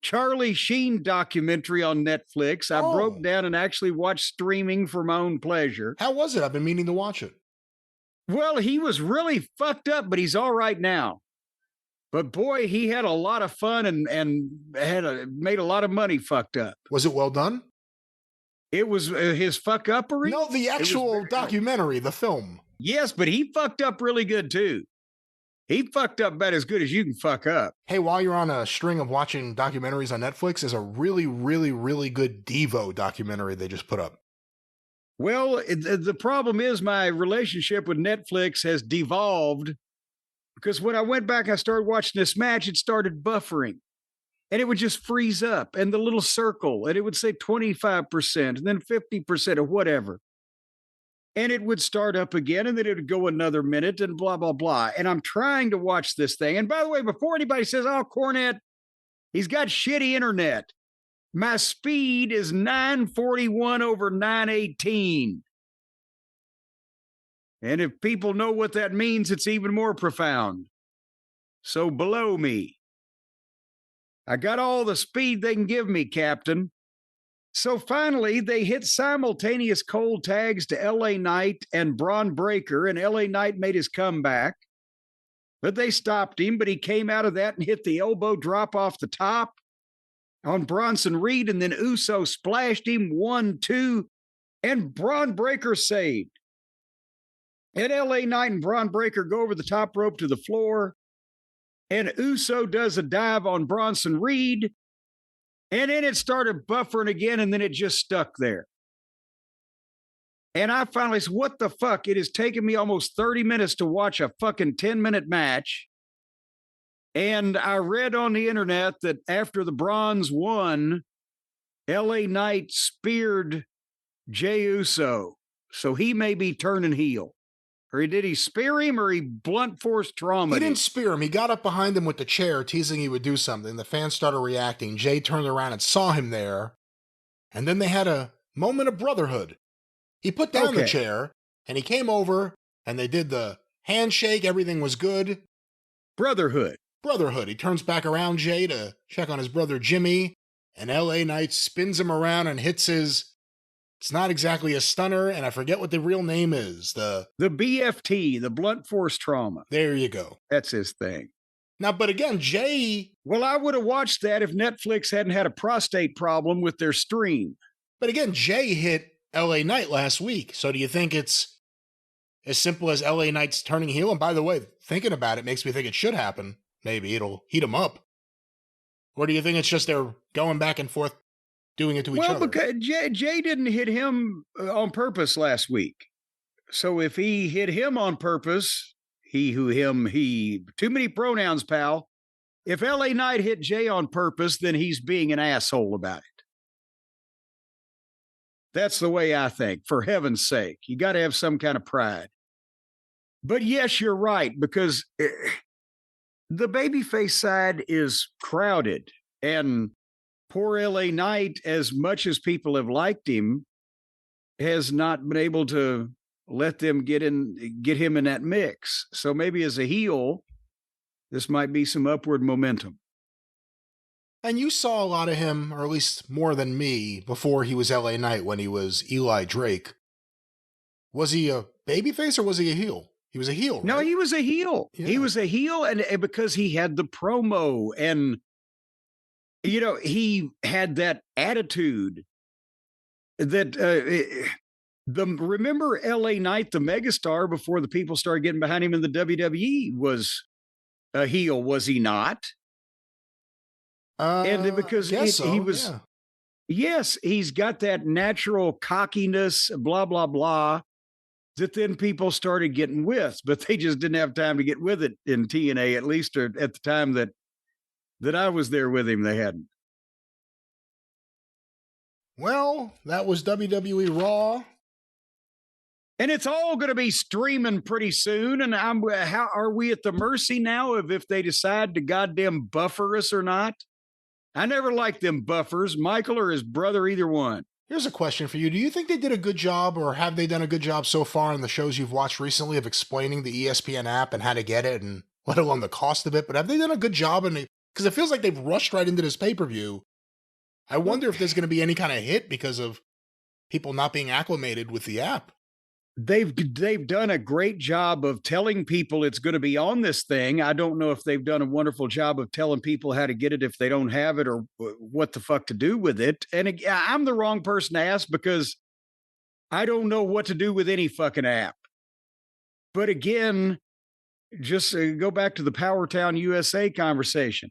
Charlie Sheen documentary on Netflix. I broke down and actually watched streaming for my own pleasure. How was it? I've been meaning to watch it. Well, he was really fucked up, but he's all right now. But boy, he had a lot of fun and made a lot of money fucked up. Was it well done? It was his fuck uppery? No, the actual documentary, the film. Yes, but he fucked up really good too. He fucked up about as good as you can fuck up. Hey, while you're on a string of watching documentaries on Netflix, there's a really, really, really good Devo documentary they just put up. Well, the problem is my relationship with Netflix has devolved because when I went back, I started watching this match, it started buffering. And it would just freeze up and the little circle, and it would say 25% and then 50% or whatever. And it would start up again, and then it would go another minute and blah, blah, blah. And I'm trying to watch this thing. And by the way, before anybody says, oh, Cornette, he's got shitty internet. My speed is 941 over 918. And if people know what that means, it's even more profound. So below me. I got all the speed they can give me, Captain. So finally, they hit simultaneous cold tags to LA Knight and Braun Breaker, and LA Knight made his comeback. But they stopped him, but he came out of that and hit the elbow drop off the top on Bronson Reed, and then Uso splashed him 1-2, and Braun Breaker saved. And LA Knight and Braun Breaker go over the top rope to the floor, and Uso does a dive on Bronson Reed, and then it started buffering again, and then it just stuck there. And I finally said, what the fuck? It has taken me almost 30 minutes to watch a fucking 10-minute match. And I read on the internet that after the bronze won, LA Knight speared Jey Uso. So he may be turning heel. Or did he spear him or he blunt force trauma? He didn't spear him. He got up behind him with the chair, teasing he would do something. The fans started reacting. Jay turned around and saw him there. And then they had a moment of brotherhood. He put down the chair, and he came over, and they did the handshake. Everything was good. Brotherhood. He turns back around, Jay, to check on his brother Jimmy, and LA Knight spins him around and hits his... It's not exactly a stunner, and I forget what the real name is. The BFT, the blunt force trauma. There you go. That's his thing. Now, but again, Jay... Well, I would have watched that if Netflix hadn't had a prostate problem with their stream. But again, Jay hit LA Knight last week. So do you think it's as simple as LA Knight's turning heel? And by the way, thinking about it makes me think it should happen. Maybe it'll heat him up. Or do you think it's just they're going back and forth doing it to each other? Well, because Jay didn't hit him on purpose last week. So if he hit him on purpose, he, who, him, he, too many pronouns, pal. If LA Knight hit Jay on purpose, then he's being an asshole about it. That's the way I think, for heaven's sake. You got to have some kind of pride. But yes, you're right, because the babyface side is crowded, and poor LA Knight, as much as people have liked him, has not been able to let them get him in that mix. So maybe as a heel, this might be some upward momentum. And you saw a lot of him, or at least more than me, before he was LA Knight when he was Eli Drake. Was he a babyface or was he a heel? He was a heel, right? No, he was a heel. Yeah. He was a heel, and because he had the promo, and you know, he had that attitude that Remember LA Knight, the megastar, before the people started getting behind him in the WWE, was a heel, was he not? And because he was, yeah. Yes, he's got that natural cockiness, blah, blah, blah, that then people started getting with, but they just didn't have time to get with it in TNA, at least at the time that I was there with him, they hadn't. Well, that was WWE Raw. And it's all going to be streaming pretty soon. And how are we at the mercy now of if they decide to goddamn buffer us or not? I never liked them buffers, Michael or his brother, either one. Here's a question for you. Do you think they did a good job, or have they done a good job so far in the shows you've watched recently of explaining the ESPN app and how to get it, and let alone the cost of it? But have they done a good job? Because it feels like they've rushed right into this pay-per-view. I wonder if there's going to be any kind of hit because of people not being acclimated with the app. They've done a great job of telling people it's going to be on this thing. I don't know if they've done a wonderful job of telling people how to get it if they don't have it, or what the fuck to do with it. And I'm the wrong person to ask because I don't know what to do with any fucking app. But again, just go back to the PowerTown USA conversation.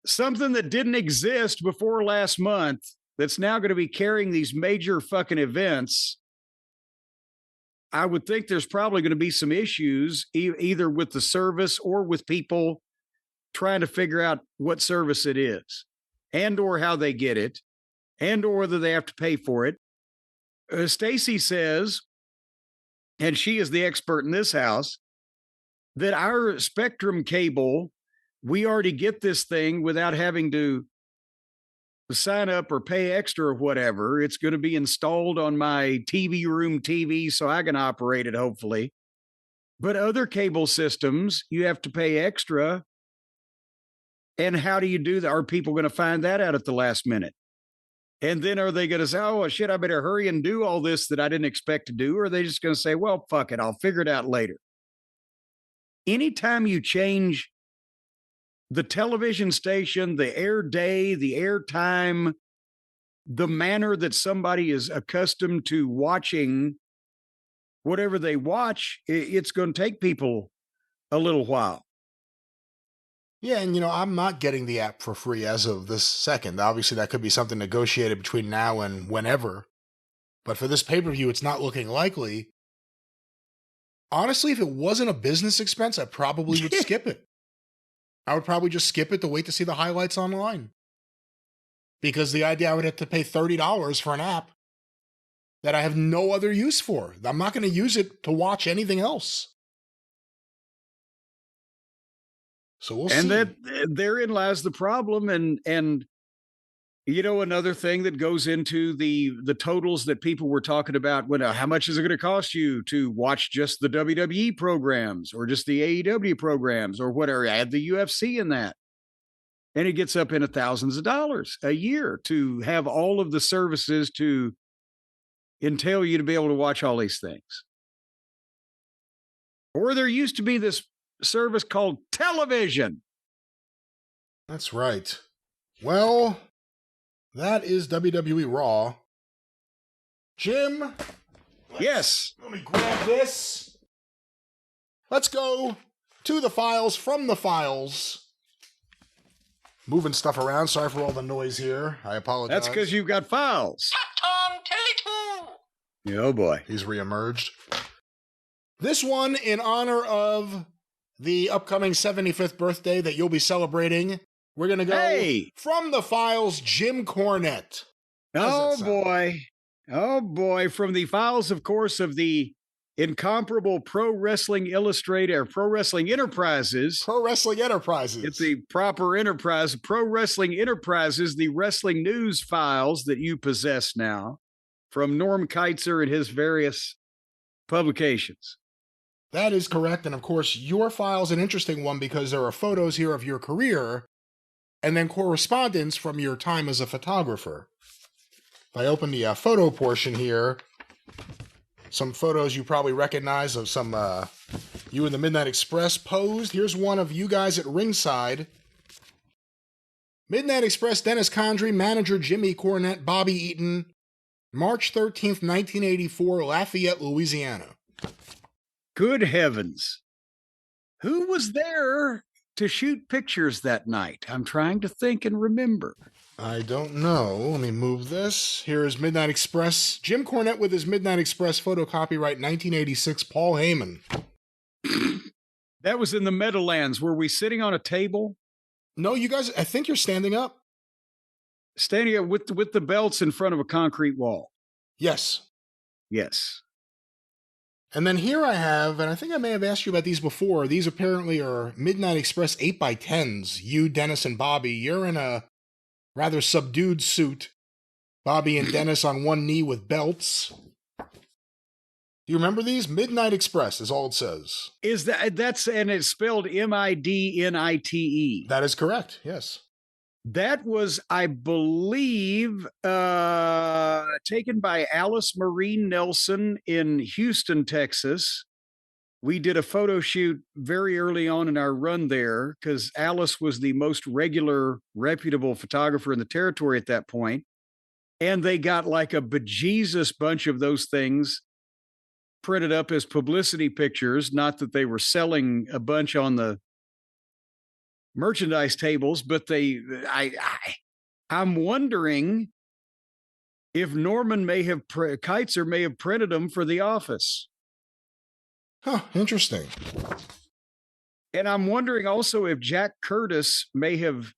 Something that didn't exist before last month that's now going to be carrying these major fucking events. I would think there's probably going to be some issues either with the service or with people trying to figure out what service it is and or how they get it and or whether they have to pay for it. Stacy says, and she is the expert in this house, that our Spectrum cable, we already get this thing without having to sign up or pay extra or whatever. It's going to be installed on my TV room TV so I can operate it, hopefully. But other cable systems, you have to pay extra. And how do you do that? Are people going to find that out at the last minute? And then are they going to say, oh, shit, I better hurry and do all this that I didn't expect to do? Or are they just going to say, well, fuck it, I'll figure it out later? Anytime you change the television station, the air day, the air time, the manner that somebody is accustomed to watching whatever they watch, it's going to take people a little while. Yeah, and I'm not getting the app for free as of this second. Obviously, that could be something negotiated between now and whenever. But for this pay-per-view, it's not looking likely. Honestly, if it wasn't a business expense, I probably would skip it. I would probably just skip it to wait to see the highlights online. Because the idea I would have to pay $30 for an app that I have no other use for. I'm not going to use it to watch anything else. So we'll see. And that therein lies the problem. And another thing that goes into the totals that people were talking about, how much is it going to cost you to watch just the WWE programs or just the AEW programs or whatever, add the UFC in that. And it gets up into thousands of dollars a year to have all of the services to entail you to be able to watch all these things. Or there used to be this service called television. That's right. Well, that is WWE Raw. Jim? Yes. Let me grab this. Let's go to the files from the files. Moving stuff around. Sorry for all the noise here. I apologize. That's because you've got files. Tom Telly 2. Oh, boy. He's reemerged. This one in honor of the upcoming 75th birthday that you'll be celebrating. We're going to go from the files, Jim Cornette. Oh, boy. Oh, boy. From the files, of course, of the incomparable Pro Wrestling Illustrated or Pro Wrestling Enterprises. Pro Wrestling Enterprises. It's the proper enterprise. Pro Wrestling Enterprises, the wrestling news files that you possess now from Norm Keitzer and his various publications. That is correct. And of course, your file's an interesting one because there are photos here of your career and then correspondence from your time as a photographer. If I open the photo portion here, some photos you probably recognize of some you and the Midnight Express posed. Here's one of you guys at ringside. Midnight Express, Dennis Condrey, manager Jimmy Cornette, Bobby Eaton, March 13th, 1984, Lafayette, Louisiana. Good heavens. Who was there to shoot pictures that night? I'm trying to think and remember. I don't know. Let me move this. Here is Midnight Express. Jim Cornette with his Midnight Express photo copyright 1986, Paul Heyman. That was in the Meadowlands. Were we sitting on a table? No, you guys, I think you're standing up. Standing up with the belts in front of a concrete wall. Yes. Yes. And then here I have, and I think I may have asked you about these before. These apparently are Midnight Express 8x10s. You, Dennis, and Bobby. You're in a rather subdued suit. Bobby and Dennis on one knee with belts. Do you remember these? Midnight Express is all it says. Is that's and it's spelled MIDNITE. That is correct. Yes. That was, I believe, taken by Alice Marie Nelson in Houston, Texas. We did a photo shoot very early on in our run there because Alice was the most regular, reputable photographer in the territory at that point. And they got like a bejesus bunch of those things printed up as publicity pictures. Not that they were selling a bunch on the merchandise tables, but I'm wondering if Norman Keitzer may have printed them for the office. Huh, interesting. And I'm wondering also if Jack Curtis may have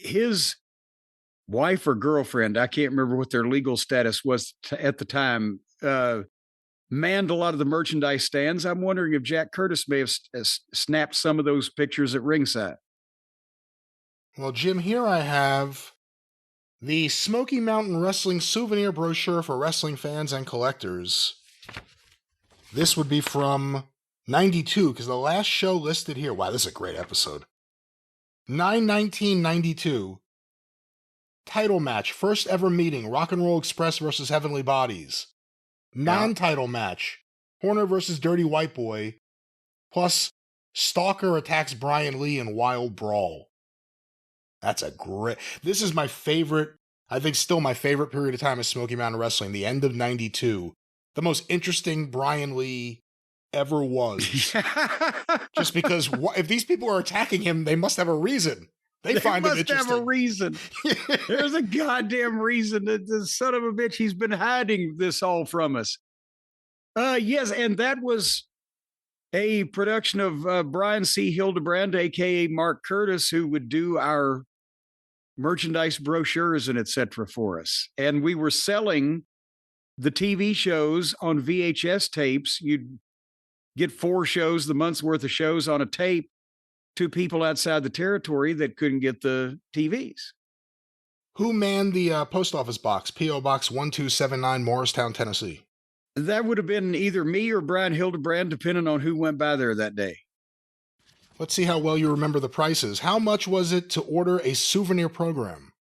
his wife or girlfriend, I can't remember what their legal status was at the time, manned a lot of the merchandise stands. I'm wondering if Jack Curtis may have snapped some of those pictures at ringside. Well, Jim, here I have the Smoky Mountain Wrestling souvenir brochure for wrestling fans and collectors. This would be from 92, because the last show listed here, wow, this is a great episode. 9/19/92. Title match, first ever meeting, Rock and Roll Express versus Heavenly Bodies. Non-title match, Horner versus Dirty White Boy, plus Stalker attacks Brian Lee in Wild Brawl. That's a great... This is my favorite, I think still my favorite period of time of Smoky Mountain Wrestling, the end of 92. The most interesting Brian Lee ever was. Just because if these people are attacking him, they must have a reason. They find it interesting. Must have a reason. There's a goddamn reason that the son of a bitch, he's been hiding this all from us. Yes, and that was a production of Brian C. Hildebrand, a.k.a. Mark Curtis, who would do our merchandise brochures and etc. for us. And we were selling the TV shows on VHS tapes. You'd get 4 shows, the month's worth of shows on a tape, to people outside the territory that couldn't get the TVs. Who manned the post office box? P.O. Box 1279, Morristown, Tennessee. That would have been either me or Brian Hildebrand, depending on who went by there that day. Let's see how well you remember the prices. How much was it to order a souvenir program?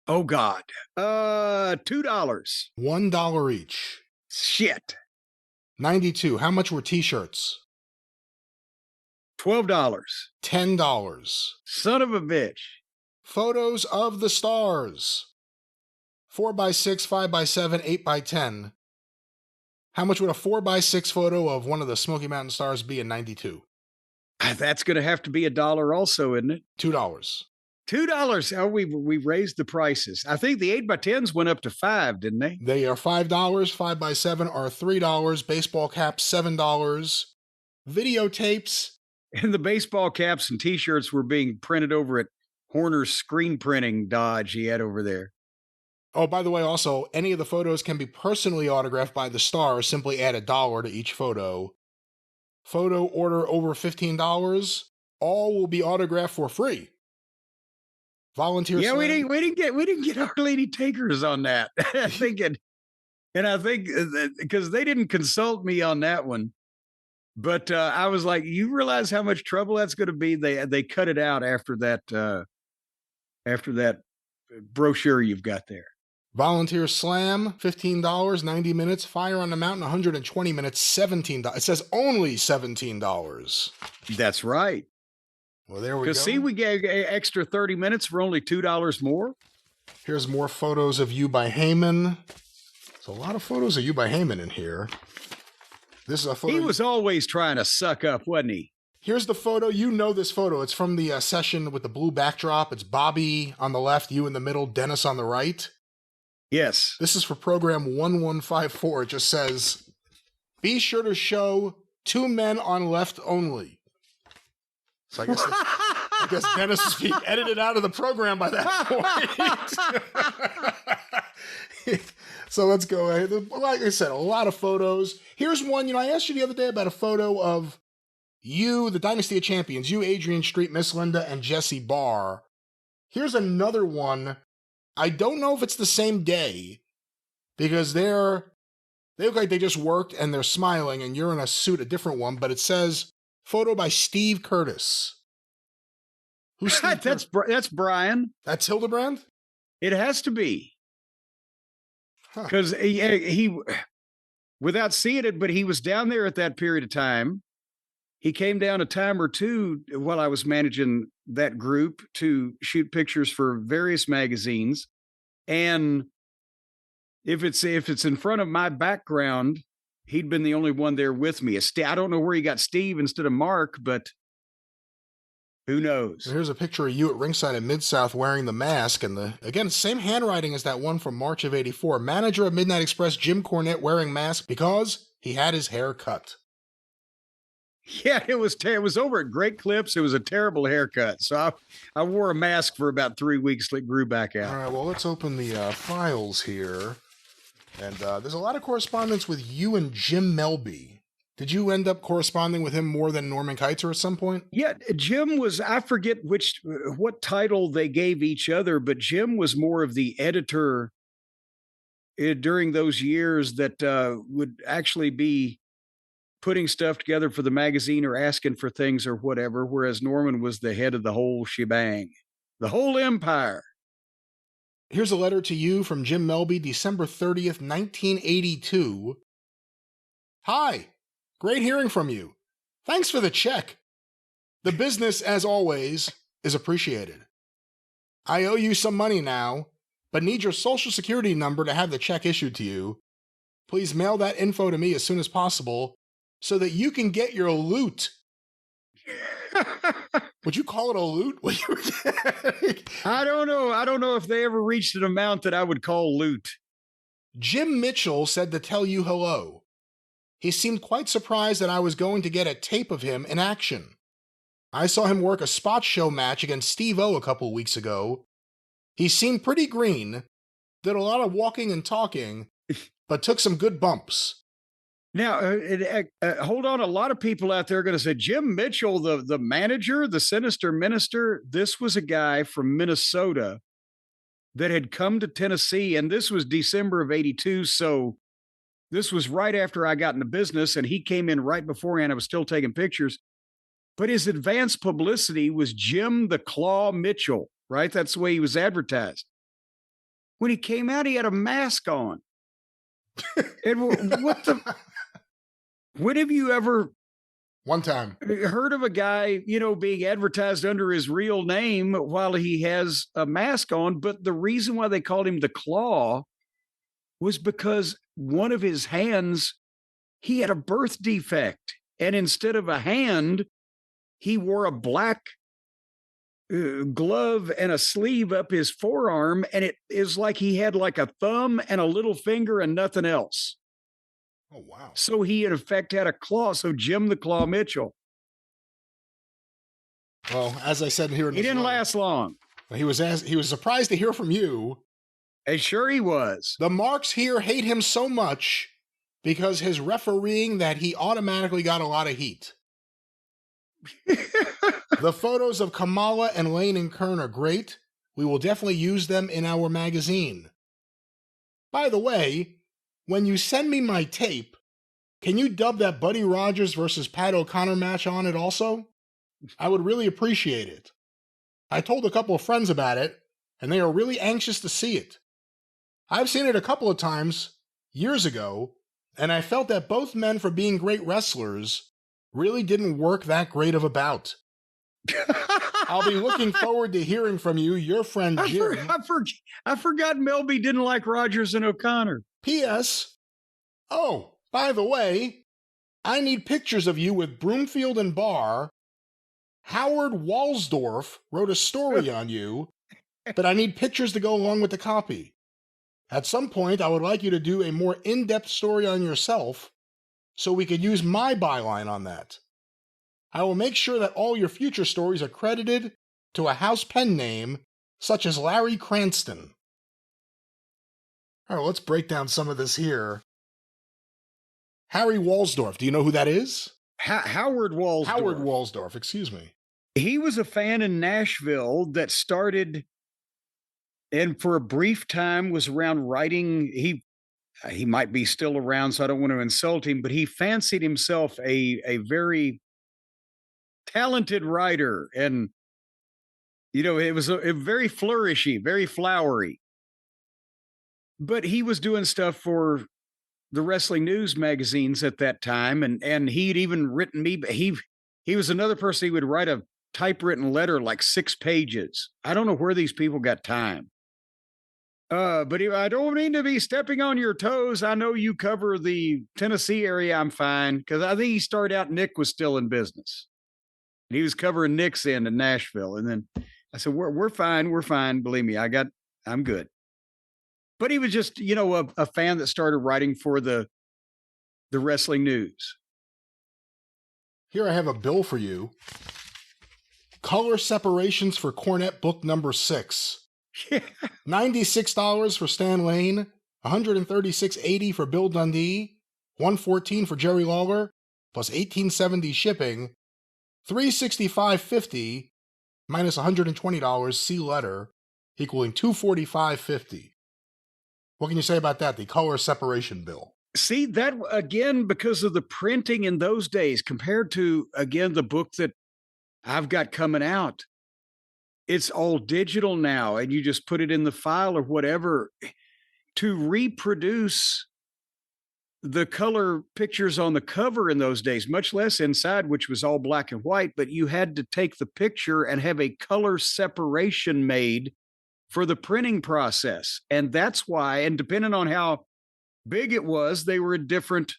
Oh, God. $2. $1 each. Shit. 92. How much were t-shirts? $12. $10. Son of a bitch. Photos of the stars. 4x6, 5x7, 8x10. How much would a 4x6 photo of one of the Smoky Mountain Stars be in 92? That's going to have to be $1 also, isn't it? $2. $2. Oh, we raised the prices. I think the 8x10s went up to $5, didn't they? They are $5. 5x7 are $3. Baseball caps, $7. Videotapes. And the baseball caps and t-shirts were being printed over at Horner's screen printing dodge he had over there. Oh, by the way, also, any of the photos can be personally autographed by the star. Simply add $1 to each photo. Photo order over $15. All will be autographed for free. Volunteer. Yeah, slam. we didn't get Our Lady takers on that. I think because they didn't consult me on that one. But I was like, you realize how much trouble that's going to be? They cut it out after that brochure you've got there. Volunteer Slam, $15, 90 minutes. Fire on the Mountain, 120 minutes, $17. It says only $17. That's right. Well, there we go. Because see, we gave extra 30 minutes for only $2 more. Here's more photos of you by Heyman. There's a lot of photos of you by Heyman in here. This is a photo. He was always trying to suck up, wasn't he? Here's the photo. You know this photo. It's from the session with the blue backdrop. It's Bobby on the left, you in the middle, Dennis on the right. Yes. This is for program 1154. It just says, be sure to show 2 men on left only. So I guess Dennis is being edited out of the program by that point. So let's go ahead. Like I said, a lot of photos. Here's one. I asked you the other day about a photo of you, the Dynasty of Champions, you, Adrian Street, Miss Linda, and Jesse Barr. Here's another one. I don't know if it's the same day because they look like they just worked and they're smiling and you're in a suit, a different one, but it says photo by Steve Curtis. Who's Steve That's Brian. That's Hildebrand? It has to be. Because he, without seeing it, but he was down there at that period of time. He came down a time or two while I was managing that group to shoot pictures for various magazines. And if it's in front of my background, he'd been the only one there with me. I don't know where he got Steve instead of Mark, but who knows? Here's a picture of you at ringside in Mid-South wearing the mask. And again, same handwriting as that one from March of 84. Manager of Midnight Express, Jim Cornette, wearing mask because he had his hair cut. Yeah, it was over at Great Clips. It was a terrible haircut. So I wore a mask for about 3 weeks till it grew back out. All right, well, let's open the files here. And there's a lot of correspondence with you and Jim Melby. Did you end up corresponding with him more than Norman Keitzer at some point? Yeah, Jim was, I forget what title they gave each other, but Jim was more of the editor during those years that would actually be putting stuff together for the magazine or asking for things or whatever, whereas Norman was the head of the whole shebang, the whole empire. Here's a letter to you from Jim Melby, December 30th, 1982. Hi, great hearing from you. Thanks for the check. The business, as always, is appreciated. I owe you some money now, but need your social security number to have the check issued to you. Please mail that info to me as soon as possible, so that you can get your loot. Would you call it a loot? I don't know. I don't know if they ever reached an amount that I would call loot. Jim Mitchell said to tell you hello. He seemed quite surprised that I was going to get a tape of him in action. I saw him work a spot show match against Steve-O a couple weeks ago. He seemed pretty green, did a lot of walking and talking, but took some good bumps. Now, hold on. A lot of people out there are going to say, Jim Mitchell, the manager, the sinister minister, this was a guy from Minnesota that had come to Tennessee, and this was December of 82, so this was right after I got into business, and he came in right beforehand. I was still taking pictures. But his advanced publicity was Jim the Claw Mitchell, right? That's the way he was advertised. When he came out, he had a mask on. And what the... When have you ever one time heard of a guy, being advertised under his real name while he has a mask on? But the reason why they called him the Claw was because one of his hands, he had a birth defect. And instead of a hand, he wore a black glove and a sleeve up his forearm. And it is like he had like a thumb and a little finger and nothing else. Oh, wow. So he, in effect, had a claw. So Jim the Claw Mitchell. Well, as I said here, he didn't last long. He was surprised to hear from you. And sure he was. The marks here hate him so much because his refereeing that he automatically got a lot of heat. The photos of Kamala and Lane and Kern are great. We will definitely use them in our magazine. By the way, when you send me my tape, can you dub that Buddy Rogers versus Pat O'Connor match on it also? I would really appreciate it. I told a couple of friends about it, and they are really anxious to see it. I've seen it a couple of times, years ago, and I felt that both men, for being great wrestlers, really didn't work that great of a bout. I'll be looking forward to hearing from you, your friend Jim. I forgot Melby didn't like Rogers and O'Connor. P.S. Oh, by the way, I need pictures of you with Broomfield and Barr. Howard Walsdorf wrote a story on you, but I need pictures to go along with the copy. At some point, I would like you to do a more in-depth story on yourself so we could use my byline on that. I will make sure that all your future stories are credited to a house pen name, such as Larry Cranston. All right, let's break down some of this here. Harry Walsdorf, do you know who that is? Howard Walsdorf. Howard Walsdorf, excuse me. He was a fan in Nashville that started, and for a brief time was around writing. He might be still around, so I don't want to insult him, but he fancied himself a very talented writer. And, it was a very flourishy, very flowery. But he was doing stuff for the wrestling news magazines at that time. And he'd even written me, he was another person. He would write a typewritten letter, like 6 pages. I don't know where these people got time. But I don't mean to be stepping on your toes. I know you cover the Tennessee area. I'm fine. Because I think he started out, Nick was still in business. And he was covering Nick's end in Nashville. And then I said, we're fine. We're fine. Believe me, I'm good. But he was just, a fan that started writing for the wrestling news. Here I have a bill for you. Color separations for Cornette book number 6. Yeah. $96 for Stan Lane, $136.80 for Bill Dundee, $114 for Jerry Lawler, plus $18.70 shipping, $365.50 minus $120 see letter, equaling $245.50. What can you say about that, the color separation bill? See, that, again, because of the printing in those days, compared to, again, the book that I've got coming out, it's all digital now, and you just put it in the file or whatever. To reproduce the color pictures on the cover in those days, much less inside, which was all black and white, but you had to take the picture and have a color separation made for the printing process. And that's why, and depending on how big it was, they were at different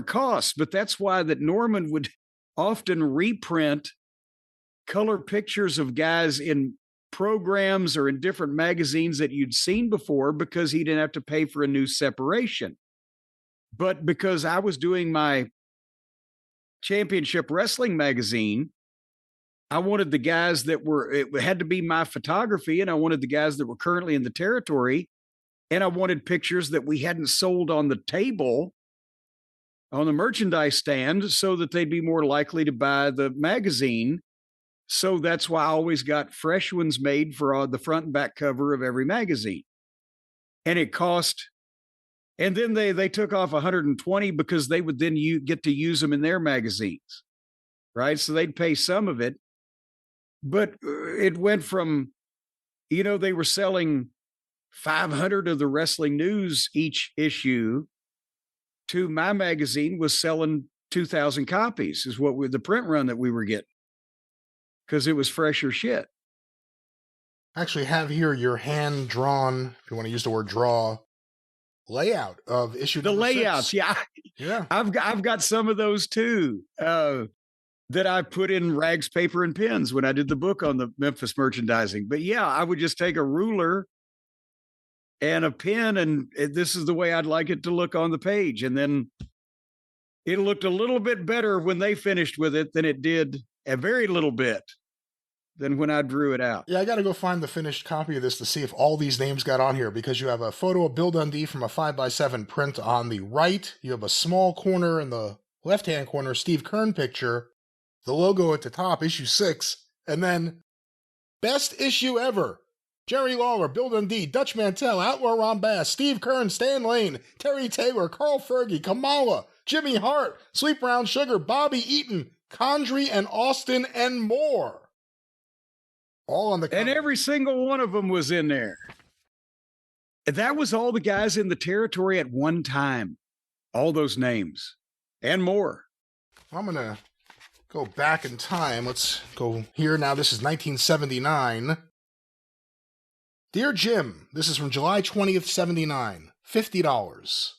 costs. But that's why that Norman would often reprint color pictures of guys in programs or in different magazines that you'd seen before, because he didn't have to pay for a new separation. But because I was doing my championship wrestling magazine, I wanted the guys it had to be my photography, and I wanted the guys that were currently in the territory, and I wanted pictures that we hadn't sold on the table, on the merchandise stand, so that they'd be more likely to buy the magazine. So that's why I always got fresh ones made for the front and back cover of every magazine. And it cost, and then they took off $120 because they would then get to use them in their magazines, right? So they'd pay some of it. But it went from, they were selling 500 of the wrestling news each issue to my magazine was selling 2,000 copies is what the print run that we were getting, because it was fresher shit. I actually have here your hand-drawn, if you want to use the word draw, layout of issue number 6. The layouts, yeah. I've got some of those too. That I put in rags, paper, and pens when I did the book on the Memphis merchandising. But yeah, I would just take a ruler and a pen, and this is the way I'd like it to look on the page. And then it looked a little bit better when they finished with it than it did, a very little bit, than when I drew it out. Yeah, I got to go find the finished copy of this to see if all these names got on here, because you have a photo of Bill Dundee from a 5x7 print on the right. You have a small corner in the left-hand corner, Steve Kern picture, the logo at the top, issue 6, and then best issue ever. Jerry Lawler, Bill Dundee, Dutch Mantell, Outlaw Ron Bass, Steve Kern, Stan Lane, Terry Taylor, Carl Fergie, Kamala, Jimmy Hart, Sweet Brown Sugar, Bobby Eaton, Condrey and Austin, and more. All on the cover. And every single one of them was in there. That was all the guys in the territory at one time. All those names and more. I'm going to go back in time. Let's go here now. This is 1979. Dear Jim, this is from July 20th, 79. $50.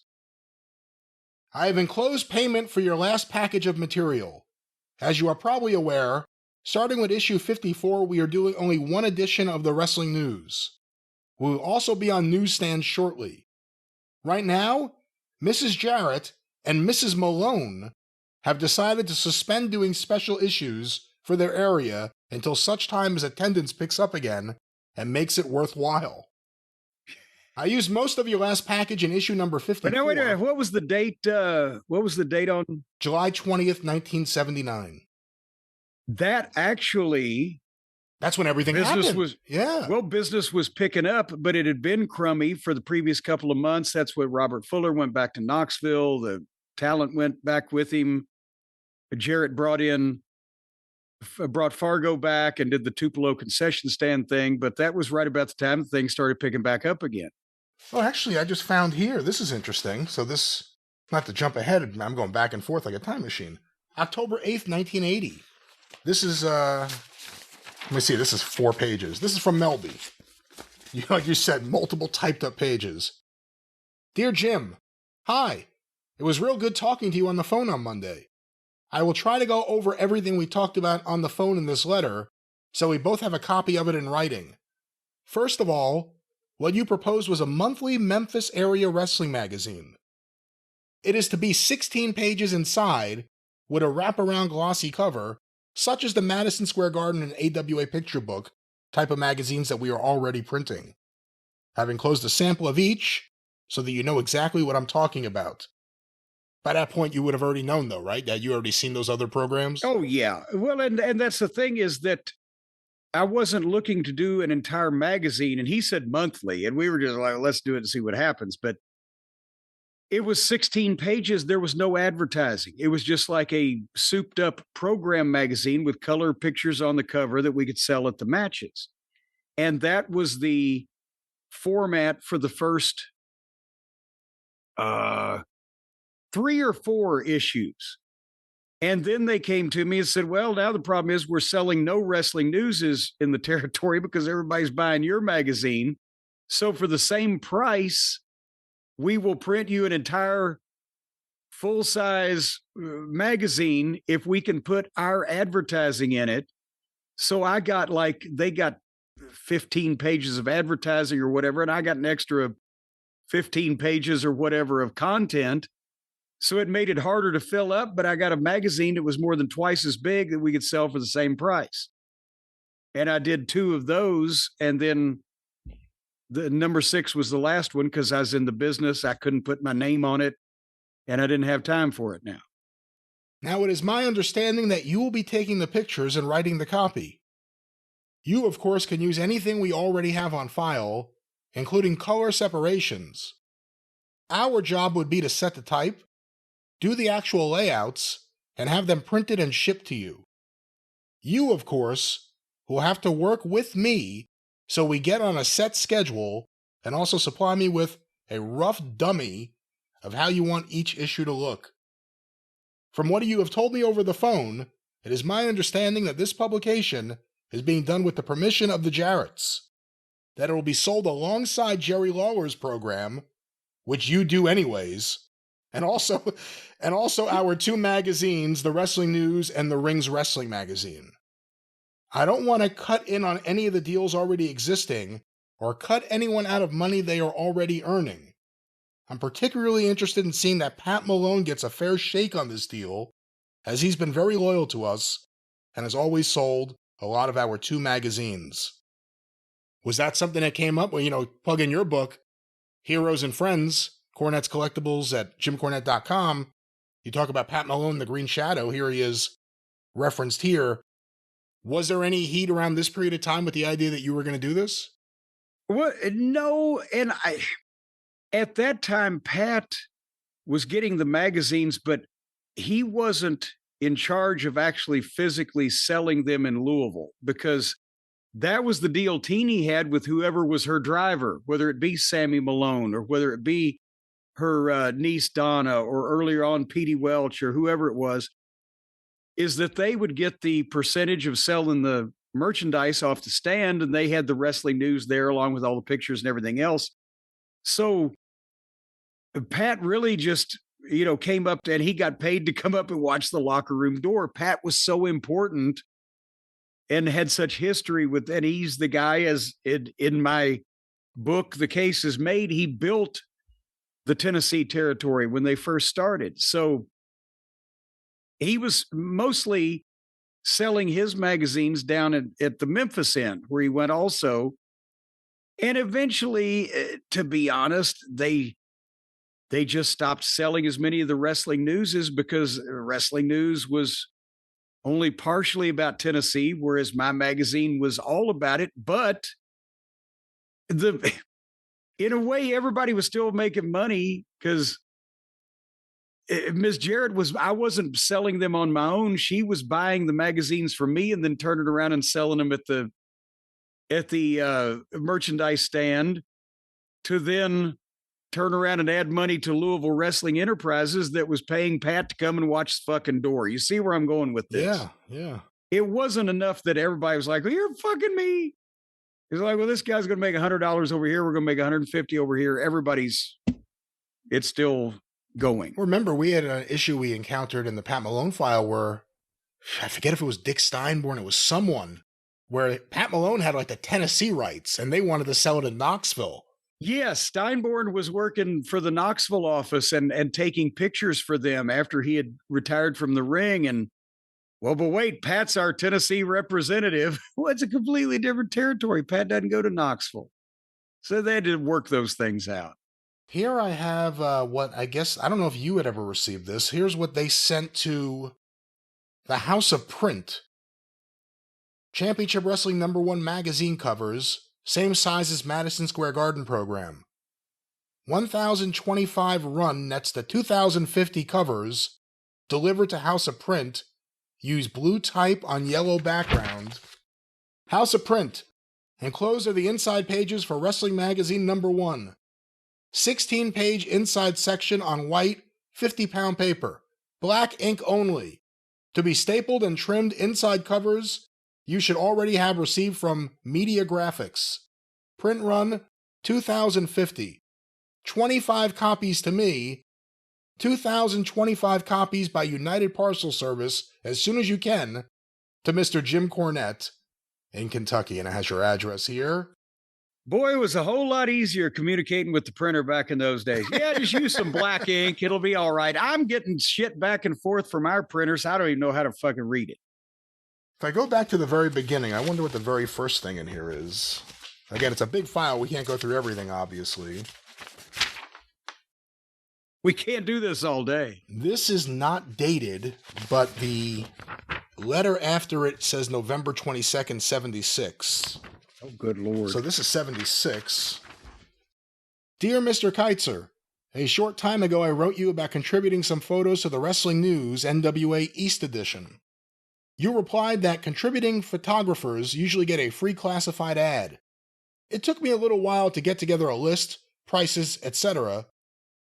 I have enclosed payment for your last package of material. As you are probably aware, starting with issue 54, we are doing only one edition of the Wrestling News. We will also be on newsstands shortly. Right now, Mrs. Jarrett and Mrs. Malone have decided to suspend doing special issues for their area until such time as attendance picks up again and makes it worthwhile. I used most of your last package in issue number 54. But no, wait a minute. What was the date? What was the date on? July 20th, 1979. That actually... That's when everything happened. Well, business was picking up, but it had been crummy for the previous couple of months. That's when Robert Fuller went back to Knoxville. The talent went back with him. Jarrett brought Fargo back and did the Tupelo concession stand thing, but that was right about the time things started picking back up again. Oh, actually, I just found here. This is interesting. So this, not to jump ahead, I'm going back and forth like a time machine. October 8th, 1980. This is, let me see, this is 4 pages. This is from Melby. Like you said, multiple typed up pages. Dear Jim, hi. It was real good talking to you on the phone on Monday. I will try to go over everything we talked about on the phone in this letter, so we both have a copy of it in writing. First of all, what you proposed was a monthly Memphis area wrestling magazine. It is to be 16 pages inside, with a wraparound glossy cover, such as the Madison Square Garden and AWA Picture Book type of magazines that we are already printing. I've enclosed a sample of each, so that you know exactly what I'm talking about. By that point, you would have already known, though, right? That you already seen those other programs? Oh, yeah. Well, and that's the thing is that I wasn't looking to do an entire magazine, and he said monthly, and we were just like, let's do it and see what happens. But it was 16 pages. There was no advertising. It was just like a souped up program magazine with color pictures on the cover that we could sell at the matches. And that was the format for the first 3 or 4 issues. And then they came to me and said, well, now the problem is we're selling no wrestling newses in the territory because everybody's buying your magazine. So for the same price, we will print you an entire full-size magazine if we can put our advertising in it. So I got they got 15 pages of advertising or whatever, and I got an extra 15 pages or whatever of content. So it made it harder to fill up, but I got a magazine that was more than twice as big that we could sell for the same price. And I did 2 of those, and then the number 6 was the last one because I was in the business. I couldn't put my name on it, and I didn't have time for it now. Now, it is my understanding that you will be taking the pictures and writing the copy. You, of course, can use anything we already have on file, including color separations. Our job would be to set the type, do the actual layouts, and have them printed and shipped to you. You, of course, will have to work with me so we get on a set schedule and also supply me with a rough dummy of how you want each issue to look. From what you have told me over the phone, it is my understanding that this publication is being done with the permission of the Jarretts, that it will be sold alongside Jerry Lawler's program, which you do anyways, and also our 2 magazines, the Wrestling News and the Rings Wrestling Magazine. I don't want to cut in on any of the deals already existing or cut anyone out of money they are already earning. I'm particularly interested in seeing that Pat Malone gets a fair shake on this deal, as he's been very loyal to us and has always sold a lot of our 2 magazines. Was that something that came up when, plug in your book, Heroes and Friends, Cornette's Collectibles at JimCornette.com. You talk about Pat Malone, the Green Shadow. Here he is referenced here. Was there any heat around this period of time with the idea that you were going to do this? Well, no. And at that time, Pat was getting the magazines, but he wasn't in charge of actually physically selling them in Louisville, because that was the deal Teenie had with whoever was her driver, whether it be Sammy Malone or whether it be her niece Donna or earlier on Petey Welch or whoever it was. is that they would get the percentage of selling the merchandise off the stand, and they had the wrestling news there along with all the pictures and everything else. So Pat really just, came up and he got paid to come up and watch the locker room door. Pat was so important and had such history with, and he's the guy, as in my book, The Case is Made, he built the Tennessee territory when they first started. So he was mostly selling his magazines down at the Memphis end, where he went also. And eventually, to be honest, they just stopped selling as many of the wrestling newses because wrestling news was only partially about Tennessee, whereas my magazine was all about it. But in a way, everybody was still making money because Ms. Jarrett I wasn't selling them on my own. She was buying the magazines from me and then turning around and selling them at the merchandise stand to then turn around and add money to Louisville Wrestling Enterprises that was paying Pat to come and watch the fucking door. You see where I'm going with this? Yeah. It wasn't enough that everybody was like, well, you're fucking me. It's like, well, this guy's going to make $100 over here. We're going to make $150 over here. It's still going. Remember, we had an issue we encountered in the Pat Malone file where, I forget if it was Dick Steinborn, it was someone, where Pat Malone had like the Tennessee rights and they wanted to sell it in Knoxville. Yes, Steinborn was working for the Knoxville office and taking pictures for them after he had retired from the ring. And, well, but wait, Pat's our Tennessee representative. Well, it's a completely different territory. Pat doesn't go to Knoxville. So they had to work those things out. Here I have what I guess, I don't know if you had ever received this. Here's what they sent to the House of Print. Championship Wrestling #1 magazine covers, same size as Madison Square Garden program. 1,025 run nets to 2,050 covers, delivered to House of Print. Use blue type on yellow background. House of Print. Enclosed are the inside pages for Wrestling Magazine #1. 16-page inside section on white, 50-pound paper. Black ink only. To be stapled and trimmed inside covers, you should already have received from Media Graphics. Print run, 2,050. 25 copies to me. 2,025 copies by United Parcel Service as soon as you can to Mr. Jim Cornette in Kentucky. And it has your address here. Boy, it was a whole lot easier communicating with the printer back in those days. Yeah, just use some black ink. It'll be all right. I'm getting shit back and forth from our printers. I don't even know how to fucking read it. If I go back to the very beginning, I wonder what the very first thing in here is. Again, it's a big file. We can't go through everything, obviously. We can't do this all day. This is not dated, but the letter after it says November 22nd, 76. Oh, good Lord. So this is 76. Dear Mr. Keitzer, a short time ago I wrote you about contributing some photos to the Wrestling News NWA East Edition. You replied that contributing photographers usually get a free classified ad. It took me a little while to get together a list, prices, etc.,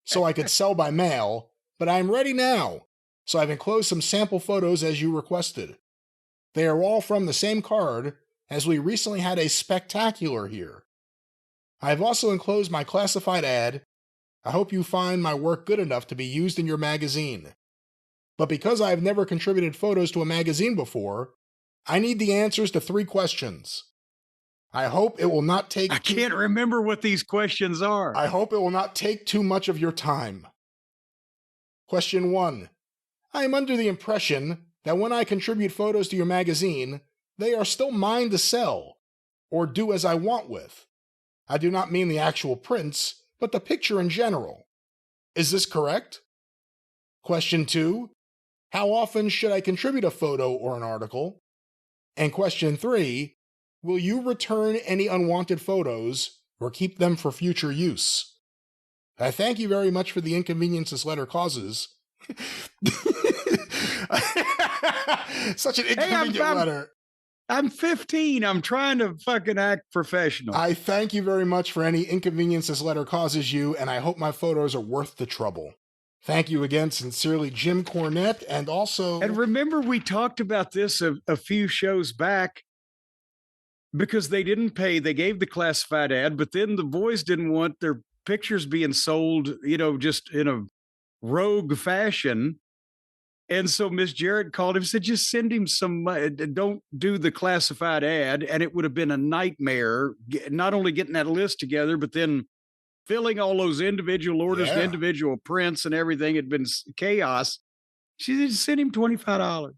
so I could sell by mail, but I am ready now, so I've enclosed some sample photos as you requested. They are all from the same card, as we recently had a spectacular here. I have also enclosed my classified ad. I hope you find my work good enough to be used in your magazine. But because I have never contributed photos to a magazine before, I need the answers to 3 questions. I hope it will not take... I can't remember what these questions are. I hope it will not take too much of your time. Question 1. I am under the impression that when I contribute photos to your magazine, they are still mine to sell, or do as I want with. I do not mean the actual prints, but the picture in general. Is this correct? Question 2. How often should I contribute a photo or an article? And question 3. Will you return any unwanted photos or keep them for future use? I thank you very much for the inconvenience this letter causes. Such an inconvenient letter. I'm 15. I'm trying to fucking act professional. I thank you very much for any inconvenience this letter causes you, and I hope my photos are worth the trouble. Thank you again, sincerely, Jim Cornette, and also... And remember, we talked about this a few shows back because they didn't pay. They gave the classified ad, but then the boys didn't want their pictures being sold, just in a rogue fashion. And so Miss Jarrett called him, said, just send him some money. Don't do the classified ad. And it would have been a nightmare, not only getting that list together, but then filling all those individual orders and individual prints and everything. Had been chaos. She said, send him $25.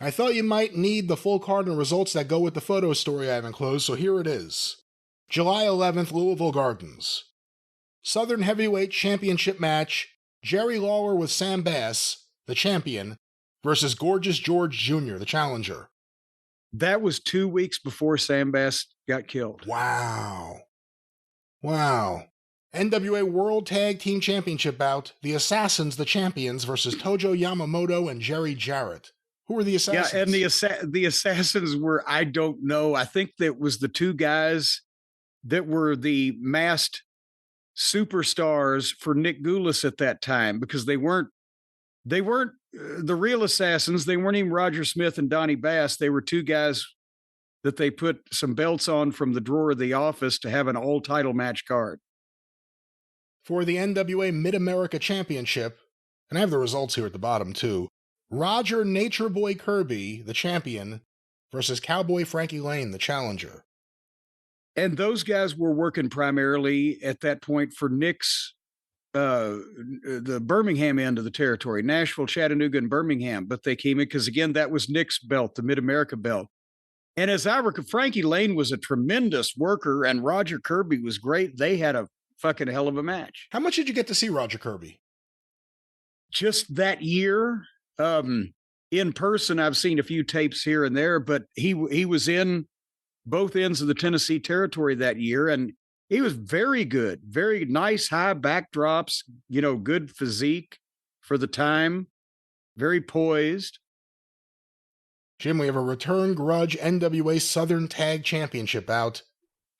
I thought you might need the full card and results that go with the photo story I have enclosed, so here it is. July 11th, Louisville Gardens. Southern Heavyweight Championship match, Jerry Lawler with Sam Bass, the champion, versus Gorgeous George Jr., the challenger. That was 2 weeks before Sam Bass got killed. Wow. NWA World Tag Team Championship bout, the Assassins, the champions, versus Tojo Yamamoto and Jerry Jarrett. Who were the Assassins? Yeah, and the Assassins were, I don't know. I think that was the two guys that were the masked superstars for Nick Goulas at that time, because they weren't the real Assassins. They weren't even Roger Smith and Donnie Bass. They were two guys that they put some belts on from the drawer of the office to have an all-title match card. For the NWA Mid-America Championship, and I have the results here at the bottom too, Roger Nature Boy Kirby, the champion, versus Cowboy Frankie Lane, the challenger. And those guys were working primarily at that point for Nick's, the Birmingham end of the territory, Nashville, Chattanooga, and Birmingham. But they came in because, again, that was Nick's belt, the Mid-America belt. And as I recall, Frankie Lane was a tremendous worker, and Roger Kirby was great. They had a fucking hell of a match. How much did you get to see Roger Kirby? Just that year, in person, I've seen a few tapes here and there, but he was in both ends of the Tennessee territory that year, and he was very good, very nice high backdrops, good physique for the time, very poised. Jim, we have a return grudge NWA Southern Tag Championship bout.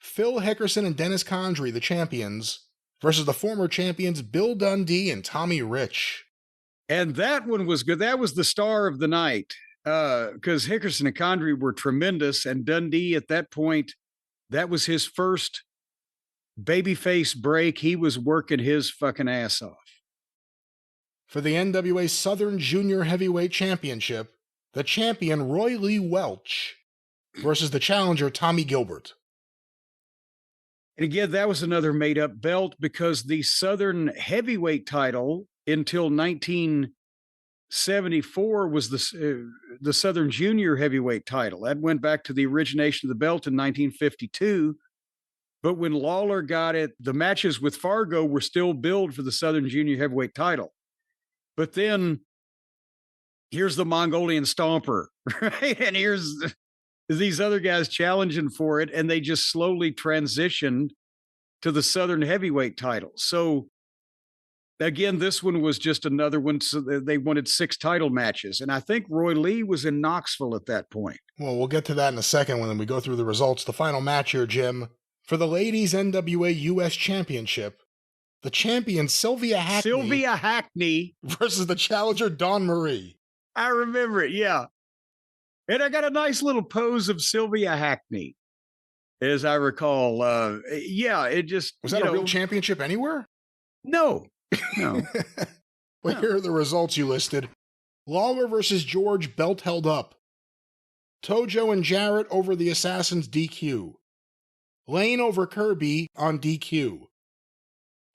Phil Hickerson and Dennis Condrey, the champions, versus the former champions Bill Dundee and Tommy Rich. And that one was good. That was the star of the night, because Hickerson and Condrey were tremendous, and Dundee at that point, that was his first babyface break. He was working his fucking ass off. For the NWA Southern Junior Heavyweight Championship, the champion Roy Lee Welch versus the challenger Tommy Gilbert. And again, that was another made-up belt, because the Southern Heavyweight title until 1974 was the Southern Junior Heavyweight title. That went back to the origination of the belt in 1952. But when Lawler got it, the matches with Fargo were still billed for the Southern Junior Heavyweight title. But then here's the Mongolian Stomper, right? And here's these other guys challenging for it, and they just slowly transitioned to the Southern Heavyweight title. So again, this one was just another one. So they wanted 6 title matches. And I think Roy Lee was in Knoxville at that point. Well, we'll get to that in a second when we go through the results. The final match here, Jim. For the ladies NWA US Championship, the champion Sylvia Hackney versus the challenger Dawn Marie. I remember it, yeah. And I got a nice little pose of Sylvia Hackney, as I recall. It just... Was that a real championship anywhere? No. Well, here are the results you listed. Lawler versus George, belt held up. Tojo and Jarrett over the Assassins, DQ. Lane over Kirby on DQ.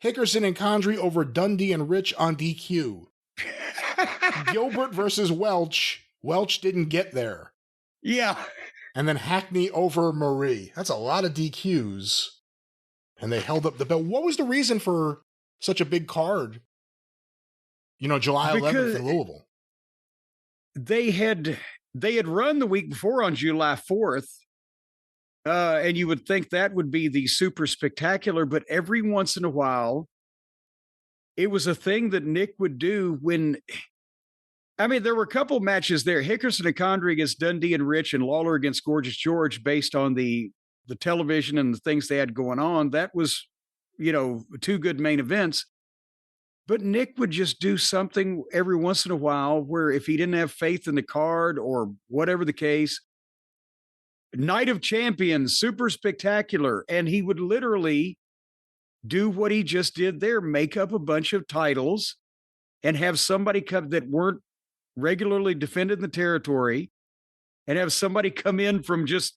Hickerson and Condrey over Dundee and Rich on DQ. Gilbert versus Welch. Welch didn't get there. Yeah. And then Hackney over Marie. That's a lot of DQs. And they held up the belt. What was the reason for such a big card? July 11th in Louisville. They had run the week before on July 4th. And you would think that would be the super spectacular, but every once in a while, it was a thing that Nick would do when, there were a couple matches there. Hickerson and Condrey against Dundee and Rich, and Lawler against Gorgeous George, based on the television and the things they had going on. That was, 2 good main events. But Nick would just do something every once in a while where if he didn't have faith in the card or whatever the case, Night of Champions, super spectacular. And he would literally do what he just did there, make up a bunch of titles and have somebody come that weren't regularly defended in the territory and have somebody come in from just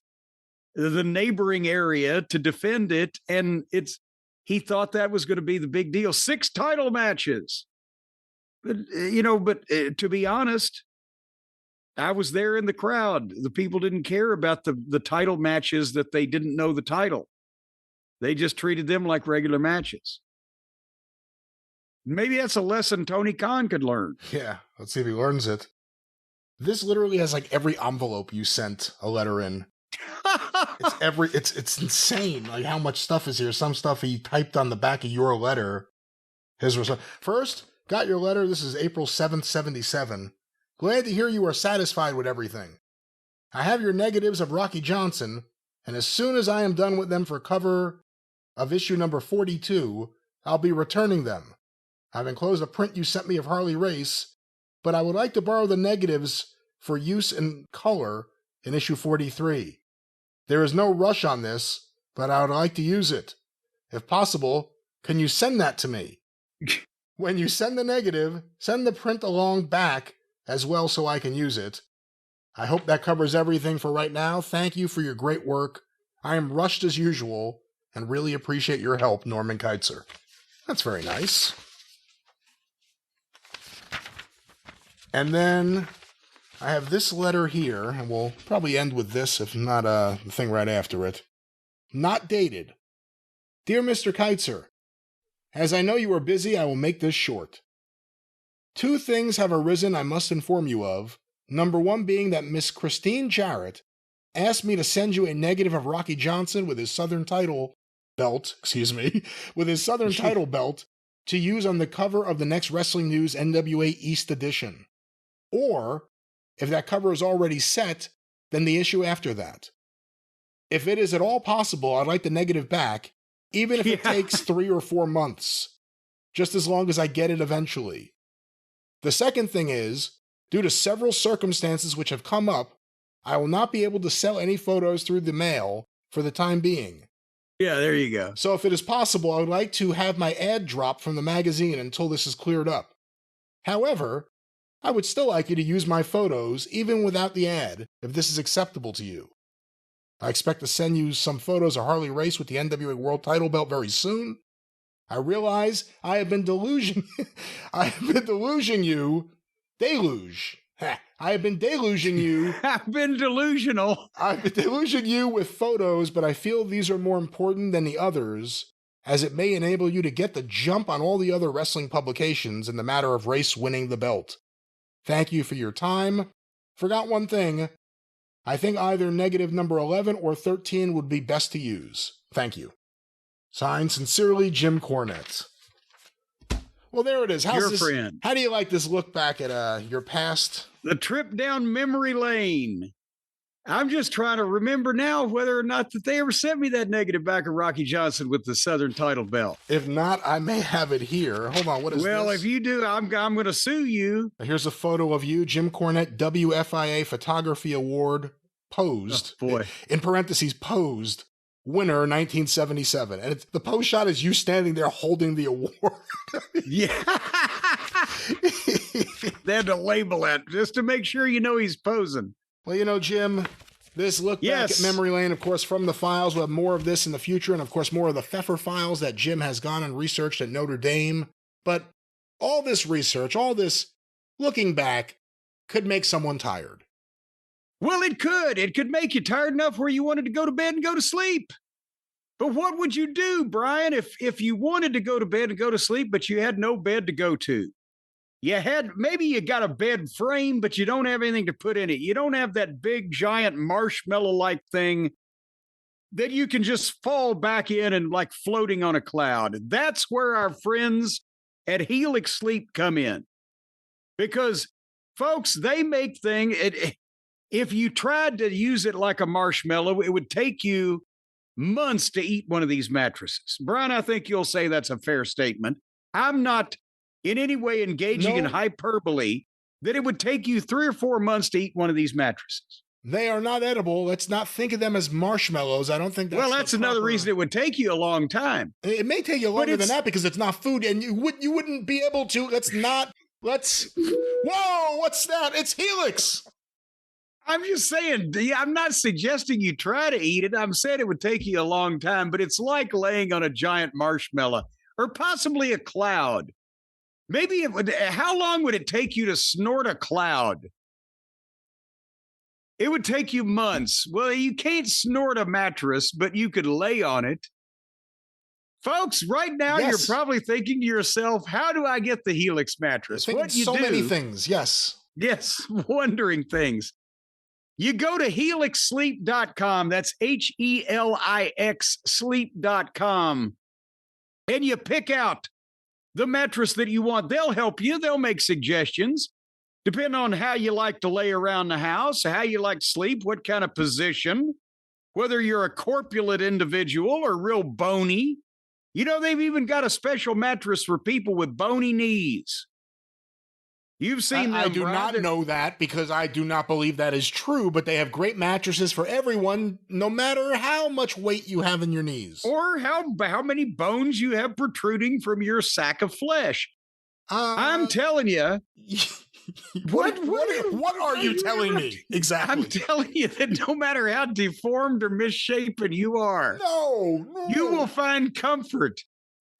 the neighboring area to defend it. And he thought that was going to be the big deal. 6 title matches. But, to be honest, I was there in the crowd. The people didn't care about the title matches that they didn't know the title. They just treated them like regular matches. Maybe that's a lesson Tony Khan could learn. Yeah, let's see if he learns it. This literally has like every envelope you sent a letter in. It's insane like how much stuff is here. Some stuff he typed on the back of your letter. First, got your letter. This is April 7th, 77. Glad to hear you are satisfied with everything. I have your negatives of Rocky Johnson, and as soon as I am done with them for cover of issue number 42, I'll be returning them. I've enclosed a print you sent me of Harley Race, but I would like to borrow the negatives for use in color in issue 43. There is no rush on this, but I would like to use it. If possible, can you send that to me? When you send the negative, send the print along back as well so I can use it. I hope that covers everything for right now. Thank you for your great work. I am rushed as usual and really appreciate your help, Norman Keitzer. That's very nice. And then I have this letter here, and we'll probably end with this, if not the thing right after it. Not dated. Dear Mr. Keitzer, as I know you are busy, I will make this short. 2 things have arisen I must inform you of. Number 1 being that Miss Christine Jarrett asked me to send you a negative of Rocky Johnson with his Southern title belt, with his Southern title belt to use on the cover of the next Wrestling News NWA East edition. Or, if that cover is already set, then the issue after that. If it is at all possible, I'd like the negative back, even if it takes 3 or 4 months, just as long as I get it eventually. The second thing is, due to several circumstances which have come up, I will not be able to sell any photos through the mail for the time being. Yeah, there you go. So if it is possible, I would like to have my ad drop from the magazine until this is cleared up. However, I would still like you to use my photos, even without the ad, if this is acceptable to you. I expect to send you some photos of Harley Race with the NWA World title belt very soon. I realize I have been deluging you. I have been deluging you I've been delusional. I've been deluging you with photos, but I feel these are more important than the others, as it may enable you to get the jump on all the other wrestling publications in the matter of Race winning the belt. Thank you for your time. Forgot one thing. I think either negative number 11 or 13 would be best to use. Thank you. Signed, sincerely, Jim Cornette. Well, there it is. Your friend. How do you like this look back at your past? The trip down memory lane. I'm just trying to remember now whether or not that they ever sent me that negative back of Rocky Johnson with the Southern title belt. If not, I may have it here. Hold on, what is this? Well, if you do, I'm going to sue you. Here's a photo of you, Jim Cornette, WFIA Photography Award, posed. Oh, boy. In parentheses, posed. Winner, 1977. And the post shot is you standing there holding the award. Yeah. They had to label it just to make sure you know he's posing. Well, Jim, this look back at memory lane, of course, from the files. We'll have more of this in the future, and of course, more of the Pfeffer files that Jim has gone and researched at Notre Dame. But all this research, all this looking back, could make someone tired. Well, it could. It could make you tired enough where you wanted to go to bed and go to sleep. But what would you do, Brian, if you wanted to go to bed and go to sleep, but you had no bed to go to? Maybe you got a bed frame, but you don't have anything to put in it. You don't have that big, giant marshmallow-like thing that you can just fall back in and like floating on a cloud. That's where our friends at Helix Sleep come in. Because, folks, they make things... If you tried to use it like a marshmallow, it would take you months to eat one of these mattresses. Brian, I think you'll say that's a fair statement. I'm not in any way engaging in hyperbole that it would take you 3 or 4 months to eat one of these mattresses. They are not edible. Let's not think of them as marshmallows. I don't think that's that's another reason it would take you a long time. It may take you longer than that because it's not food, and you wouldn't be able to. Whoa, what's that? It's Helix. I'm just saying, I'm not suggesting you try to eat it. I'm saying it would take you a long time, but it's like laying on a giant marshmallow or possibly a cloud. Maybe how long would it take you to snort a cloud? It would take you months. Well, you can't snort a mattress, but you could lay on it. Folks, right now you're probably thinking to yourself, how do I get the Helix mattress? Many things, yes. Yes, wondering things. You go to helixsleep.com. That's HELIX sleep.com. And you pick out the mattress that you want. They'll help you. They'll make suggestions. Depending on how you like to lay around the house, how you like to sleep, what kind of position, whether you're a corpulent individual or real bony. You know, they've even got a special mattress for people with bony knees. You've seen them. I do not know that because I do not believe that is true, but they have great mattresses for everyone, no matter how much weight you have in your knees. Or how many bones you have protruding from your sack of flesh. I'm telling you. What are you telling me? Exactly. I'm telling you that no matter how deformed or misshapen you are, you will find comfort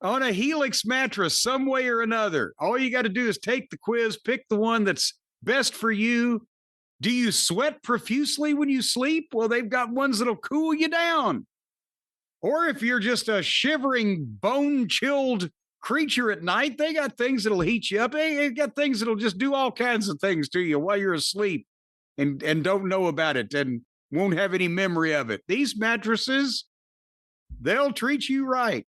on a Helix mattress some way or another. All you got to do is take the quiz, pick the one that's best for you. Do you sweat profusely when you sleep? Well, they've got ones that'll cool you down. Or if you're just a shivering, bone-chilled creature at night, they got things that'll heat you up. They got things that'll just do all kinds of things to you while you're asleep and don't know about it and won't have any memory of it. These mattresses, they'll treat you right.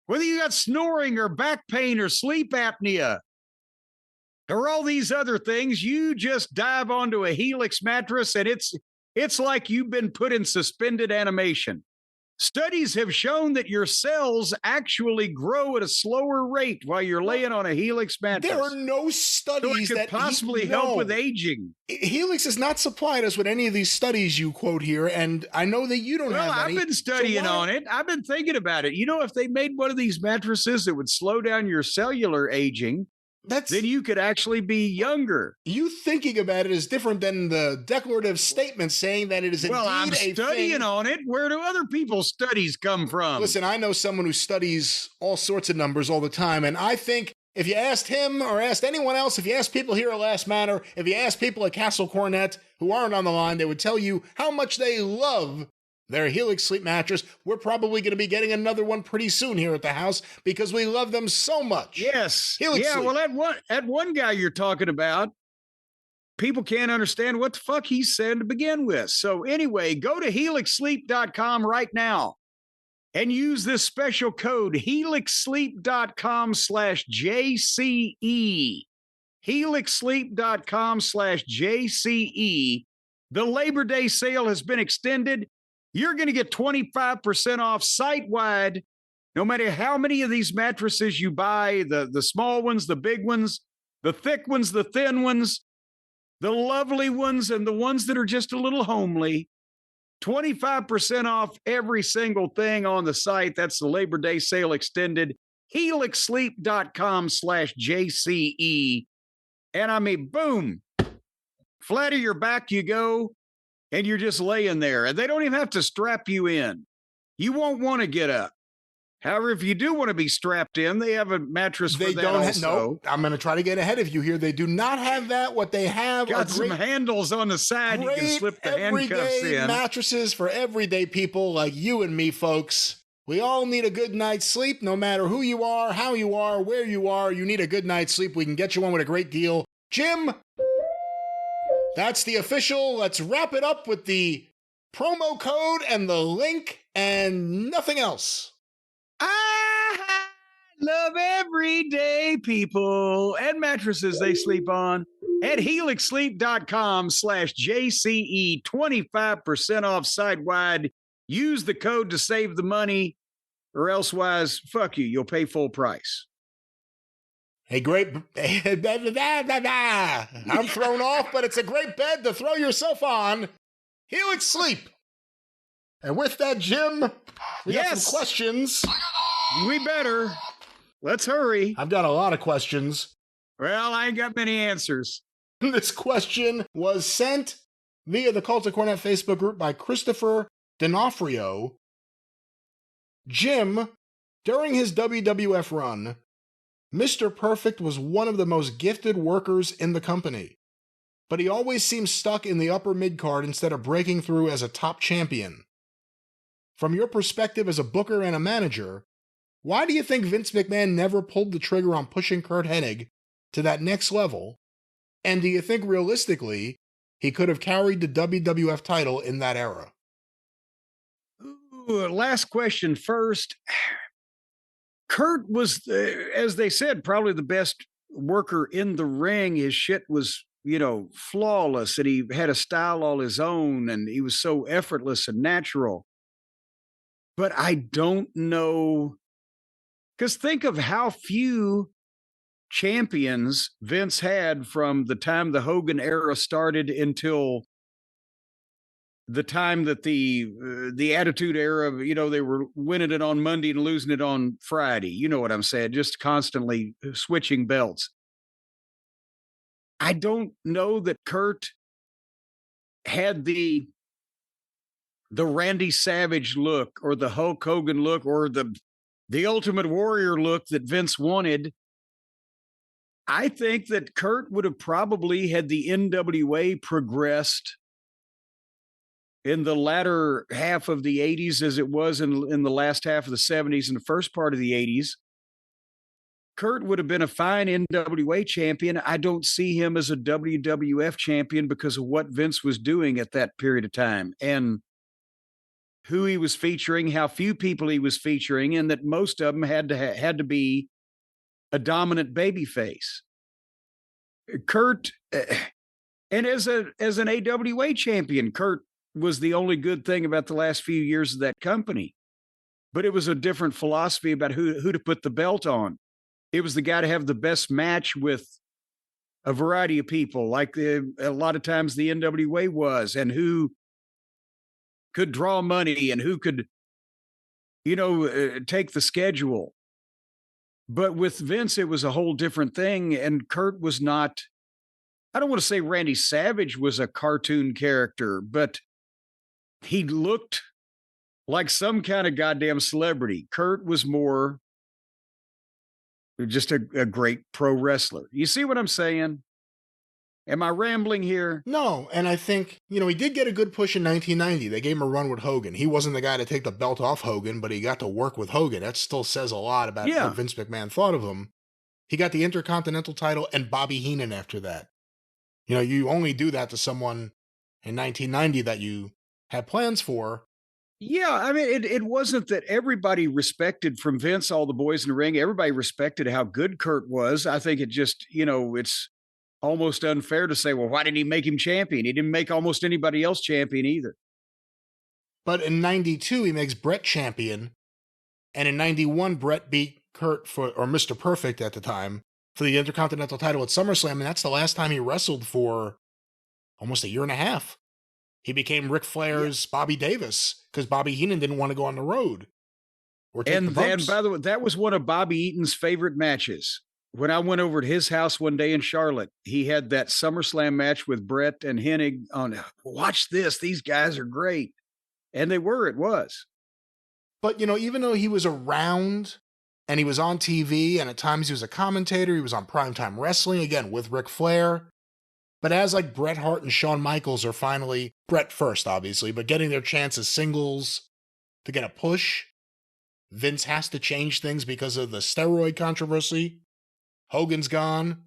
Whether you got snoring or back pain or sleep apnea or all these other things, you just dive onto a Helix mattress and it's like you've been put in suspended animation. Studies have shown that your cells actually grow at a slower rate while you're laying on a Helix mattress. There are no studies that could possibly help with aging. Helix has not supplied us with any of these studies you quote here, and I know that you don't have any. Well, I've been studying on it. I've been thinking about it. You know, if they made one of these mattresses that would slow down your cellular aging, then you could actually be younger. You thinking about it is different than the declarative statement saying that it is indeed a thing. Well, I'm studying on it. Where do other people's studies come from? Listen, I know someone who studies all sorts of numbers all the time, and I think if you asked him or asked anyone else, if you asked people here at Last Matter, if you asked people at Castle Cornette who aren't on the line, they would tell you how much they love their Helix sleep mattress. We're probably going to be getting another one pretty soon here at the house because we love them so much. Yes. Helix sleep. Well, that one guy you're talking about, people can't understand what the fuck he's saying to begin with. So anyway, go to helixsleep.com right now and use this special code helixsleep.com/JCE. helixsleep.com/JCE. The Labor Day sale has been extended. You're going to get 25% off site-wide, no matter how many of these mattresses you buy, the small ones, the big ones, the thick ones, the thin ones, the lovely ones, and the ones that are just a little homely. 25% off every single thing on the site. That's the Labor Day sale extended. helixsleep.com/JCE. And I mean, boom, flat of your back you go. And you're just laying there, and they don't even have to strap you in. You won't want to get up. However, if you do want to be strapped in, they have a mattress for that also. No, I'm going to try to get ahead of you here. They do not have that. What they have got some handles on the side. You can slip the handcuffs in. Mattresses for everyday people like you and me, folks. We all need a good night's sleep, no matter who you are, how you are, where you are. You need a good night's sleep. We can get you one with a great deal. Jim, that's the official. Let's wrap it up with the promo code and the link and nothing else. I love everyday people and mattresses they sleep on at helixsleep.com/JCE. 25% off site-wide. Use the code to save the money, or elsewise, fuck you. You'll pay full price. I'm thrown off, but it's a great bed to throw yourself on. Helix Sleep. And with that, Jim, we got some questions. We better. Let's hurry. I've got a lot of questions. Well, I ain't got many answers. This question was sent via the Cult of Cornette Facebook group by Christopher D'Onofrio. Jim, during his WWF run, Mr. Perfect was one of the most gifted workers in the company, but he always seemed stuck in the upper mid-card instead of breaking through as a top champion. From your perspective as a booker and a manager, why do you think Vince McMahon never pulled the trigger on pushing Curt Hennig to that next level? And do you think realistically he could have carried the WWF title in that era? Ooh, last question first. Curt was, as they said, probably the best worker in the ring. His shit was, flawless, and he had a style all his own, and he was so effortless and natural. But I don't know, because think of how few champions Vince had from the time the Hogan era started until the time that the Attitude Era, they were winning it on Monday and losing it on Friday. You know what I'm saying? Just constantly switching belts. I don't know that Curt had the Randy Savage look or the Hulk Hogan look or the Ultimate Warrior look that Vince wanted. I think that Curt would have probably had the NWA progressed in the latter half of the 80s as it was in the last half of the 70s and the first part of the 80s. Curt would have been a fine NWA champion. I don't see him as a WWF champion because of what Vince was doing at that period of time and who he was featuring, how few people he was featuring, and that most of them had to be a dominant babyface. Curt, and as an AWA champion, Curt was the only good thing about the last few years of that company. But it was a different philosophy about who to put the belt on. It was the guy to have the best match with a variety of people, like a lot of times the NWA was, and who could draw money and who could, take the schedule. But with Vince, it was a whole different thing. And Curt was not, I don't want to say Randy Savage was a cartoon character, but he looked like some kind of goddamn celebrity. Curt was more just a great pro wrestler. You see what I'm saying? Am I rambling here? No, and I think, he did get a good push in 1990. They gave him a run with Hogan. He wasn't the guy to take the belt off Hogan, but he got to work with Hogan. That still says a lot about what Vince McMahon thought of him. He got the Intercontinental title and Bobby Heenan after that. You only do that to someone in 1990 that you had plans for. Yeah, I mean, it wasn't that everybody respected from Vince, all the boys in the ring. Everybody respected how good Curt was. I think it just, it's almost unfair to say, well, why didn't he make him champion? He didn't make almost anybody else champion either. But in 92, he makes Brett champion. And in 91, Brett beat Curt or Mr. Perfect at the time, for the Intercontinental title at SummerSlam. And that's the last time he wrestled for almost a year and a half. He became Ric Flair's Bobby Davis because Bobby Heenan didn't want to go on the road. And by the way, that was one of Bobby Eaton's favorite matches. When I went over to his house one day in Charlotte, he had that SummerSlam match with Brett and Hennig on, watch this, these guys are great. And they were, it was. But, even though he was around and he was on TV and at times he was a commentator, he was on Primetime Wrestling, again, with Ric Flair. But as like Bret Hart and Shawn Michaels are finally, Bret first, obviously, but getting their chance as singles to get a push, Vince has to change things because of the steroid controversy. Hogan's gone.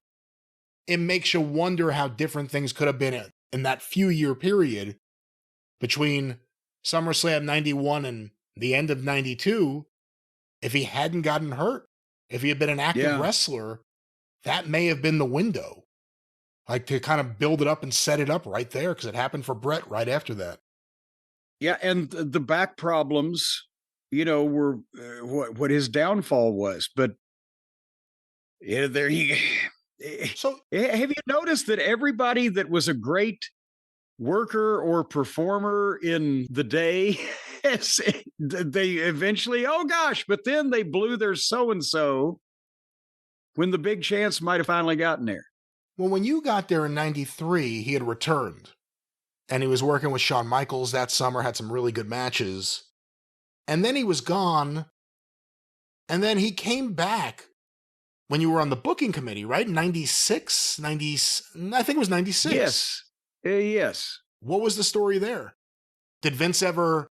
It makes you wonder how different things could have been in that few-year period between SummerSlam 91 and the end of 92. If he hadn't gotten hurt, if he had been an active wrestler, that may have been the window. Like to kind of build it up and set it up right there, because it happened for Brett right after that. Yeah, and the back problems, were what his downfall was. But Yeah, there you So have you noticed that everybody that was a great worker or performer in the day, they eventually, oh gosh, but then they blew their so-and-so when the big chance might have finally gotten there. well, when you got there in 93, he had returned. And he was working with Shawn Michaels that summer, had some really good matches. And then he was gone. And then he came back when you were on the booking committee, right? 96? I think it was 96. Yes. Yes. What was the story there? Did Vince ever,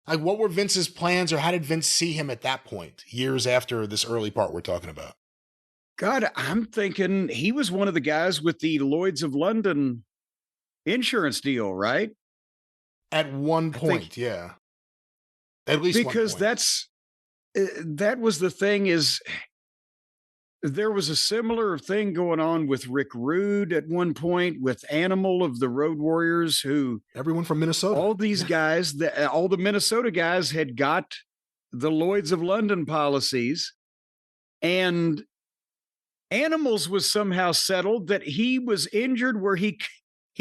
like, what were Vince's plans, or how did Vince see him at that point, years after this early part we're talking about? God, I'm thinking he was one of the guys with the Lloyds of London insurance deal, right? At one point, yeah. At least because one point. that was the thing, is there was a similar thing going on with Rick Rude at one point, with Animal of the Road Warriors, who everyone from Minnesota, all these guys, all the Minnesota guys had got the Lloyds of London policies, and Animals was somehow settled that he was injured where he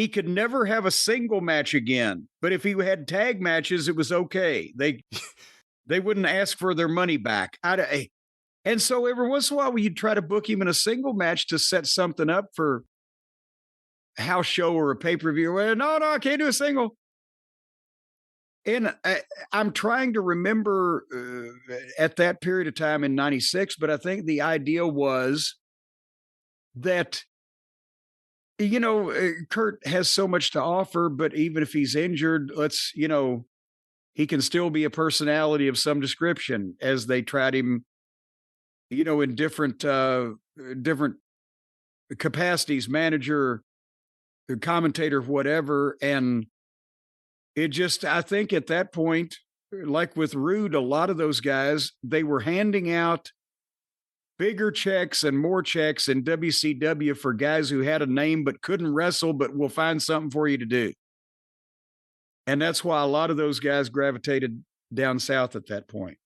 could never have a single match again. But if he had tag matches, it was okay. They wouldn't ask for their money back. And so every once in a while, you'd try to book him in a single match to set something up for a house show or a pay-per-view. Well, no, I can't do a single. And I'm trying to remember at that period of time in 96, but I think the idea was that, you know, Kurt has so much to offer, but even if he's injured, he can still be a personality of some description, as they tried him, in different capacities, manager, commentator, whatever. And I think at that point, like with Rude, a lot of those guys, they were handing out bigger checks and more checks in WCW for guys who had a name but couldn't wrestle, but we'll find something for you to do. And that's why a lot of those guys gravitated down south at that point.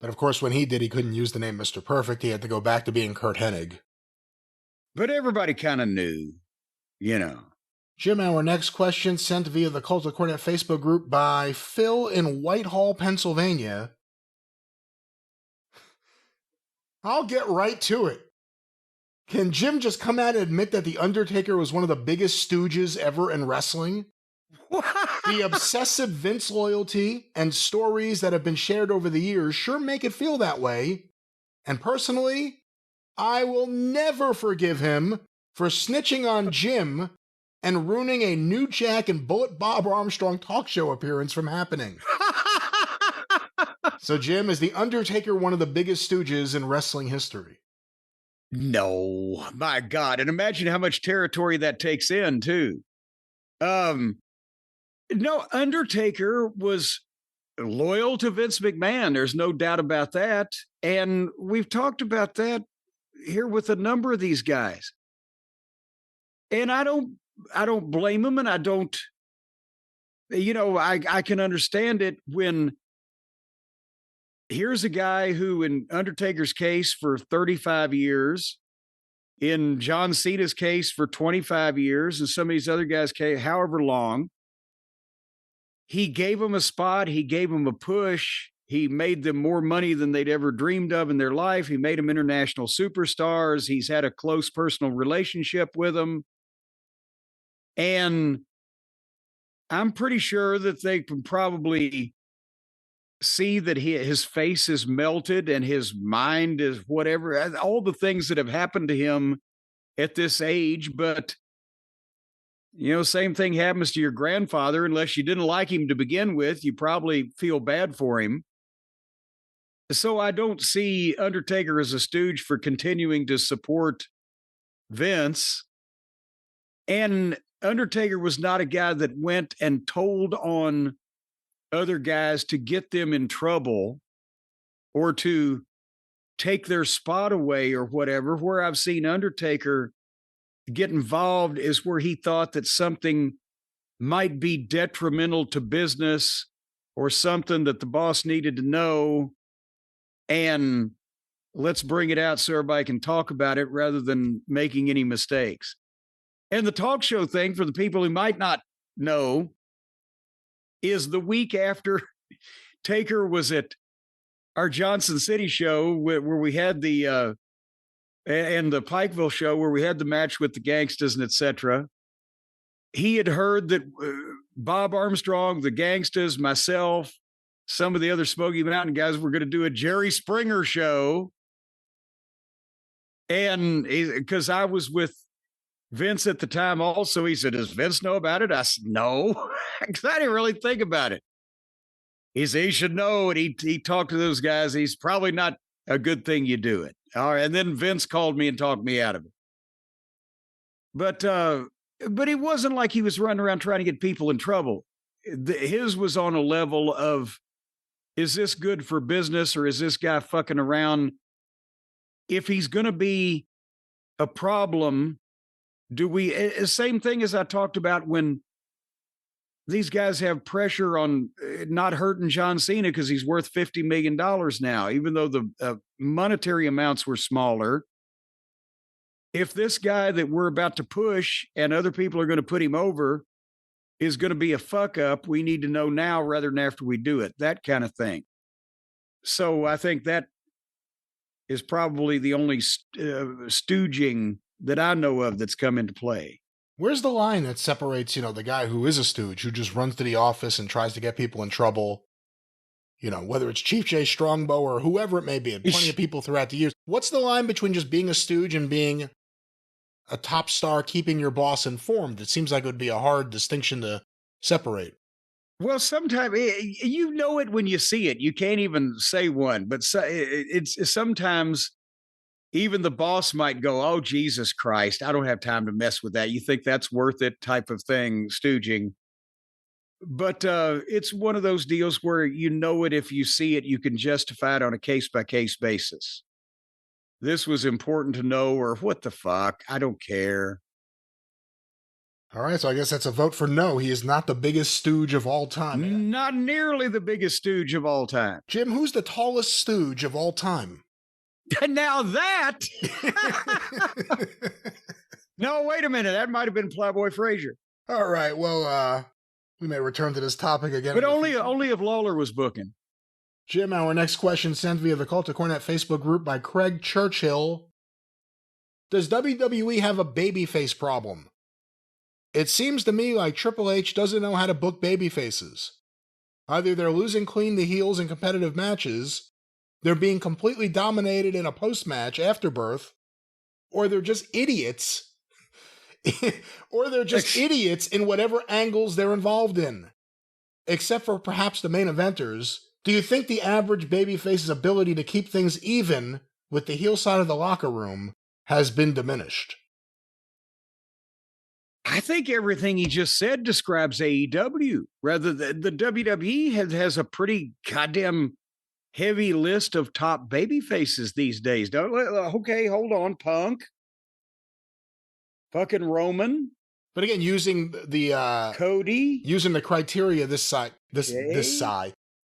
But of course, when he did, he couldn't use the name Mr. Perfect. He had to go back to being Curt Hennig. But everybody kind of knew, Jim, our next question sent via the Cult of Cornette Facebook group by Phil in Whitehall, Pennsylvania. I'll get right to it. Can Jim just come out and admit that The Undertaker was one of the biggest stooges ever in wrestling? The obsessive Vince loyalty and stories that have been shared over the years sure make it feel that way. And personally, I will never forgive him for snitching on Jim and ruining a New Jack and Bullet Bob Armstrong talk show appearance from happening. So, Jim, is The Undertaker one of the biggest stooges in wrestling history? No, my God. And imagine how much territory that takes in, too. No, Undertaker was loyal to Vince McMahon. There's no doubt about that. And we've talked about that here with a number of these guys. And I don't blame him, and I don't, I can understand it when here's a guy who, in Undertaker's case, for 35 years, in John Cena's case for 25 years, and some of these other guys' case, however long, he gave them a spot, he gave them a push, he made them more money than they'd ever dreamed of in their life, he made them international superstars, he's had a close personal relationship with them. And I'm pretty sure that they can probably see that his face is melted and his mind is whatever, all the things that have happened to him at this age. But, same thing happens to your grandfather. Unless you didn't like him to begin with, you probably feel bad for him. So I don't see Undertaker as a stooge for continuing to support Vince. And Undertaker was not a guy that went and told on other guys to get them in trouble or to take their spot away or whatever. Where I've seen Undertaker get involved is where he thought that something might be detrimental to business or something that the boss needed to know. And let's bring it out so everybody can talk about it rather than making any mistakes. And the talk show thing, for the people who might not know, is the week after Taker was at our Johnson City show where we had the and the Pikeville show where we had the match with the Gangstas and etc. He had heard that Bob Armstrong, the Gangstas, myself, some of the other Smoky Mountain guys were going to do a Jerry Springer show. And because I was with Vince at the time also, he said, does Vince know about it? I said, no, because I didn't really think about it. He said, he should know. And he talked to those guys. He's probably not a good thing you do it. All right. And then Vince called me and talked me out of it. But it wasn't like he was running around trying to get people in trouble. His was on a level of, is this good for business or is this guy fucking around? If he's going to be a problem, same thing as I talked about when these guys have pressure on not hurting John Cena because he's worth $50 million now, even though the monetary amounts were smaller. If this guy that we're about to push and other people are going to put him over is going to be a fuck up, we need to know now rather than after we do it, that kind of thing. So I think that is probably the only stooging that I know of that's come into play. Where's the line that separates, the guy who is a stooge, who just runs to the office and tries to get people in trouble, whether it's Chief Jay Strongbow or whoever it may be, and plenty of people throughout the years. What's the line between just being a stooge and being a top star, keeping your boss informed? It seems like it would be a hard distinction to separate. Well, sometimes you know it when you see it. You can't even say one, but it's sometimes even the boss might go, oh, Jesus Christ, I don't have time to mess with that. You think that's worth it type of thing, stooging. But it's one of those deals where you know it if you see it, you can justify it on a case-by-case basis. This was important to know, or what the fuck, I don't care. All right, so I guess that's a vote for no. He is not the biggest stooge of all time. Not nearly the biggest stooge of all time. Jim, who's the tallest stooge of all time? Now that... No, wait a minute. That might have been Plowboy Frazier. All right, well, we may return to this topic again. But only if Lawler was booking. Jim, our next question sent via the Cult of Cornette Facebook group by Craig Churchill. Does WWE have a babyface problem? It seems to me like Triple H doesn't know how to book babyfaces. Either they're losing clean to heels in competitive matches, they're being completely dominated in a post-match afterbirth, or they're just idiots. Or they're just idiots in whatever angles they're involved in. Except for perhaps the main eventers, do you think the average babyface's ability to keep things even with the heel side of the locker room has been diminished? I think everything he just said describes AEW. Rather, the WWE has a pretty goddamn heavy list of top babyfaces these days. Okay, hold on, Punk. Fucking Roman. But again, using the Cody, using the criteria this side,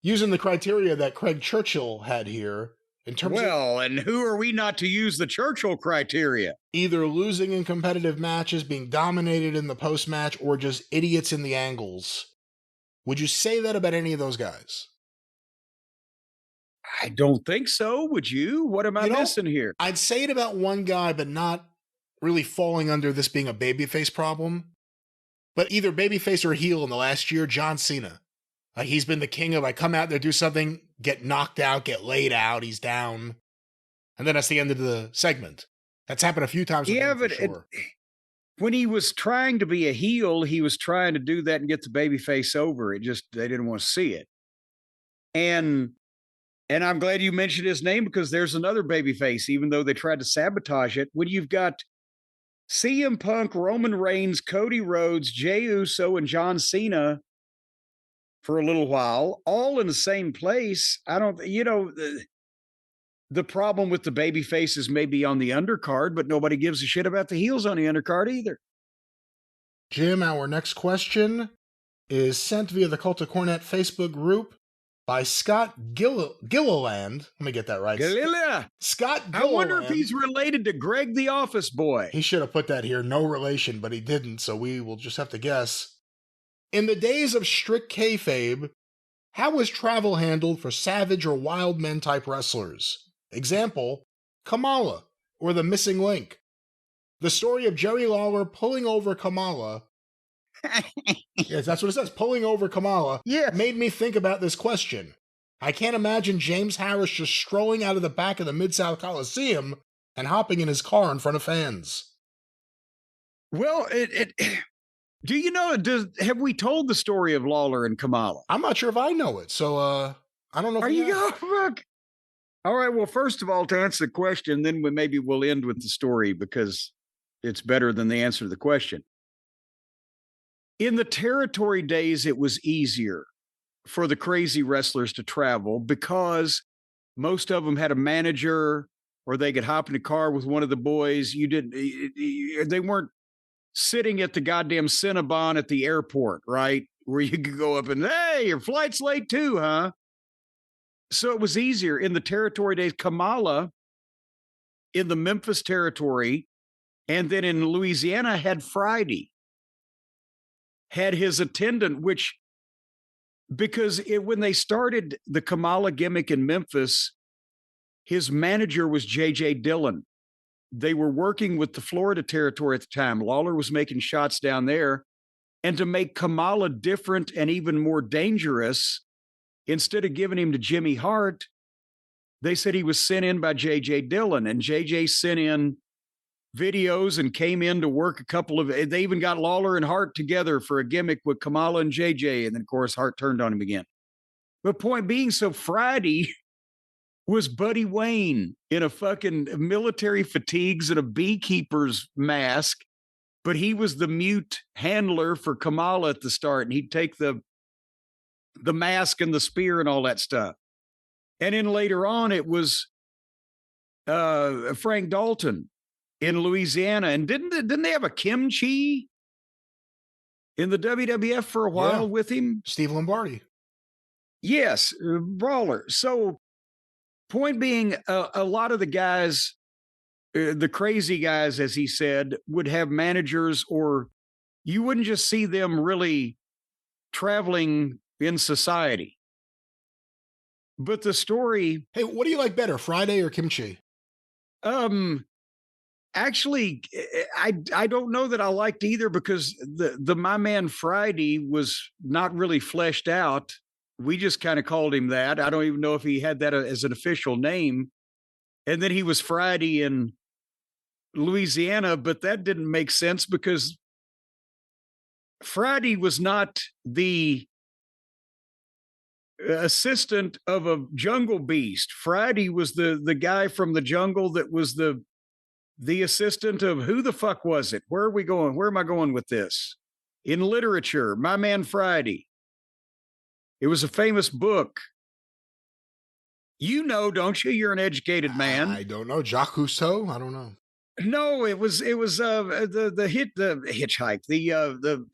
using the criteria that Craig Churchill had here in terms and who are we not to use the Churchill criteria? Either losing in competitive matches, being dominated in the post-match, or just idiots in the angles. Would you say that about any of those guys? I don't think so. Would you? What am I missing here? I'd say it about one guy, but not really falling under this being a babyface problem. But either babyface or heel in the last year, John Cena. He's been the king of, come out there, do something, get knocked out, get laid out, he's down. And then that's the end of the segment. That's happened a few times. Yeah, but sure. When he was trying to be a heel, he was trying to do that and get the babyface over. They didn't want to see it. And I'm glad you mentioned his name because there's another babyface, even though they tried to sabotage it. When you've got CM Punk, Roman Reigns, Cody Rhodes, Jey Uso, and John Cena for a little while, all in the same place, the problem with the baby faces may be on the undercard, but nobody gives a shit about the heels on the undercard either. Jim, our next question is sent via the Cult of Cornette Facebook group by Scott Gilliland. Let me get that right. Galila. Scott Gilliland. I wonder if he's related to Greg the Office Boy. He should have put that here. No relation, but he didn't, so we will just have to guess. In the days of strict kayfabe, how was travel handled for savage or wild men type wrestlers? Example, Kamala, or the missing link. The story of Jerry Lawler pulling over Kamala. Yes, that's what it says. Pulling over Kamala. Yeah. Made me think about this question. I can't imagine James Harris just strolling out of the back of the Mid-South Coliseum and hopping in his car in front of fans. Well, do you know, have we told the story of Lawler and Kamala? I'm not sure if I know it, so I don't know if Are you going to look? All right, well, first of all, to answer the question, then maybe we'll end with the story because it's better than the answer to the question. In the territory days, it was easier for the crazy wrestlers to travel because most of them had a manager or they could hop in a car with one of the boys. They weren't sitting at the goddamn Cinnabon at the airport, right? Where you could go up and, hey, your flight's late too, huh? So it was easier in the territory days. Kamala in the Memphis territory and then in Louisiana had Friday. Had his attendant, because when they started the Kamala gimmick in Memphis, his manager was J.J. Dillon. They were working with the Florida territory at the time. Lawler was making shots down there. And to make Kamala different and even more dangerous, instead of giving him to Jimmy Hart, they said he was sent in by J.J. Dillon. And J.J. sent in videos and came in to work they even got Lawler and Hart together for a gimmick with Kamala and JJ. And then of course Hart turned on him again. But point being, so Friday was Buddy Wayne in a fucking military fatigues and a beekeeper's mask, but he was the mute handler for Kamala at the start. And he'd take the mask and the spear and all that stuff. And then later on, it was Frank Dalton in Louisiana. And didn't they have a kimchi in the WWF for a while with him? Steve Lombardi. Yes, brawler. So point being, a lot of the guys, the crazy guys, as he said, would have managers, or you wouldn't just see them really traveling in society. But the story... Hey, what do you like better, Friday or kimchi? Actually, I don't know that I liked either because the My Man Friday was not really fleshed out. We just kind of called him that. I don't even know if he had that as an official name. And then he was Friday in Louisiana, but that didn't make sense because Friday was not the assistant of a jungle beast. Friday was the guy from the jungle that was the assistant of who the fuck was it? Where are we going? Where am I going with this? In literature, My Man Friday. It was a famous book. You know, don't you? You're an educated man. I don't know. Jacques Cousteau? I don't know. No, it was the hitchhike, the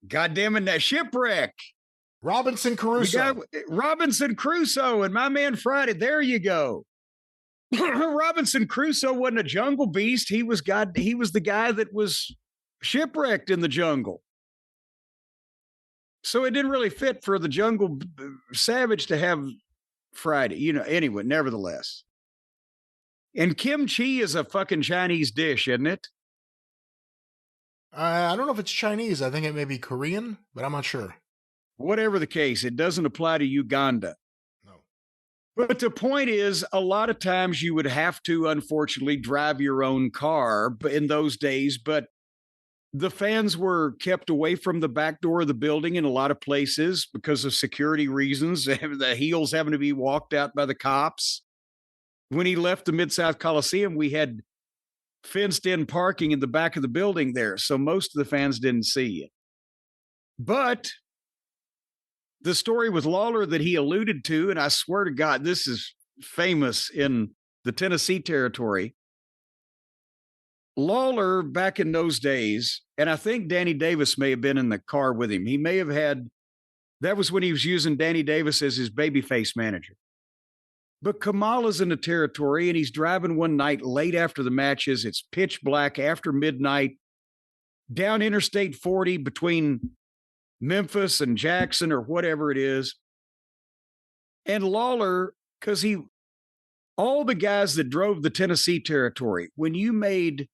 goddamn it, that shipwreck. Robinson Crusoe. Robinson Crusoe and My Man Friday. There you go. Robinson Crusoe wasn't a jungle beast. He was the guy that was shipwrecked in the jungle. So it didn't really fit for the jungle savage to have Friday, anyway, nevertheless. And kimchi is a fucking Chinese dish, isn't it? I don't know if it's Chinese. I think it may be Korean, but I'm not sure. Whatever the case, it doesn't apply to Uganda. But the point is, a lot of times you would have to, unfortunately, drive your own car in those days. But the fans were kept away from the back door of the building in a lot of places because of security reasons. The heels having to be walked out by the cops. When he left the Mid-South Coliseum, we had fenced-in parking in the back of the building there. So most of the fans didn't see it. But the story with Lawler that he alluded to, and I swear to God, this is famous in the Tennessee territory. Lawler, back in those days, and I think Danny Davis may have been in the car with him. He may have had That was when he was using Danny Davis as his babyface manager. But Kamala's in the territory, and he's driving one night late after the matches. It's pitch black after midnight, down Interstate 40 between Memphis and Jackson or whatever it is. And Lawler, because all the guys that drove the Tennessee territory, when you made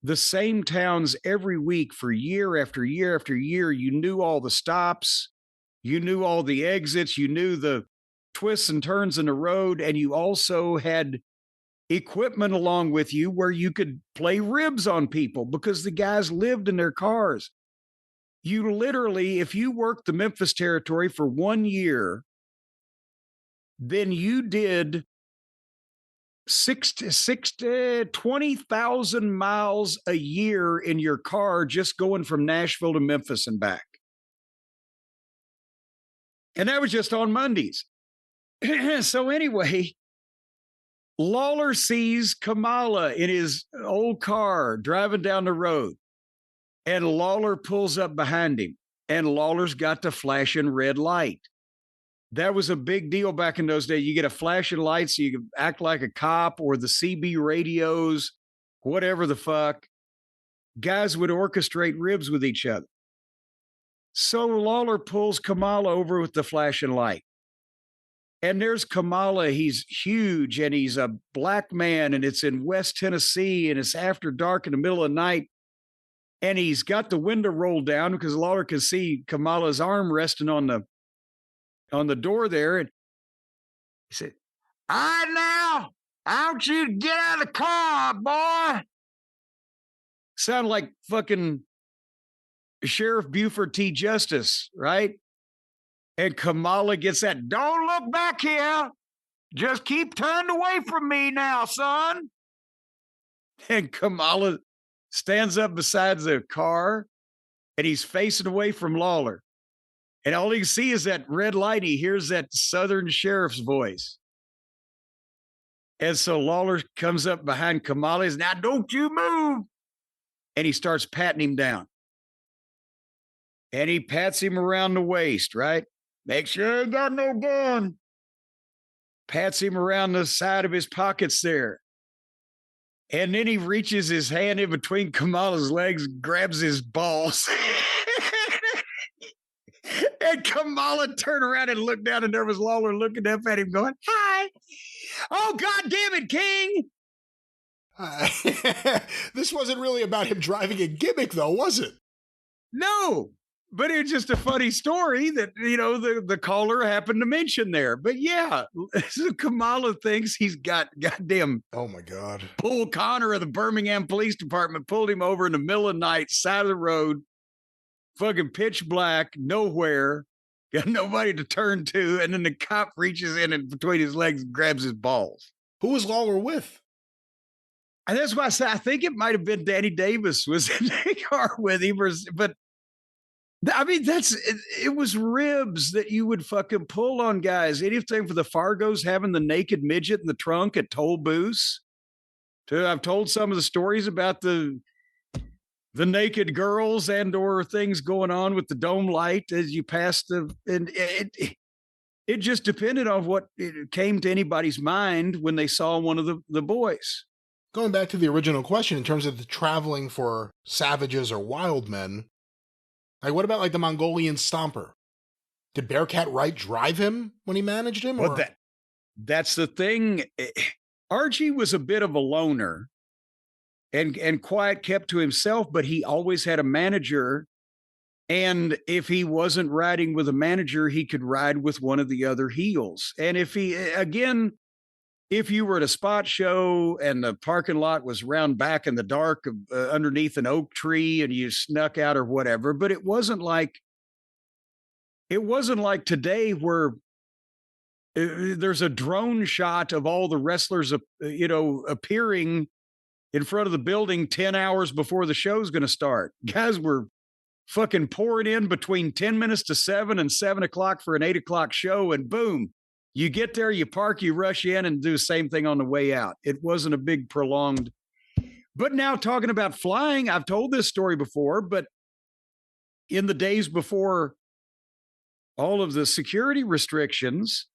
the same towns every week for year after year after year, you knew all the stops, you knew all the exits, you knew the twists and turns in the road, and you also had equipment along with you where you could play ribs on people because the guys lived in their cars. You literally, if you worked the Memphis territory for 1 year, then you did 20,000 miles a year in your car just going from Nashville to Memphis and back. And that was just on Mondays. So anyway, Lawler sees Kamala in his old car driving down the road, and Lawler pulls up behind him, and Lawler's got the flashing red light. That was a big deal back in those days. You get a flashing light so you can act like a cop, or the CB radios, whatever the fuck. Guys would orchestrate ribs with each other. So Lawler pulls Kamala over with the flashing light. And there's Kamala. He's huge, and he's a black man, and it's in West Tennessee, and it's after dark in the middle of the night. And he's got the window rolled down because Lawler can see Kamala's arm resting on the door there. And he said, "All right, now, I want you to get out of the car, boy." Sound like fucking Sheriff Buford T. Justice, right? And Kamala gets that, "Don't look back here. Just keep turned away from me now, son." And Kamala stands up beside the car, and he's facing away from Lawler. And all he can see is that red light. He hears that Southern sheriff's voice. And so Lawler comes up behind Kamala. He's, "Now, don't you move." And he starts patting him down. And he pats him around the waist, right? Make sure he got no gun. Pats him around the side of his pockets there. And then he reaches his hand in between Kamala's legs, grabs his balls. And Kamala turned around and looked down, and there was Lawler looking up at him going, "Hi. Oh, God damn it, King." This wasn't really about him driving a gimmick, though, was it? No. But it's just a funny story that, the caller happened to mention there. But yeah, so Kamala thinks he's got goddamn, oh my God, Bull Connor of the Birmingham Police Department pulled him over in the middle of the night, side of the road, fucking pitch black, nowhere, got nobody to turn to. And then the cop reaches in and between his legs and grabs his balls. Who was Lawler with? And that's why I said, I think it might have been Danny Davis was in the car with him, but I mean, it was ribs that you would fucking pull on guys. Anything for the Fargos having the naked midget in the trunk at toll booths. I've told some of the stories about the naked girls and or things going on with the dome light as you pass and it just depended on what it came to anybody's mind when they saw one of the boys. Going back to the original question in terms of the traveling for savages or wild men, like, what about, like, the Mongolian Stomper? Did Bearcat Wright drive him when he managed him? Well, that's the thing. Archie was a bit of a loner and quiet, kept to himself, but he always had a manager. And if he wasn't riding with a manager, he could ride with one of the other heels. And if you were at a spot show and the parking lot was round back in the dark underneath an oak tree and you snuck out or whatever, but it wasn't like today where there's a drone shot of all the wrestlers, appearing in front of the building 10 hours before the show's going to start. Guys were fucking pouring in between 10 minutes to 7 and 7 o'clock for an 8 o'clock show, and boom. You get there, you park, you rush in and do the same thing on the way out. It wasn't a big prolonged. But now talking about flying, I've told this story before, but in the days before all of the security restrictions,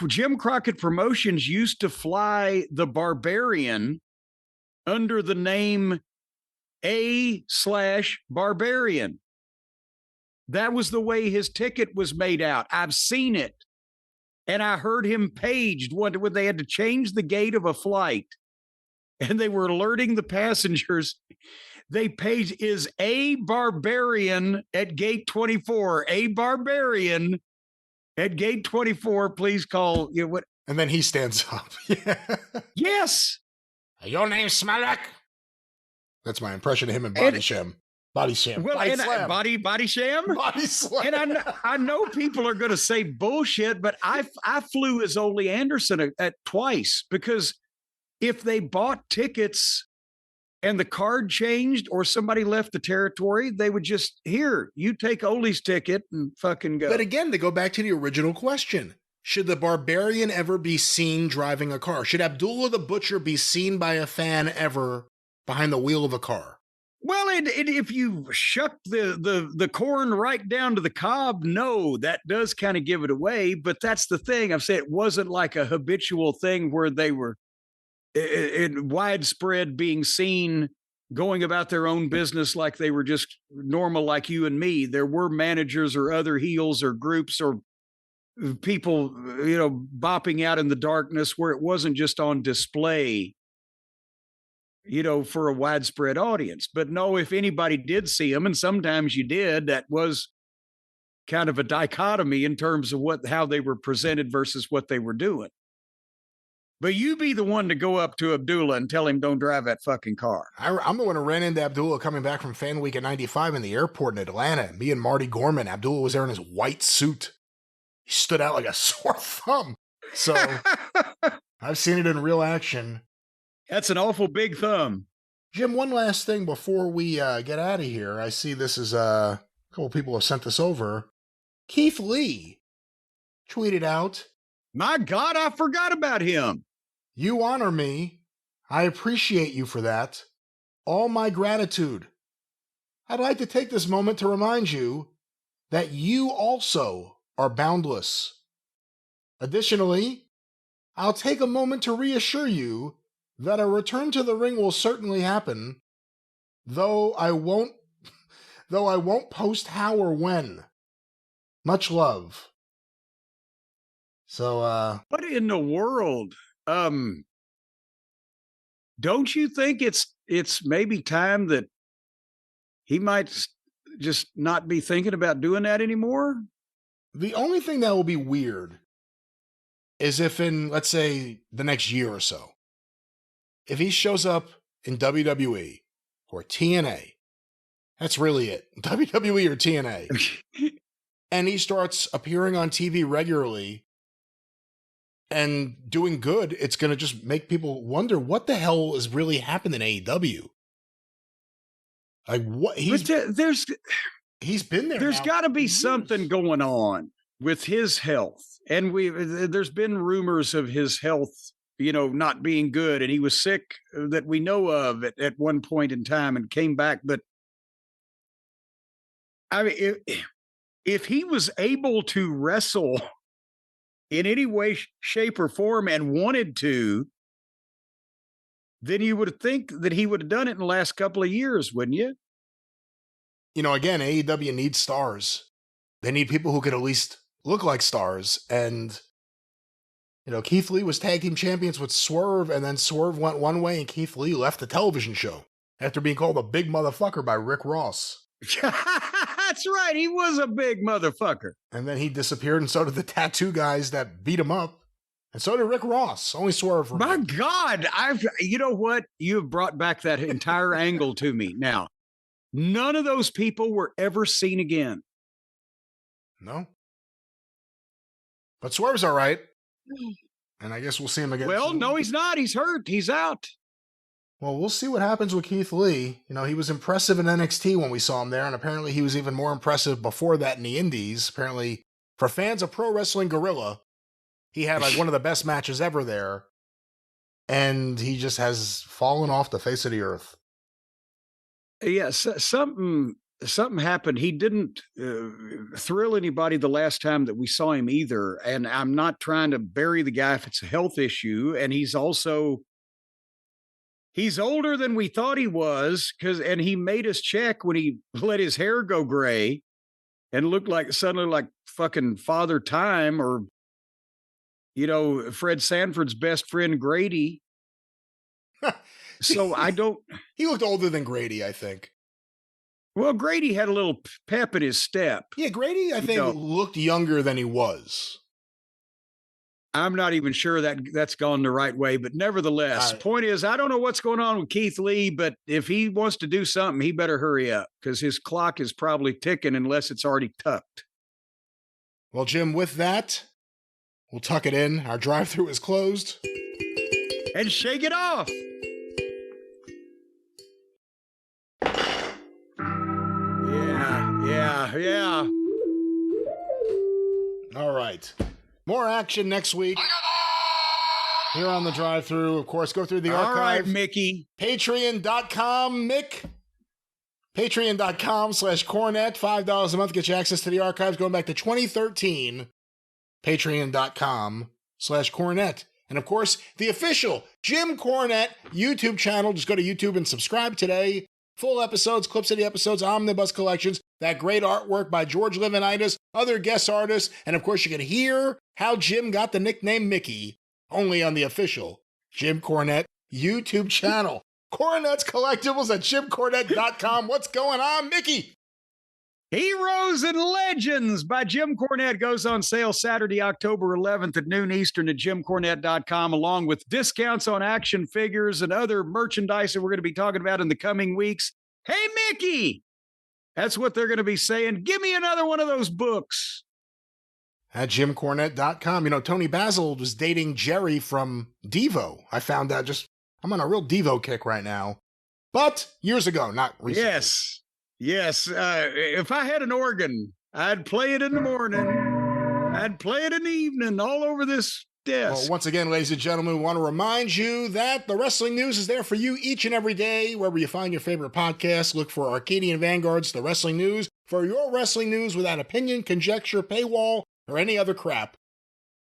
Jim Crockett Promotions used to fly the Barbarian under the name A/Barbarian. That was the way his ticket was made out. I've seen it. And I heard him paged when they had to change the gate of a flight and they were alerting the passengers. They paged, is a Barbarian at gate 24, a Barbarian at gate 24, please call. You know, what? And then he stands up. Yeah. Yes. Your name's Smalek. That's my impression of him in Body Sham. Body Sham. Well, Body and Slam. Body Sham. Body Slam. And I know people are going to say bullshit, but I flew as Ole Anderson at twice, because if they bought tickets and the card changed or somebody left the territory, they would just, here, you take Ole's ticket and fucking go. But again, to go back to the original question, should the Barbarian ever be seen driving a car? Should Abdullah the Butcher be seen by a fan ever behind the wheel of a car? Well, if you shuck the corn right down to the cob, no, that does kind of give it away. But that's the thing. I've said it wasn't like a habitual thing where they were in widespread being seen going about their own business like they were just normal like you and me. There were managers or other heels or groups or people, you know, bopping out in the darkness where it wasn't just on display, you know, for a widespread audience. But no, if anybody did see them, and sometimes you did, that was kind of a dichotomy in terms of how they were presented versus what they were doing. But you be the one to go up to Abdullah and tell him don't drive that fucking car. I'm the one who ran into Abdullah coming back from Fan Week in '95 in the airport in Atlanta. Me and Marty Gorman. Abdullah was there in his white suit. He stood out like a sore thumb. So I've seen it in real action. That's an awful big thumb. Jim, one last thing before we get out of here. I see this is a couple people have sent this over. Keith Lee tweeted out, my God, I forgot about him. You honor me. I appreciate you for that. All my gratitude. I'd like to take this moment to remind you that you also are boundless. Additionally, I'll take a moment to reassure you that a return to the ring will certainly happen, though I won't post how or when. Much love. So, what in the world? Don't you think it's maybe time that he might just not be thinking about doing that anymore? The only thing that will be weird is if in, let's say, the next year or so, if he shows up in WWE or TNA, that's really it. WWE or TNA. And he starts appearing on TV regularly and doing good, it's going to just make people wonder what the hell has really happened in AEW. Like what he's been there. There's got to be something going on with his health. And there's been rumors of his health, you know, not being good. And he was sick that we know of at one point in time and came back. But I mean, if he was able to wrestle in any way, shape, or form and wanted to, then you would think that he would have done it in the last couple of years, wouldn't you? You know, again, AEW needs stars. They need people who could at least look like stars. And, you know, Keith Lee was tag team champions with Swerve, and then Swerve went one way and Keith Lee left the television show after being called a big motherfucker by Rick Ross. That's right. He was a big motherfucker. And then he disappeared, and so did the tattoo guys that beat him up. And so did Rick Ross. Only Swerve. My God. You know what? You have brought back that entire angle to me. Now, none of those people were ever seen again. No. But Swerve's all right. And I guess we'll see him again. Well, no, he's not. He's hurt. He's out. Well, we'll see what happens with Keith Lee. You know, he was impressive in NXT when we saw him there, and apparently he was even more impressive before that in the Indies. Apparently, for fans of Pro Wrestling Guerrilla, he had like one of the best matches ever there, and he just has fallen off the face of the earth. Yes, something something happened. He didn't thrill anybody the last time that we saw him either. And I'm not trying to bury the guy if it's a health issue. And he's older than we thought he was, and he made us check when he let his hair go gray and looked suddenly like fucking Father Time, or, Fred Sanford's best friend Grady. So He looked older than Grady, I think. Well, Grady had a little pep in his step. Yeah, Grady, I think, looked younger than he was. I'm not even sure that's gone the right way, but nevertheless, point is, I don't know what's going on with Keith Lee, but if he wants to do something, he better hurry up, because his clock is probably ticking unless it's already tucked. Well, Jim, with that, we'll tuck it in. Our drive-thru is closed. And shake it off. Yeah. All right. More action next week here on the drive-thru. Of course, go through the archive. All right, Mickey. Patreon.com, Mick. Patreon.com/Cornette. $5 a month gets you access to the archives going back to 2013. Patreon.com/Cornette. And of course, the official Jim Cornette YouTube channel. Just go to YouTube and subscribe today. Full episodes, clips of the episodes, omnibus collections, that great artwork by George Livinitis, other guest artists, and of course you can hear how Jim got the nickname Mickey, only on the official Jim Cornette YouTube channel. Cornette's Collectibles at JimCornette.com. What's going on, Mickey? Heroes and Legends by Jim Cornette goes on sale Saturday, October 11th at noon Eastern at JimCornette.com, along with discounts on action figures and other merchandise that we're going to be talking about in the coming weeks. Hey, Mickey! That's what they're going to be saying. Give me another one of those books. At JimCornette.com. Tony Basil was dating Jerry from Devo. I found out I'm on a real Devo kick right now. But years ago, not recently. Yes. If I had an organ, I'd play it in the morning. I'd play it in the evening, all over this desk. Well, once again, ladies and gentlemen, we want to remind you that the wrestling news is there for you each and every day. Wherever you find your favorite podcast, look for Arcadian Vanguard's The Wrestling News for your wrestling news without opinion, conjecture, paywall, or any other crap.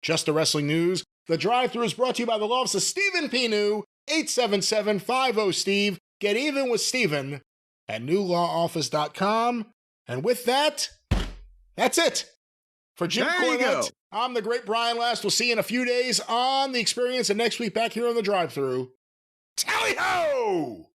Just the wrestling news. The drive-thru is brought to you by the office of Stephen Pinu, 877-50-STEVE. Get even with Stephen at newlawoffice.com. And with that, that's it. For Jim Cornette, I'm the great Brian Last. We'll see you in a few days on The Experience, and next week back here on the drive-thru. Tally-ho!